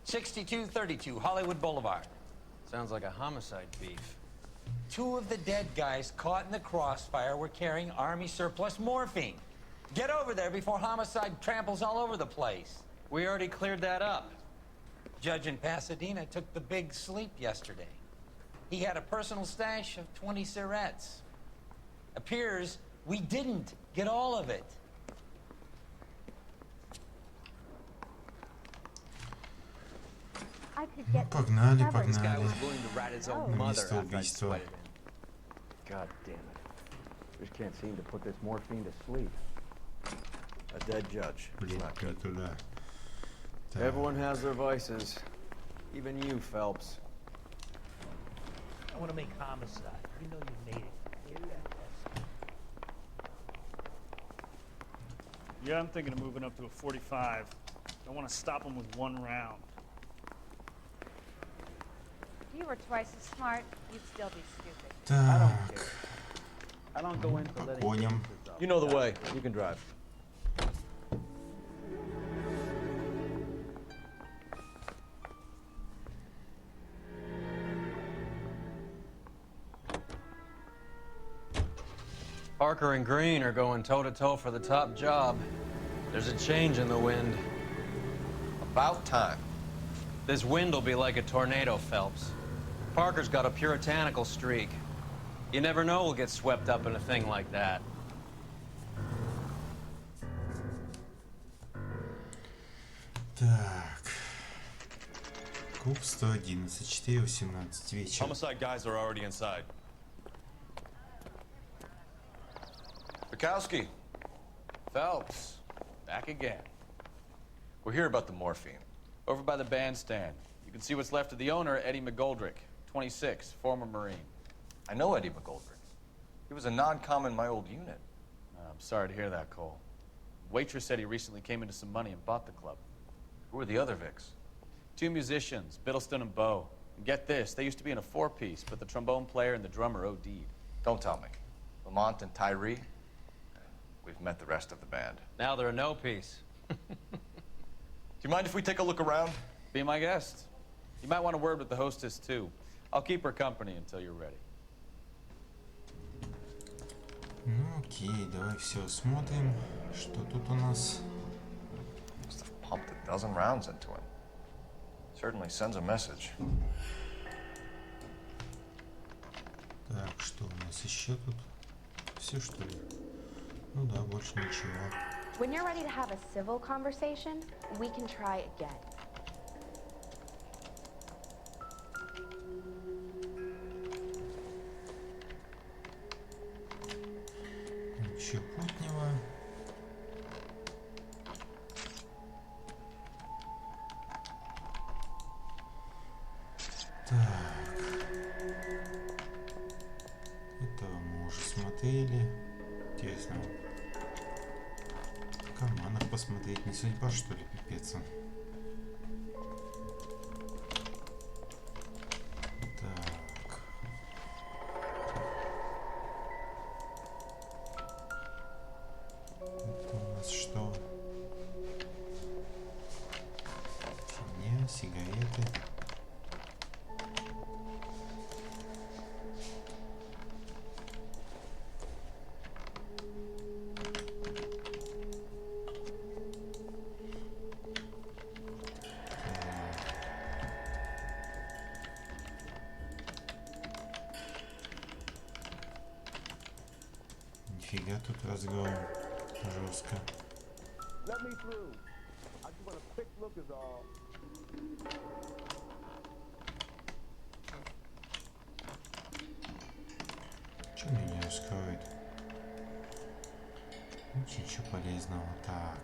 6232 Hollywood Boulevard. Sounds like a homicide beef. 2 of the dead guys caught in the crossfire were carrying Army surplus morphine. Get over there before homicide tramples all over the place. We already cleared that up. Judge in Pasadena took the big sleep yesterday. He had a personal stash of 20 cigarettes. Appears we didn't get all of it. I could get Погнали, This guy погнали. was willing to rat his own На mother место after I убийства. sweated him. God damn it. Just can't seem to put this morphine to sleep. A dead judge. Блин, не туда. Так. Everyone has their vices. Even you, Phelps. I want to make homicide. You know you made it. Get that test. Yeah, I'm thinking of moving up to a 45. I want to stop him with 1 round. If you were twice as smart, you'd still be stupid. Так. I don't go in for letting Конем. gangsters off. You know the way. You can drive. Parker and Green are going toe-to-toe for the top job. There's a change in the wind. About time. This wind will be like a tornado, Phelps. Parker's got a puritanical streak. You never know we'll get swept up in a thing like that. Так. Куб 111, 4:18 вечера. Homicide guys are already inside. Bukowski. Phelps. Back again. We're here about the morphine. Over by the bandstand. You can see what's left of the owner, Eddie McGoldrick, 26, former Marine. I know Eddie McGoldrick. He was a non-com in my old unit. I'm sorry to hear that, Cole. Waitress said he recently came into some money and bought the club. Who are the other Vics? 2 musicians, Biddleston and Bowe. And get this, they used to be in a 4-piece, but the trombone player and the drummer OD'd. Don't tell me. Lamont and Tyree? We've met the rest of the band. Now they're a no-piece. Do you mind if we take a look around? Be my guest. You might want a word with the hostess, too. I'll keep her company until you're ready. Ну окей, давай все смотрим. Что тут у нас? Must have pumped a dozen rounds into him. Certainly sends a message. Так, что у нас еще тут? Все что ли? Ну да, больше ничего. When you're ready to have a civil conversation, we can try again. Ничего путнего. Так. Этого мы уже смотрели. Интересно. В карманах посмотреть. Не судьба, что ли, пипец. Так. Это у нас что? Фигня, сигареты. Нифига тут разгром. Жестко. Let me through. I just want a quick look is all. вскроет. Ничего полезного. Так.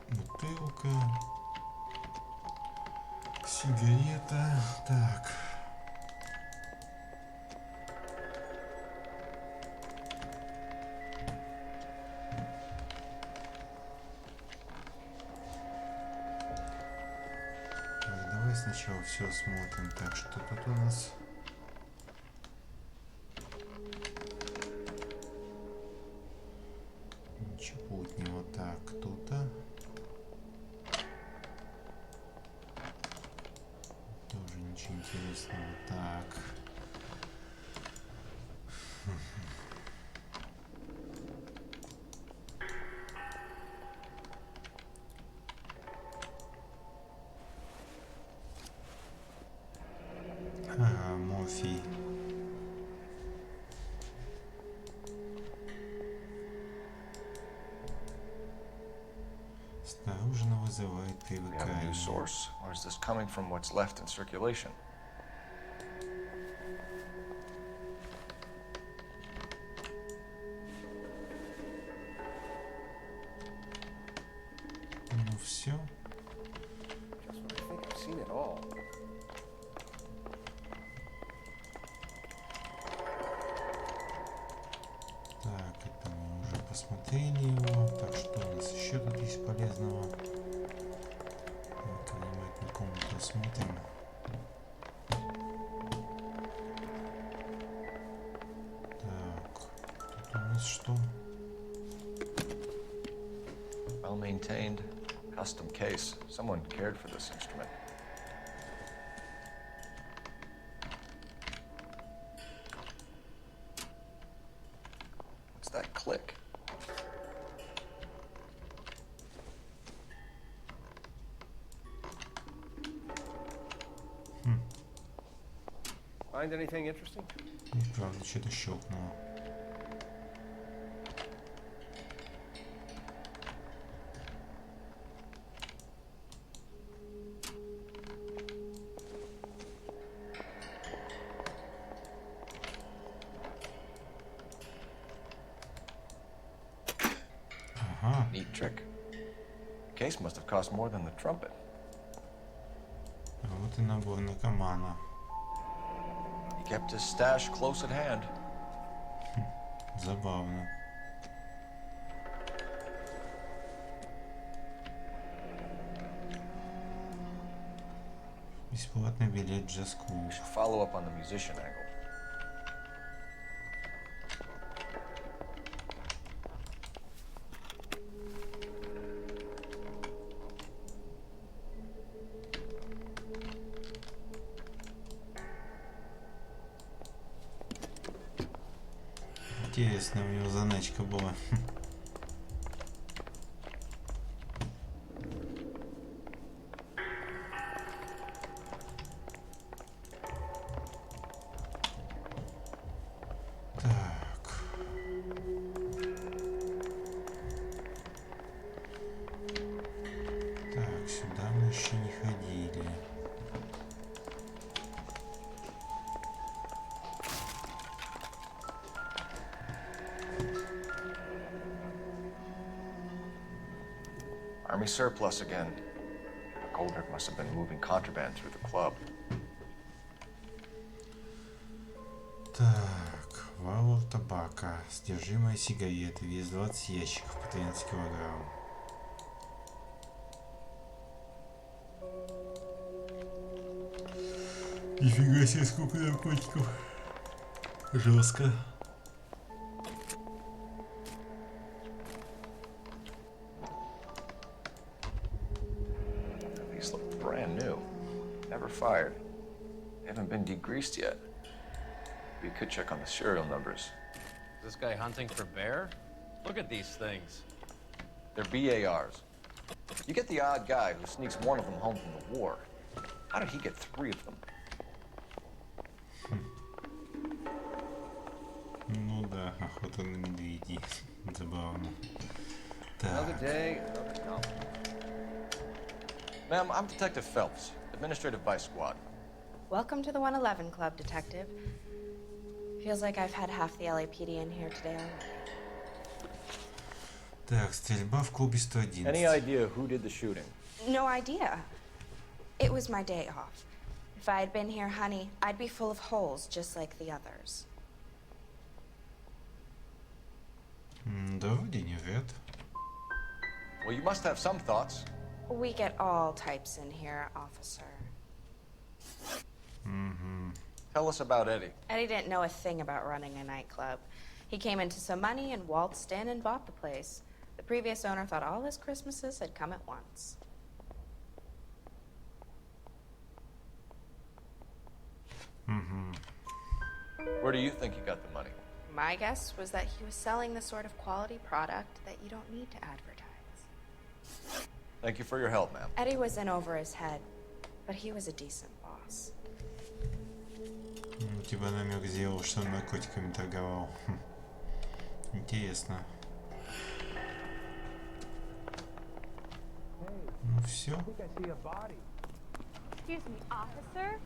Бутылка. Сигарета. Так. Давай сначала все осмотрим. Так, что тут у нас? Ничего путнего. Так, кто-то. Тоже ничего интересного. Так. Морфий. Осторожно вызывает привыкание. Source, or is this coming from what's left in circulation? Ну все. Так, это мы уже посмотрели его. Так, что у нас еще тут есть полезного? Так, внимательно комнату осмотрим. Так, тут у нас что? Well maintained, custom case. Someone cared for this instrument. What's that click? Find anything interesting? И правда, что-то щелкнуло. Neat trick. The case must have cost more than the trumpet. Вот и набор наркомана. He kept his stash close at hand. Забавно. Бесплатный билет в джаз-клуб. Follow up on the musician angle. Интересно, у него заначка была. Так, сюда мы еще не ходили. Army surplus again. Goldberg must have been moving contraband through the club. Так, валов табака, содержимое сигареты, вес 20 ящиков по 13 килограмм. Нифига себе, сколько наркотиков. Жестко. These look brand new. Never fired. They haven't been degreased yet. We could check on the serial numbers. Is this guy hunting for bear? Look at these things. They're BARs. You get the odd guy who sneaks one of them home from the war. How did he get 3 of them? Да, охота на медведей. Забавно. Another Так. day, another novel. Ma'am, I'm Detective Phelps, Administrative Vice Squad. Welcome to the 111 Club, Detective. Feels like I've had half the LAPD in here today already. Так, стрельба в клубе 111. Any idea who did the shooting? No idea. It was my day off. If I had been here, honey, I'd be full of holes just like the others. Да, вроде не вряд. Well, you must have some thoughts. We get all types in here, officer. Tell us about Eddie. Eddie didn't know a thing about running a nightclub. He came into some money and waltzed in and bought the place. The previous owner thought all his Christmases had come at once. Where do you think he got the money? My guess was that he was selling the sort of quality product that you don't need to advertise. Thank you for your help, ma'am. Eddie was in over his head, but he was a decent boss. Типа намек сделал, что он наркотиками торговал. Интересно. Ну все. Excuse me, officer.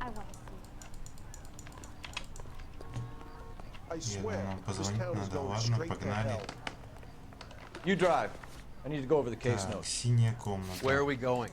I want to see Я думаю, нам позвонить надо. Ладно, погнали. You drive. I need to go over the case Так, notes. синяя комната. Where are we going?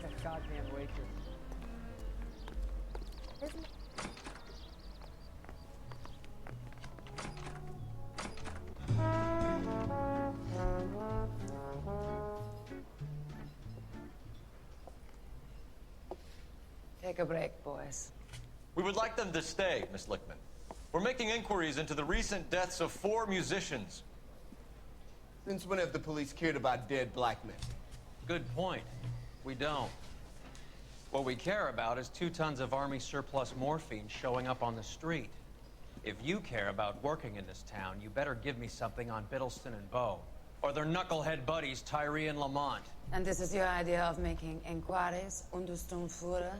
That goddamn waitress. Take a break, boys. We would like them to stay, Miss Lickman. We're making inquiries into the recent deaths of 4 musicians. Since when have the police cared about dead black men? Good point. We don't. What we care about is 2 tons of Army surplus morphine showing up on the street. If you care about working in this town, you better give me something on Biddleston and Bow, or their knucklehead buddies Tyree and Lamont. And this is your idea of making inquiries under Sturmführer?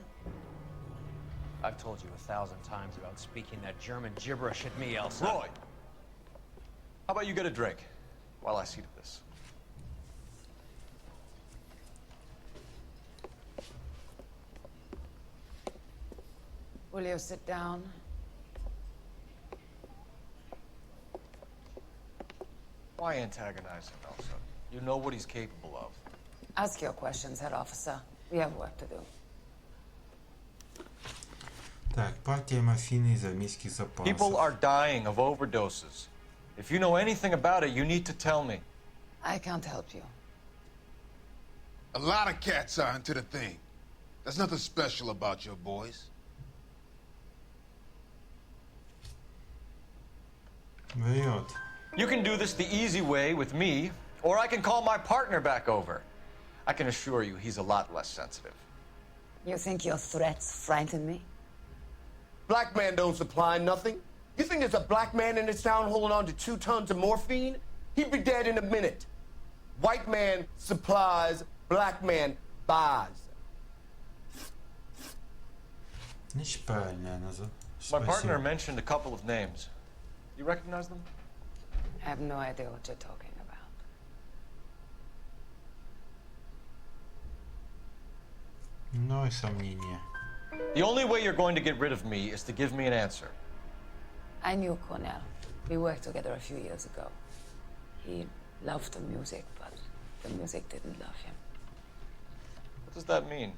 I've told you 1,000 times about speaking that German gibberish at me, Elsa. Roy, how about you get a drink while I see to this? Will you sit down? Why antagonize him, Elsa? You know what he's capable of. Ask your questions, head officer. We have work to do. Так, партия морфина из армейских запасов. People are dying of overdoses. If you know anything about it, you need to tell me. I can't help you. A lot of cats are into the thing. There's nothing special about your boys. Врет. You can do this the easy way with me, or I can call my partner back over. I can assure you he's a lot less sensitive. You think your threats frighten me? Black man don't supply nothing. You think there's a black man in this town holding on to 2 tons of morphine? He'd be dead in a minute. White man supplies, black man buys. Значит, правильно она за. My partner mentioned a couple of names. You recognize them? I have no idea what you're talking about. Но и сомнения. The only way you're going to get rid of me is to give me an answer. I knew Cornell. We worked together a few years ago. He loved the music, but the music didn't love him. What does that mean?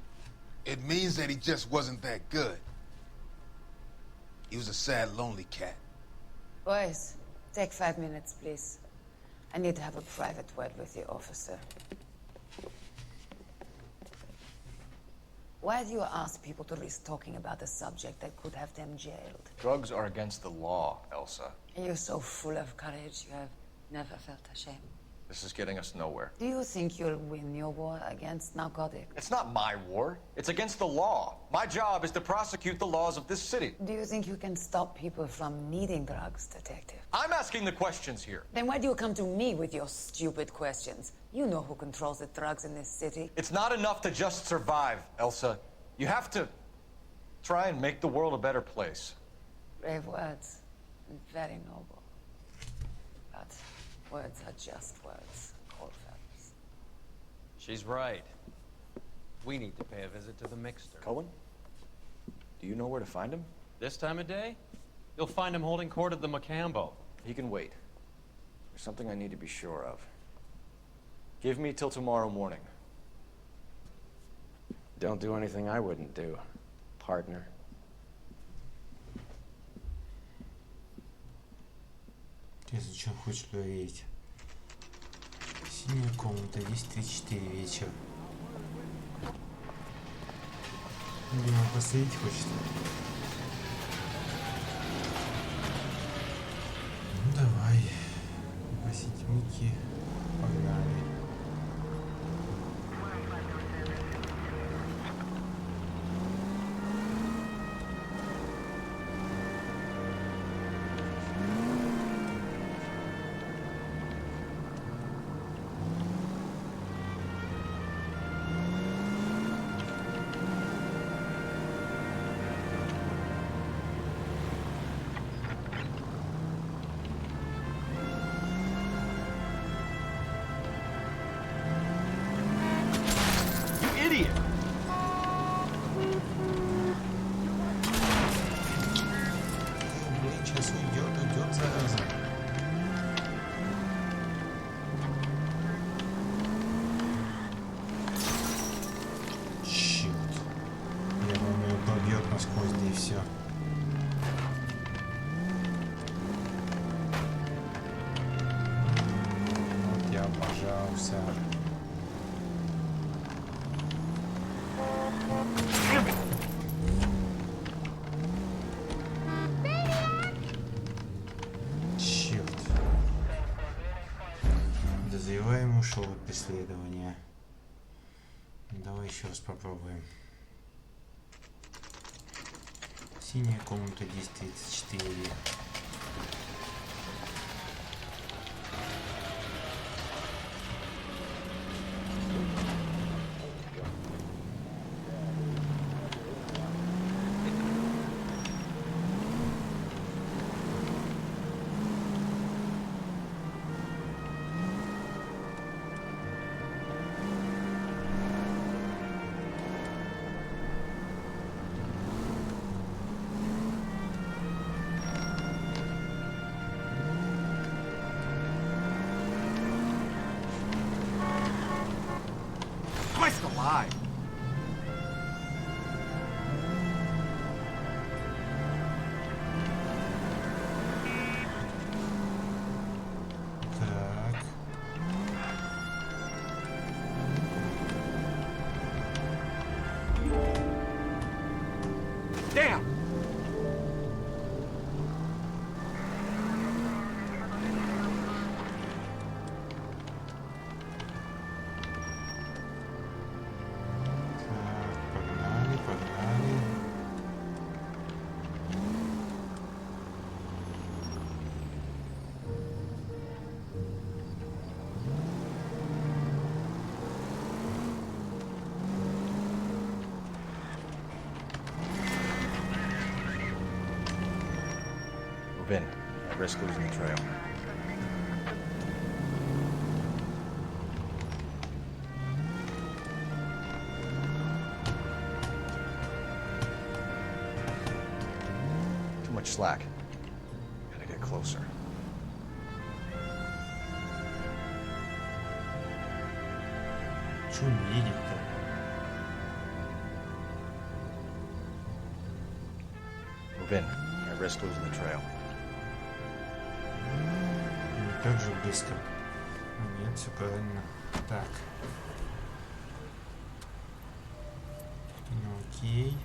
It means that he just wasn't that good. He was a sad, lonely cat. Boys, take 5 minutes, please. I need to have a private word with the officer. Why do you ask people to risk talking about a subject that could have them jailed? Drugs are against the law, Elsa. You're so full of courage, you have never felt ashamed. This is getting us nowhere. Do you think you'll win your war against narcotics? It's not my war. It's against the law. My job is to prosecute the laws of this city. Do you think you can stop people from needing drugs, detective? I'm asking the questions here. Then why do you come to me with your stupid questions? You know who controls the drugs in this city. It's not enough to just survive, Elsa. You have to try and make the world a better place. Brave words, and very noble. But words are just words, cold feathers. She's right. We need to pay a visit to the Mixter. Cohen? Do you know where to find him? This time of day? You'll find him holding court at the Macambo. He can wait. There's something I need to be sure of. Give me till tomorrow morning. Don't do anything I wouldn't do, partner. Ты зачем хочешь проверить? Синяя комната, здесь 3-4 вечера. Видимо, посмотреть хочет. Ну давай. Попросить Микки. Погнали. Все. Вот я обожался. Черт. Подозреваемый ушел от преследования. Давай еще раз попробуем. Синяя комната 1034. Christ alive! Так. Damn! Погнали, погнали. Move in. I risk losing the trail. Too much slack. Gotta get closer. Чё он едет-то? Move in. I risk losing the trail. Не так же близко. Нет, все правильно. Так. Ну, окей.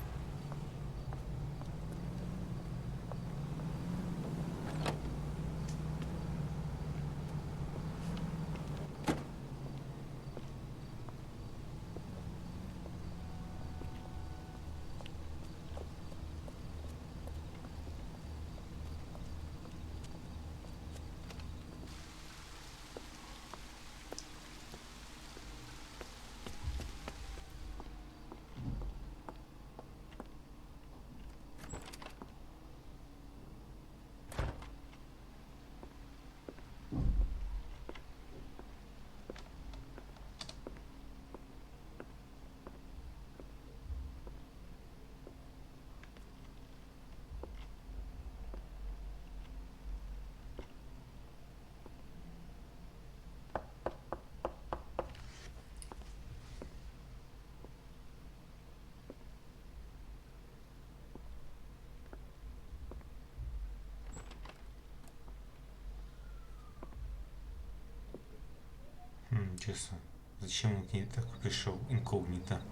Интересно, зачем он к ней так пришел инкогнито?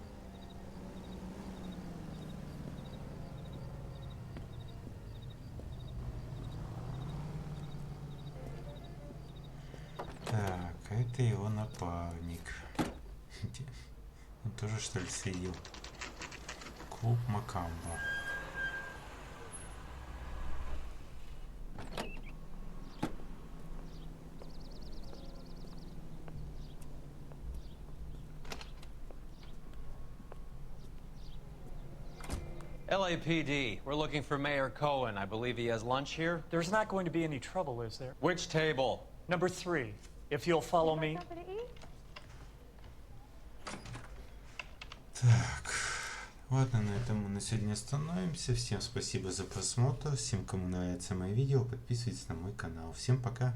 Так, а это его напарник. Он тоже, что ли, следил? Клуб Макамбо. LAPD, we're looking for Mayor Cohen. I believe he has lunch here. There's not going to be any trouble, is there? Which table? Number 3. If you'll follow me. Так, ладно, на этом мы на сегодня остановимся. Всем спасибо за просмотр. Всем, кому нравится мои видео, подписывайтесь на мой канал. Всем пока.